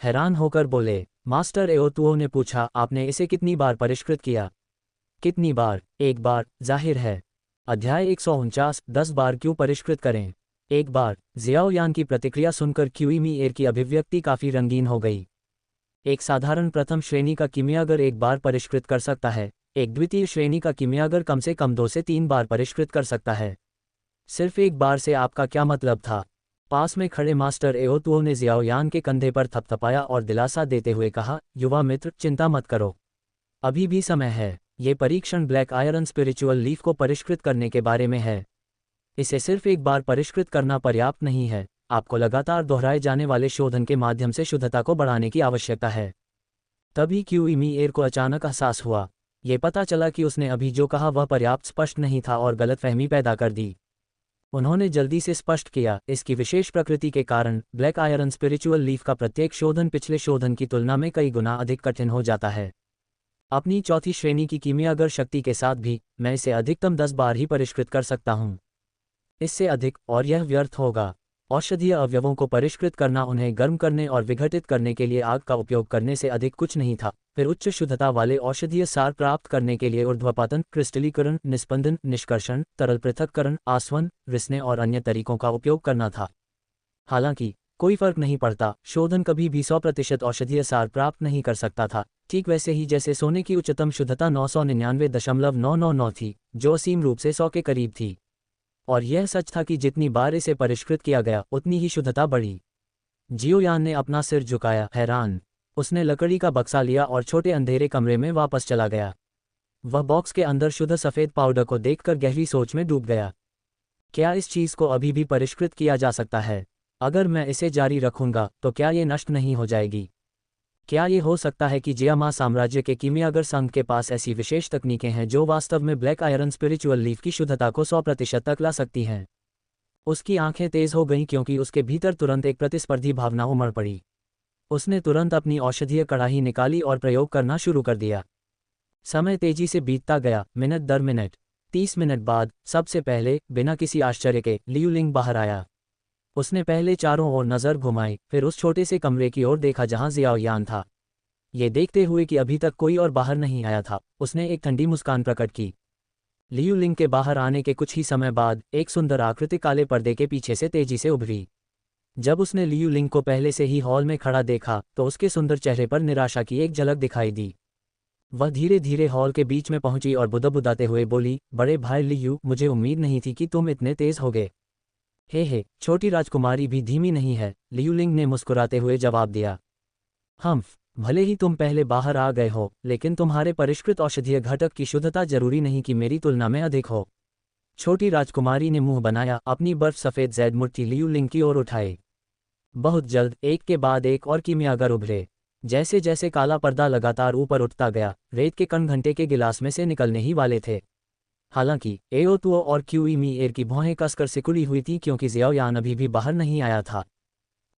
Speaker 1: हैरान होकर बोले। मास्टर एओतुओ ने पूछा, आपने इसे कितनी बार परिष्कृत किया? कितनी बार? 1 बार, जाहिर है। अध्याय 149, 10 बार क्यों परिष्कृत करें? 1 बार। जियाओयान की प्रतिक्रिया सुनकर क्यूई मीर की अभिव्यक्ति काफ़ी रंगीन हो गई। एक साधारण प्रथम श्रेणी का कीमियागर 1 बार परिष्कृत कर सकता है, एक द्वितीय श्रेणी का कीमियागर कम से कम 2 से 3 बार परिष्कृत कर सकता है। सिर्फ 1 बार से आपका क्या मतलब था? पास में खड़े मास्टर एओतुओ ने जियाओयान के कंधे पर थपथपाया और दिलासा देते हुए कहा, युवा मित्र, चिंता मत करो, अभी भी समय है। ये परीक्षण ब्लैक आयरन स्पिरिचुअल लीफ को परिष्कृत करने के बारे में है। इसे सिर्फ 1 बार परिष्कृत करना पर्याप्त नहीं है, आपको लगातार दोहराए जाने वाले शोधन के माध्यम से शुद्धता को बढ़ाने की आवश्यकता है। तभी क्यूई मीर को अचानक एहसास हुआ। ये पता चला कि उसने अभी जो कहा वह पर्याप्त स्पष्ट नहीं था और गलतफहमी पैदा कर दी। उन्होंने जल्दी से स्पष्ट किया, इसकी विशेष प्रकृति के कारण ब्लैक आयरन स्पिरिचुअल लीफ का प्रत्येक शोधन पिछले शोधन की तुलना में कई गुना अधिक कठिन हो जाता है। अपनी चौथी श्रेणी की कीमियागर शक्ति के साथ भी मैं इसे अधिकतम 10 बार ही परिष्कृत कर सकता हूँ। इससे अधिक और यह व्यर्थ होगा। औषधीय अवयवों को परिष्कृत करना उन्हें गर्म करने और विघटित करने के लिए आग का उपयोग करने से अधिक कुछ नहीं था। फिर उच्च शुद्धता वाले औषधीय सार प्राप्त करने के लिए ऊर्ध्वपातन, क्रिस्टलीकरण, निस्पंदन, निष्कर्षण, तरल पृथक्करण, आसवन, रिसने और अन्य तरीकों का उपयोग करना था। हालांकि कोई फर्क नहीं पड़ता, शोधन कभी भी 100% औषधीय सार प्राप्त नहीं कर सकता था, ठीक वैसे ही जैसे सोने की उच्चतम शुद्धता 999.999 थी, जो असीम रूप से 100 के करीब थी। और यह सच था कि जितनी बार इसे परिष्कृत किया गया उतनी ही शुद्धता बढ़ी। जियोयान ने अपना सिर झुकाया, हैरान। उसने लकड़ी का बक्सा लिया और छोटे अंधेरे कमरे में वापस चला गया। वह बॉक्स के अंदर शुद्ध सफ़ेद पाउडर को देखकर गहरी सोच में डूब गया। क्या इस चीज़ को अभी भी परिष्कृत किया जा सकता है? अगर मैं इसे जारी रखूंगा तो क्या ये नष्ट नहीं हो जाएगी? क्या ये हो सकता है कि जियामा साम्राज्य के कीमियागर संघ के पास ऐसी विशेष तकनीकें हैं जो वास्तव में ब्लैक आयरन स्पिरिचुअल लीफ की शुद्धता को 100% तक ला सकती हैं? उसकी आंखें तेज हो गईं क्योंकि उसके भीतर तुरंत एक प्रतिस्पर्धी भावना उमड़ पड़ी। उसने तुरंत अपनी औषधीय कड़ाही निकाली और प्रयोग करना शुरू कर दिया। समय तेजी से बीतता गया, मिनट दर मिनट। 30 मिनट बाद सबसे पहले, बिना किसी आश्चर्य के, लियूलिंग बाहर आया। उसने पहले चारों ओर नज़र घुमाई, फिर उस छोटे से कमरे की ओर देखा जहां जियाओयान था। ये देखते हुए कि अभी तक कोई और बाहर नहीं आया था, उसने एक ठंडी मुस्कान प्रकट की। लियू लिंग के बाहर आने के कुछ ही समय बाद एक सुंदर आकृति काले पर्दे के पीछे से तेजी से उभरी। जब उसने लियू लिंग को पहले से ही हॉल में खड़ा देखा तो उसके सुंदर चेहरे पर निराशा की एक झलक दिखाई दी। वह धीरे धीरे हॉल के बीच में पहुंची और बुदबुदाते हुए बोली, बड़े भाई लियू, मुझे उम्मीद नहीं थी कि तुम इतने तेज होगे। हे, छोटी राजकुमारी भी धीमी नहीं है, लियू लिंग ने मुस्कुराते हुए जवाब दिया। भले ही तुम पहले बाहर आ गए हो, लेकिन तुम्हारे परिष्कृत औषधीय घटक की शुद्धता जरूरी नहीं कि मेरी तुलना में अधिक हो। छोटी राजकुमारी ने मुंह बनाया, अपनी बर्फ सफ़ेद जैड मुट्ठी लियू लिंग की ओर उठाई। बहुत जल्द एक के बाद एक और कीमियागर उभरे। जैसे जैसे काला पर्दा लगातार ऊपर उठता गया, रेत के कण घंटे के गिलास में से निकलने ही वाले थे। हालांकि एओतुओ और क्यूईमीएर की भौहें कसकर सिकुड़ी हुई थी क्योंकि ज़ियाओयान अभी भी बाहर नहीं आया था।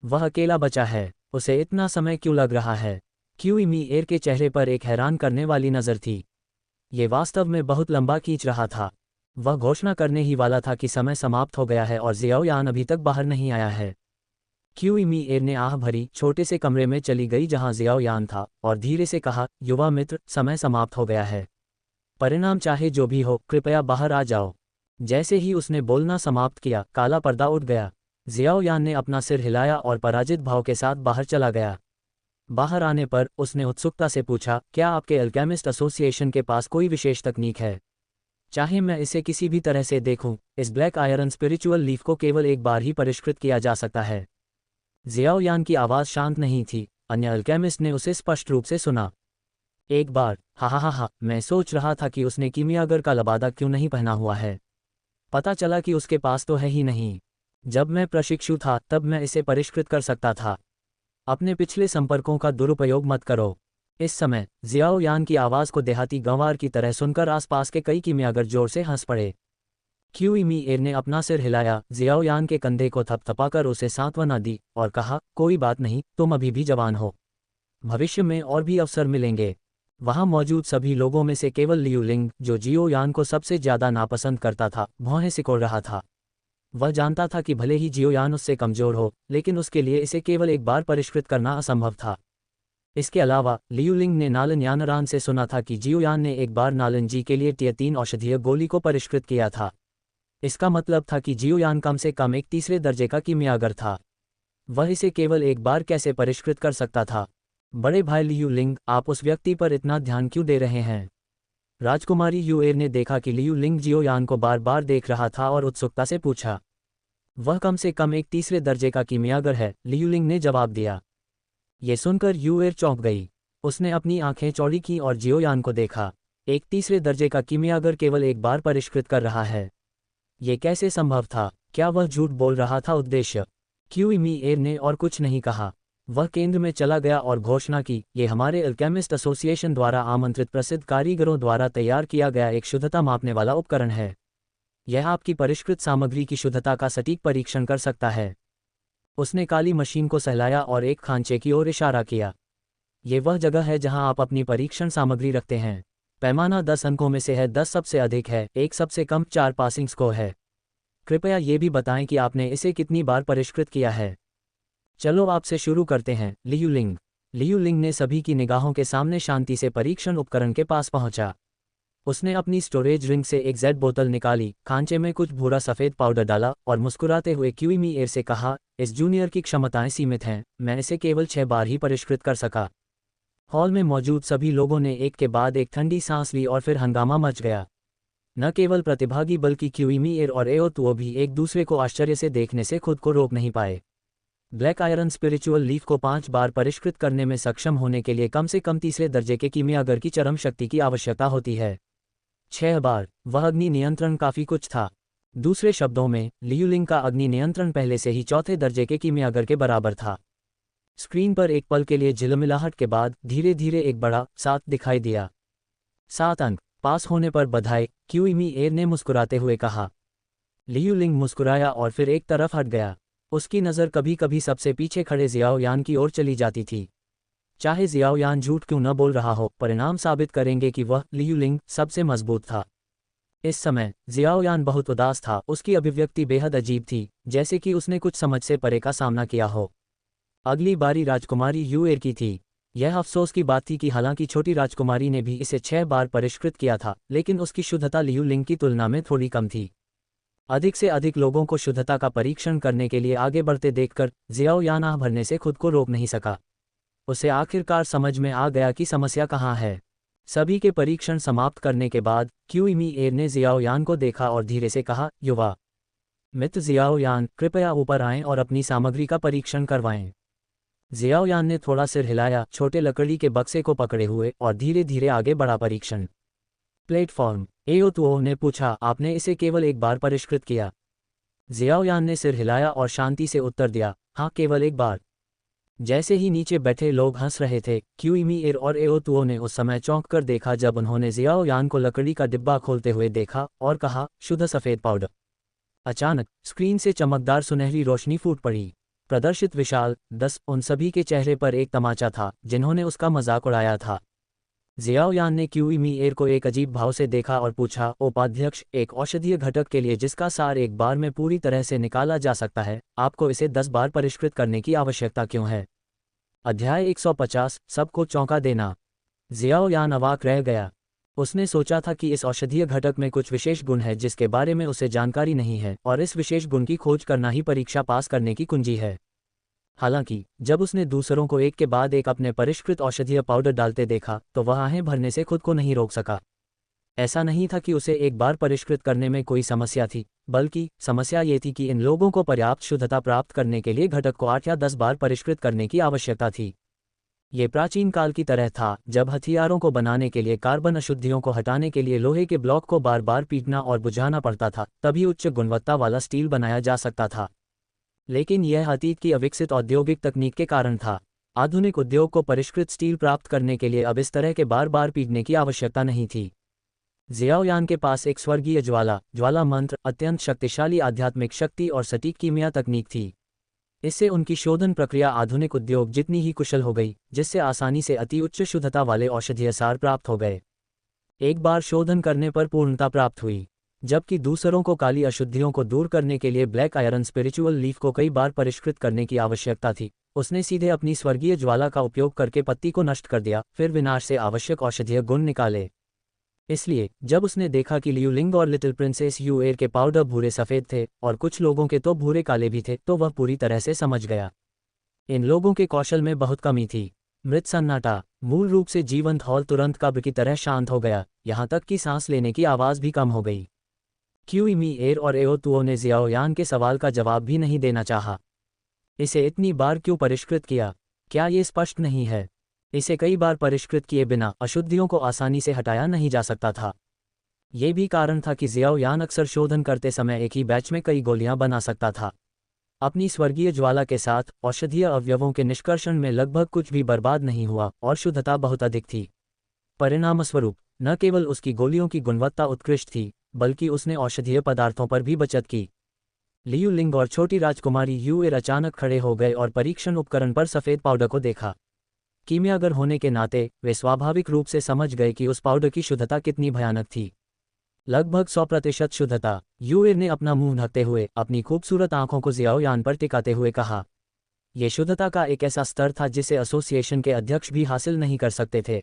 Speaker 1: वह अकेला बचा है, उसे इतना समय क्यों लग रहा है? क्यूईमीएर के चेहरे पर एक हैरान करने वाली नज़र थी। ये वास्तव में बहुत लंबा खींच रहा था। वह घोषणा करने ही वाला था कि समय समाप्त हो गया है और ज़ियाओयान अभी तक बाहर नहीं आया है। क्यूईमीएर ने आह भरी छोटे से कमरे में चली गई जहां ज़ियाओयान था और धीरे से कहा, युवा मित्र, समय समाप्त हो गया है। परिणाम चाहे जो भी हो, कृपया बाहर आ जाओ। जैसे ही उसने बोलना समाप्त किया, काला पर्दा उठ गया। ज़ियाओयान ने अपना सिर हिलाया और पराजित भाव के साथ बाहर चला गया। बाहर आने पर उसने उत्सुकता से पूछा, क्या आपके अल्केमिस्ट एसोसिएशन के पास कोई विशेष तकनीक है? चाहे मैं इसे किसी भी तरह से देखूं, इस ब्लैक आयरन स्पिरिचुअल लीफ को केवल एक बार ही परिष्कृत किया जा सकता है। ज़ियाओयान की आवाज़ शांत नहीं थी, अन्य अल्केमिस्ट ने उसे स्पष्ट रूप से सुना। एक बार, हा, मैं सोच रहा था कि उसने कीमियागर का लबादा क्यों नहीं पहना हुआ है। पता चला कि उसके पास तो है ही नहीं। जब मैं प्रशिक्षु था तब मैं इसे परिष्कृत कर सकता था। अपने पिछले संपर्कों का दुरुपयोग मत करो। इस समय ज़ियाओयान की आवाज़ को देहाती गंवार की तरह सुनकर आसपास के कई कीमियागर जोर से हंस पड़े। क्यूईमीएर ने अपना सिर हिलाया, ज़ियाओयान के कंधे को थपथपाकर उसे सांत्वना दी और कहा, कोई बात नहीं, तुम अभी भी जवान हो। भविष्य में और भी अवसर मिलेंगे। वहां मौजूद सभी लोगों में से केवल लियू लिंग, जो ज़ियाओयान को सबसे ज्यादा नापसंद करता था, भौहें सिकोड़ रहा था। वह जानता था कि भले ही ज़ियाओयान उससे कमजोर हो, लेकिन उसके लिए इसे केवल एक बार परिष्कृत करना असंभव था। इसके अलावा लियू लिंग ने नालन यानरान से सुना था कि ज़ियाओयान ने एक बार नालन जी के लिए टियर 3 औषधीय गोली को परिष्कृत किया था। इसका मतलब था कि ज़ियाओयान कम से कम एक तीसरे दर्जे का कीमियागर था। वह इसे केवल एक बार कैसे परिष्कृत कर सकता था? बड़े भाई लियू लिंग, आप उस व्यक्ति पर इतना ध्यान क्यों दे रहे हैं? राजकुमारी यूएर ने देखा कि लियू लिंग ज़ियाओयान को बार बार देख रहा था और उत्सुकता से पूछा। वह कम से कम एक तीसरे दर्जे का कीमियागर है, लियू लिंग ने जवाब दिया। ये सुनकर यूएर चौंक गई। उसने अपनी आंखें चौड़ी की और ज़ियाओयान को देखा। एक तीसरे दर्जे का कीमियागर केवल एक बार परिष्कृत कर रहा है। ये कैसे संभव था? क्या वह झूठ बोल रहा था? उद्देश्य? क्यूईमीएर ने और कुछ नहीं कहा। वह केंद्र में चला गया और घोषणा की, ये हमारे अल्केमिस्ट एसोसिएशन द्वारा आमंत्रित प्रसिद्ध कारीगरों द्वारा तैयार किया गया एक शुद्धता मापने वाला उपकरण है। यह आपकी परिष्कृत सामग्री की शुद्धता का सटीक परीक्षण कर सकता है। उसने काली मशीन को सहलाया और एक खांचे की ओर इशारा किया। ये वह जगह है जहां आप अपनी परीक्षण सामग्री रखते हैं। पैमाना 10 अंकों में से है, 10 सबसे अधिक है, 1 सबसे कम, 4 पासिंग स्कोर है। कृपया ये भी बताएं कि आपने इसे कितनी बार परिष्कृत किया है। चलो आपसे शुरू करते हैं, लियू लिंग। लियू लिंग ने सभी की निगाहों के सामने शांति से परीक्षण उपकरण के पास पहुंचा। उसने अपनी स्टोरेज रिंग से एक जेड बोतल निकाली, खांचे में कुछ भूरा सफ़ेद पाउडर डाला और मुस्कुराते हुए क्यूईमीएर से कहा, इस जूनियर की क्षमताएं सीमित हैं, मैं इसे केवल 6 बार ही परिष्कृत कर सका। हॉल में मौजूद सभी लोगों ने एक के बाद एक ठंडी सांस ली और फिर हंगामा मच गया। न केवल प्रतिभागी बल्कि क्यूईमीएर और एओतुओ भी एक दूसरे को आश्चर्य से देखने से खुद को रोक नहीं पाए। ब्लैक आयरन स्पिरिचुअल लीफ को 5 बार परिष्कृत करने में सक्षम होने के लिए कम से कम तीसरे दर्जे के कीमियागर की चरम शक्ति की आवश्यकता होती है। 6 बार, वह अग्नि नियंत्रण काफ़ी कुछ था। दूसरे शब्दों में, लियू लिंग का अग्नि नियंत्रण पहले से ही चौथे दर्जे के कीमियागर के बराबर था। स्क्रीन पर एक पल के लिए झिलमिलाहट के बाद धीरे धीरे एक बड़ा 7 दिखाई दिया। 7 अंक, पास होने पर बधाई, क्यूईमीएर ने मुस्कुराते हुए कहा। लियू लिंग मुस्कुराया और फिर एक तरफ हट गया। उसकी नज़र कभी कभी सबसे पीछे खड़े ज़ियाओयान की ओर चली जाती थी। चाहे ज़ियाओयान झूठ क्यों न बोल रहा हो, परिणाम साबित करेंगे कि वह, लियू लिंग, सबसे मजबूत था। इस समय ज़ियाओयान बहुत उदास था। उसकी अभिव्यक्ति बेहद अजीब थी, जैसे कि उसने कुछ समझ से परे का सामना किया हो। अगली बारी राजकुमारी यूएर की थी। यह अफसोस की बात थी कि हालांकि छोटी राजकुमारी ने भी इसे 6 बार परिष्कृत किया था, लेकिन उसकी शुद्धता लियू लिंग की तुलना में थोड़ी कम थी। अधिक से अधिक लोगों को शुद्धता का परीक्षण करने के लिए आगे बढ़ते देखकर जियाओ यान आह भरने से खुद को रोक नहीं सका। उसे आखिरकार समझ में आ गया कि समस्या कहाँ है। सभी के परीक्षण समाप्त करने के बाद क्यूइमी एर ने जियाओ यान को देखा और धीरे से कहा, युवा मित्र जियाओ यान, कृपया ऊपर आएं और अपनी सामग्री का परीक्षण करवाएं। जियाओ यान ने थोड़ा सिर हिलाया, छोटे लकड़ी के बक्से को पकड़े हुए, और धीरे धीरे आगे बढ़ा। परीक्षण प्लेटफॉर्म। एओतुओ ने पूछा, आपने इसे केवल एक बार परिष्कृत किया? जियाओ यान ने सिर हिलाया और शांति से उत्तर दिया, हाँ, केवल एक बार। जैसे ही नीचे बैठे लोग हंस रहे थे, क्यूइमी एर और एओतुओ ने उस समय चौंक कर देखा जब उन्होंने जियाओ यान को लकड़ी का डिब्बा खोलते हुए देखा और कहा, शुद्ध सफ़ेद पाउडर। अचानक स्क्रीन से चमकदार सुनहरी रोशनी फूट पड़ी। प्रदर्शित विशाल 10 उन सभी के चेहरे पर एक तमाचा था जिन्होंने उसका मजाक उड़ाया था। जियाओ यान ने क्यूइमी एर को एक अजीब भाव से देखा और पूछा, उपाध्यक्ष, एक औषधीय घटक के लिए जिसका सार एक बार में पूरी तरह से निकाला जा सकता है, आपको इसे 10 बार परिष्कृत करने की आवश्यकता क्यों है? अध्याय 150, सबको चौंका देना। जियाओ यान अवाक रह गया। उसने सोचा था कि इस औषधीय घटक में कुछ विशेष गुण है जिसके बारे में उसे जानकारी नहीं है, और इस विशेष गुण की खोज करना ही परीक्षा पास करने की कुंजी है। हालांकि जब उसने दूसरों को एक के बाद एक अपने परिष्कृत औषधीय पाउडर डालते देखा तो वह आहें भरने से खुद को नहीं रोक सका। ऐसा नहीं था कि उसे एक बार परिष्कृत करने में कोई समस्या थी, बल्कि समस्या ये थी कि इन लोगों को पर्याप्त शुद्धता प्राप्त करने के लिए घटक को 8 या 10 बार परिष्कृत करने की आवश्यकता थी। ये प्राचीन काल की तरह था जब हथियारों को बनाने के लिए कार्बन अशुद्धियों को हटाने के लिए लोहे के ब्लॉक को बार बार पीटना और बुझाना पड़ता था, तभी उच्च गुणवत्ता वाला स्टील बनाया जा सकता था। लेकिन यह अतीत की अविकसित औद्योगिक तकनीक के कारण था। आधुनिक उद्योग को परिष्कृत स्टील प्राप्त करने के लिए अब इस तरह के बार बार पीटने की आवश्यकता नहीं थी। जियाओ यान के पास एक स्वर्गीय ज्वाला मंत्र, अत्यंत शक्तिशाली आध्यात्मिक शक्ति और सटीक कीमिया तकनीक थी। इससे उनकी शोधन प्रक्रिया आधुनिक उद्योग जितनी ही कुशल हो गई, जिससे आसानी से अति उच्च शुद्धता वाले औषधीय सार प्राप्त हो गए। एक बार शोधन करने पर पूर्णता प्राप्त हुई, जबकि दूसरों को काली अशुद्धियों को दूर करने के लिए ब्लैक आयरन स्पिरिचुअल लीफ को कई बार परिष्कृत करने की आवश्यकता थी। उसने सीधे अपनी स्वर्गीय ज्वाला का उपयोग करके पत्ती को नष्ट कर दिया, फिर विनाश से आवश्यक औषधीय गुण निकाले। इसलिए जब उसने देखा कि लियू लिंग और लिटिल प्रिंसेस यू एर के पाउडर भूरे सफ़ेद थे और कुछ लोगों के तो भूरे काले भी थे, तो वह पूरी तरह से समझ गया। इन लोगों के कौशल में बहुत कमी थी। मृत सन्नाटा, मूल रूप से जीवंत हॉल तुरंत कब्र की तरह शांत हो गया, यहाँ तक कि सांस लेने की आवाज़ भी कम हो गई। क्यूइमी एर और एओतुओ ने जियाओ यान के सवाल का जवाब भी नहीं देना चाहा। इसे इतनी बार क्यों परिष्कृत किया? क्या ये स्पष्ट नहीं है? इसे कई बार परिष्कृत किए बिना अशुद्धियों को आसानी से हटाया नहीं जा सकता था। ये भी कारण था कि जियाओ यान अक्सर शोधन करते समय एक ही बैच में कई गोलियां बना सकता था। अपनी स्वर्गीय ज्वाला के साथ औषधीय अवयवों के निष्कर्षण में लगभग कुछ भी बर्बाद नहीं हुआ और शुद्धता बहुत अधिक थी। परिणामस्वरूप न केवल उसकी गोलियों की गुणवत्ता उत्कृष्ट थी, बल्कि उसने औषधीय पदार्थों पर भी बचत की। लियू लिंग और छोटी राजकुमारी यू एर अचानक खड़े हो गए और परीक्षण उपकरण पर सफ़ेद पाउडर को देखा। कीमियागर होने के नाते वे स्वाभाविक रूप से समझ गए कि उस पाउडर की शुद्धता कितनी भयानक थी। लगभग 100% शुद्धता। यू एर ने अपना मुंह ढकते हुए अपनी खूबसूरत आंखों को जियाओ यान पर टिकाते हुए कहा, यह शुद्धता का एक ऐसा स्तर था जिसे एसोसिएशन के अध्यक्ष भी हासिल नहीं कर सकते थे।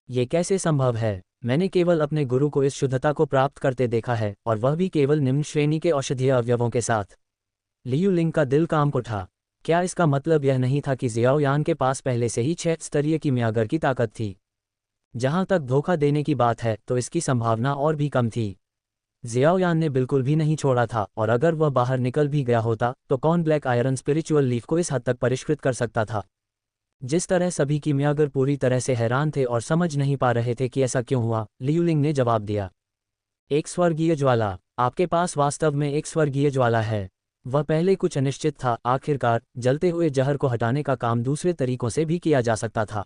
Speaker 1: ये कैसे संभव है? मैंने केवल अपने गुरु को इस शुद्धता को प्राप्त करते देखा है, और वह भी केवल निम्न श्रेणी के औषधीय अवयवों के साथ। लियू लिंग का दिल कांप उठा। क्या इसका मतलब यह नहीं था कि जियाओ यान के पास पहले से ही 6 स्तरीय कीमियागर की ताकत थी? जहां तक धोखा देने की बात है तो इसकी संभावना और भी कम थी। जियाओ यान ने बिल्कुल भी नहीं छोड़ा था, और अगर वह बाहर निकल भी गया होता तो कौन ब्लैक आयरन स्पिरिचुअल लीफ को इस हद तक परिष्कृत कर सकता था? जिस तरह सभी कीमियागर पूरी तरह से हैरान थे और समझ नहीं पा रहे थे कि ऐसा क्यों हुआ, लियू लिंग ने जवाब दिया, एक स्वर्गीय ज्वाला। आपके पास वास्तव में एक स्वर्गीय ज्वाला है। वह पहले कुछ अनिश्चित था। आखिरकार जलते हुए जहर को हटाने का काम दूसरे तरीकों से भी किया जा सकता था,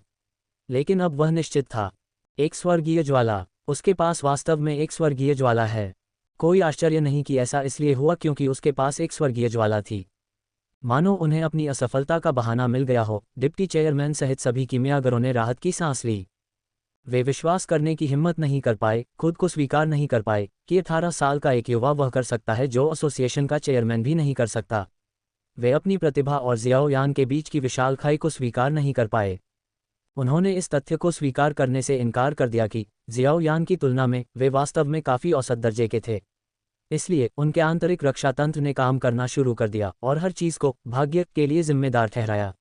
Speaker 1: लेकिन अब वह निश्चित था। एक स्वर्गीय ज्वाला। उसके पास वास्तव में एक स्वर्गीय ज्वाला है। कोई आश्चर्य नहीं कि ऐसा इसलिए हुआ क्योंकि उसके पास एक स्वर्गीय ज्वाला थी। मानो उन्हें अपनी असफलता का बहाना मिल गया हो। डिप्टी चेयरमैन सहित सभी कीमियागरों ने राहत की सांस ली। वे विश्वास करने की हिम्मत नहीं कर पाए, खुद को स्वीकार नहीं कर पाए कि 18 साल का एक युवा वह कर सकता है जो एसोसिएशन का चेयरमैन भी नहीं कर सकता। वे अपनी प्रतिभा और जियाओ यान के बीच की विशाल खाई को स्वीकार नहीं कर पाए। उन्होंने इस तथ्य को स्वीकार करने से इनकार कर दिया कि जियाओ यान की तुलना में वे वास्तव में काफ़ी औसत दर्जे के थे। इसलिए उनके आंतरिक रक्षा तंत्र ने काम करना शुरू कर दिया और हर चीज़ को भाग्य के लिए जिम्मेदार ठहराया।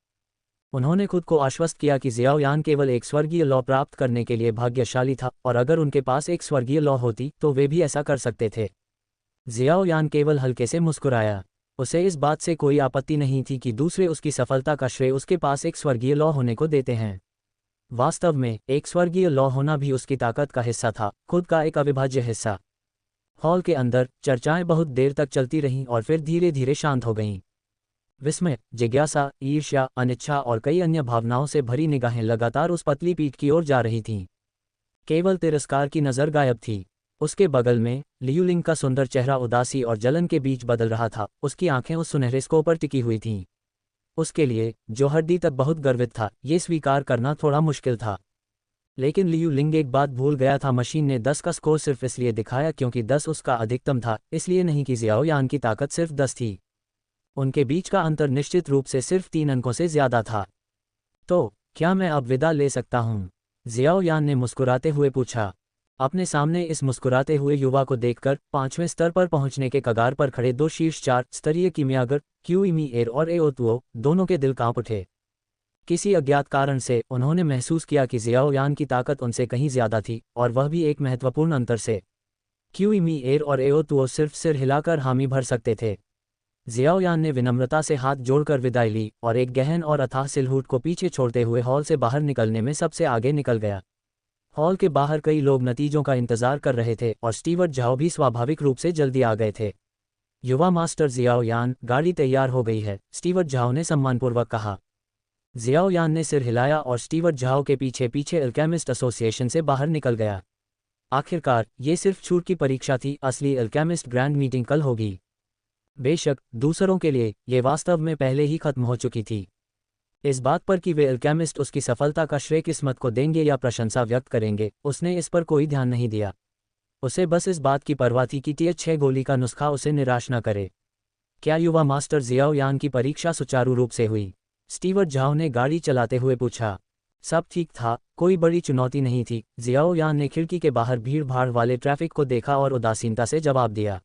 Speaker 1: उन्होंने खुद को आश्वस्त किया कि जियाओ यान केवल एक स्वर्गीय लौ प्राप्त करने के लिए भाग्यशाली था, और अगर उनके पास एक स्वर्गीय लौ होती तो वे भी ऐसा कर सकते थे। जियाओ यान केवल हल्के से मुस्कुराया। उसे इस बात से कोई आपत्ति नहीं थी कि दूसरे उसकी सफलता का श्रेय उसके पास एक स्वर्गीय लौ होने को देते हैं। वास्तव में एक स्वर्गीय लौ होना भी उसकी ताकत का हिस्सा था, खुद का एक अविभाज्य हिस्सा। हॉल के अंदर चर्चाएं बहुत देर तक चलती रहीं और फिर धीरे धीरे शांत हो गईं। विस्मय, जिज्ञासा, ईर्ष्या, अनिच्छा और कई अन्य भावनाओं से भरी निगाहें लगातार उस पतली पीठ की ओर जा रही थीं। केवल तिरस्कार की नज़र गायब थी। उसके बगल में लियूलिंग का सुंदर चेहरा उदासी और जलन के बीच बदल रहा था। उसकी आंखें उस सुनहरे स्कोप पर टिकी हुई थीं। उसके लिए, जो हड्डी तक बहुत गर्वित था, ये स्वीकार करना थोड़ा मुश्किल था। लेकिन लियूलिंग एक बात भूल गया था, मशीन ने 10 का स्कोर सिर्फ इसलिए दिखाया क्योंकि 10 उसका अधिकतम था, इसलिए नहीं कि जियाओ यान की ताकत सिर्फ 10 थी। उनके बीच का अंतर निश्चित रूप से सिर्फ 3 अंकों से ज्यादा था। तो क्या मैं अब विदा ले सकता हूँ? जियाओ यान ने मुस्कुराते हुए पूछा। अपने सामने इस मुस्कुराते हुए युवा को देखकर 5वें स्तर पर पहुंचने के कगार पर खड़े 2 शीर्ष 4 स्तरीय कीमियागर क्यूइमी एर और एओतुओ दोनों के दिल कांप उठे। किसी अज्ञात कारण से उन्होंने महसूस किया कि जियाओ यान की ताकत उनसे कहीं ज्यादा थी, और वह भी एक महत्वपूर्ण अंतर से। क्यूइमी एर और एओतुओ सिर्फ सिर हिलाकर हामी भर सकते थे। जियाओ यान ने विनम्रता से हाथ जोड़कर विदाई ली और एक गहन और अथाह सिलहूट को पीछे छोड़ते हुए हॉल से बाहर निकलने में सबसे आगे निकल गया। हॉल के बाहर कई लोग नतीजों का इंतजार कर रहे थे और स्टीवर्ट झाओ भी स्वाभाविक रूप से जल्दी आ गए थे। युवा मास्टर जियाओ यान, गाड़ी तैयार हो गई है, स्टीवर्ट झाओ ने सम्मानपूर्वक कहा। जियाओ यान ने सिर हिलाया और स्टीवर्ट झाओ के पीछे पीछे अल्केमिस्ट एसोसिएशन से बाहर निकल गया। आखिरकार ये सिर्फ छूट की परीक्षा थी, असली अल्केमिस्ट ग्रैंड मीटिंग कल होगी। बेशक दूसरों के लिए ये वास्तव में पहले ही खत्म हो चुकी थी। इस बात पर कि वे अल्केमिस्ट उसकी सफलता का श्रेय किस्मत को देंगे या प्रशंसा व्यक्त करेंगे, उसने इस पर कोई ध्यान नहीं दिया। उसे बस इस बात की परवाह थी कि टीएच-6 गोली का नुस्खा उसे निराश न करे। क्या युवा मास्टर जियाओ यान की परीक्षा सुचारू रूप से हुई? स्टीवर्ट झाओ ने गाड़ी चलाते हुए पूछा। सब ठीक था, कोई बड़ी चुनौती नहीं थी। जियाओ यान ने खिड़की के बाहर भीड़ भाड़ वाले ट्रैफिक को देखा और उदासीनता से जवाब दिया।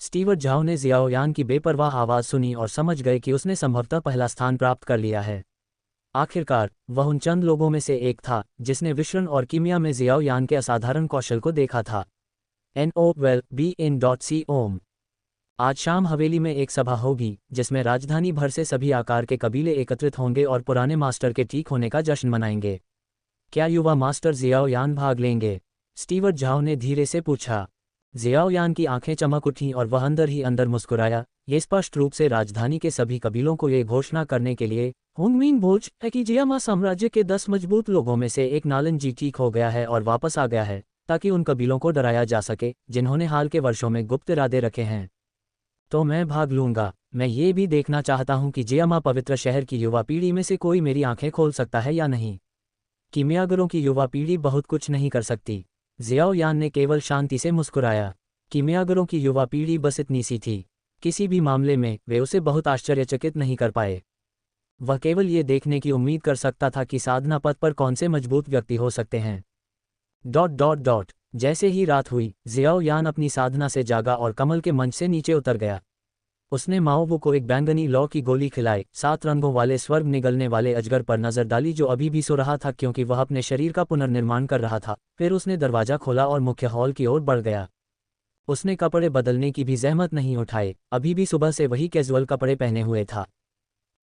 Speaker 1: स्टीवर्ट झाओ ने जियाओ यान की बेपरवाह आवाज़ सुनी और समझ गए कि उसने संभवतः पहला स्थान प्राप्त कर लिया है। आखिरकार वह उन चंद लोगों में से एक था जिसने विश्रण और कीमिया में जियाओ यान के असाधारण कौशल को देखा था। NOWELL-BE-IN.C-OM। आज शाम हवेली में एक सभा होगी जिसमें राजधानी भर से सभी आकार के कबीले एकत्रित होंगे और पुराने मास्टर के ठीक होने का जश्न मनाएंगे। क्या युवा मास्टर जियाओ यान भाग लेंगे? स्टीवर्ट झाओ ने धीरे से पूछा। जियाओ यान की आंखें चमक उठीं और वह अंदर ही अंदर मुस्कुराया। ये स्पष्ट रूप से राजधानी के सभी कबीलों को ये घोषणा करने के लिए होंगमिन भोज है कि जियामा साम्राज्य के 10 मजबूत लोगों में से एक नालन जी ठीक हो गया है और वापस आ गया है, ताकि उन कबीलों को डराया जा सके जिन्होंने हाल के वर्षों में गुप्त इरादे रखे हैं। तो मैं भाग लूंगा। मैं ये भी देखना चाहता हूं कि जियामा पवित्र शहर की युवा पीढ़ी में से कोई मेरी आंखें खोल सकता है या नहीं। कीमियागरों की युवा पीढ़ी बहुत कुछ नहीं कर सकती। जियाओ यान ने केवल शांति से मुस्कुराया। कीमियागरों की युवा पीढ़ी बस इतनी सी थी। किसी भी मामले में वे उसे बहुत आश्चर्यचकित नहीं कर पाए। वह केवल ये देखने की उम्मीद कर सकता था कि साधना पथ पर कौन से मजबूत व्यक्ति हो सकते हैं। ... जैसे ही रात हुई, जियाओ यान अपनी साधना से जागा और कमल के मंच से नीचे उतर गया। उसने माओ वू को एक बैंगनी लौ की गोली खिलाई, 7 रंगों वाले स्वर्ग निगलने वाले अजगर पर नजर डाली जो अभी भी सो रहा था क्योंकि वह अपने शरीर का पुनर्निर्माण कर रहा था। फिर उसने दरवाजा खोला और मुख्य हॉल की ओर बढ़ गया। उसने कपड़े बदलने की भी जहमत नहीं उठाई, अभी भी सुबह से वही कैजुअल कपड़े पहने हुए था।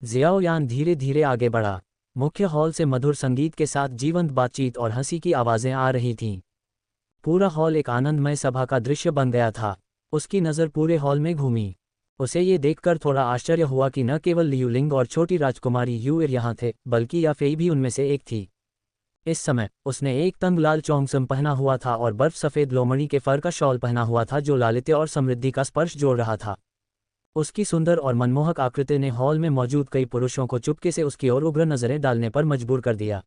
Speaker 1: जियाओ यान धीरे धीरे आगे बढ़ा। मुख्य हॉल से मधुर संगीत के साथ जीवंत बातचीत और हंसी की आवाज़ें आ रही थीं। पूरा हॉल एक आनंदमय सभा का दृश्य बन गया था। उसकी नज़र पूरे हॉल में घूमी। उसे ये देखकर थोड़ा आश्चर्य हुआ कि न केवल लियूलिंग और छोटी राजकुमारी यूएर यहाँ थे, बल्कि या फेई भी उनमें से एक थी। इस समय उसने एक तंग लाल चोंगसम पहना हुआ था और बर्फ सफ़ेद लोमड़ी के फर का शॉल पहना हुआ था जो लालित्य और समृद्धि का स्पर्श जोड़ रहा था। उसकी सुंदर और मनमोहक आकृति ने हॉल में मौजूद कई पुरुषों को चुपके से उसकी ओर उग्र नज़रें डालने पर मजबूर कर दिया।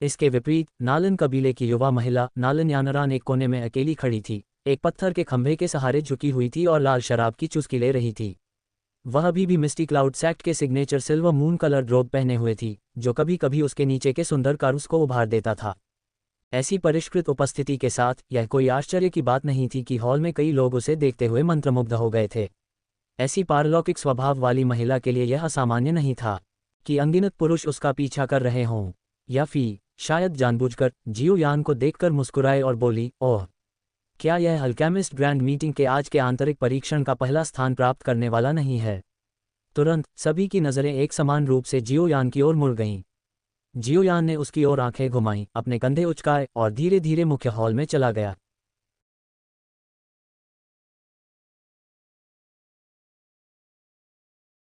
Speaker 1: इसके विपरीत नालन कबीले की युवा महिला नालन यानरान एक कोने में अकेली खड़ी थी, एक पत्थर के खंभे के सहारे झुकी हुई थी और लाल शराब की चुस्की ले रही थी। वह अभी भी मिस्टी क्लाउड सेक्ट के सिग्नेचर सिल्वर मून कलर रोब पहने हुए थी, जो कभी कभी उसके नीचे के सुंदर कर्व्स को उभार देता था। ऐसी परिष्कृत उपस्थिति के साथ यह कोई आश्चर्य की बात नहीं थी कि हॉल में कई लोग उसे देखते हुए मंत्रमुग्ध हो गए थे। ऐसी पारलौकिक स्वभाव वाली महिला के लिए यह असामान्य नहीं था कि अनगिनत पुरुष उसका पीछा कर रहे हों, या फिर शायद जानबूझकर। जियो यान को देखकर मुस्कुराए और बोली, ओह, क्या यह अल्केमिस्ट ग्रैंड मीटिंग के आज के आंतरिक परीक्षण का पहला स्थान प्राप्त करने वाला नहीं है? तुरंत सभी की नज़रें एक समान रूप से जियो यान की ओर मुड़ गईं। जियो यान ने उसकी ओर आंखें घुमाईं, अपने कंधे उचकाए और धीरे धीरे मुख्य हॉल में चला गया।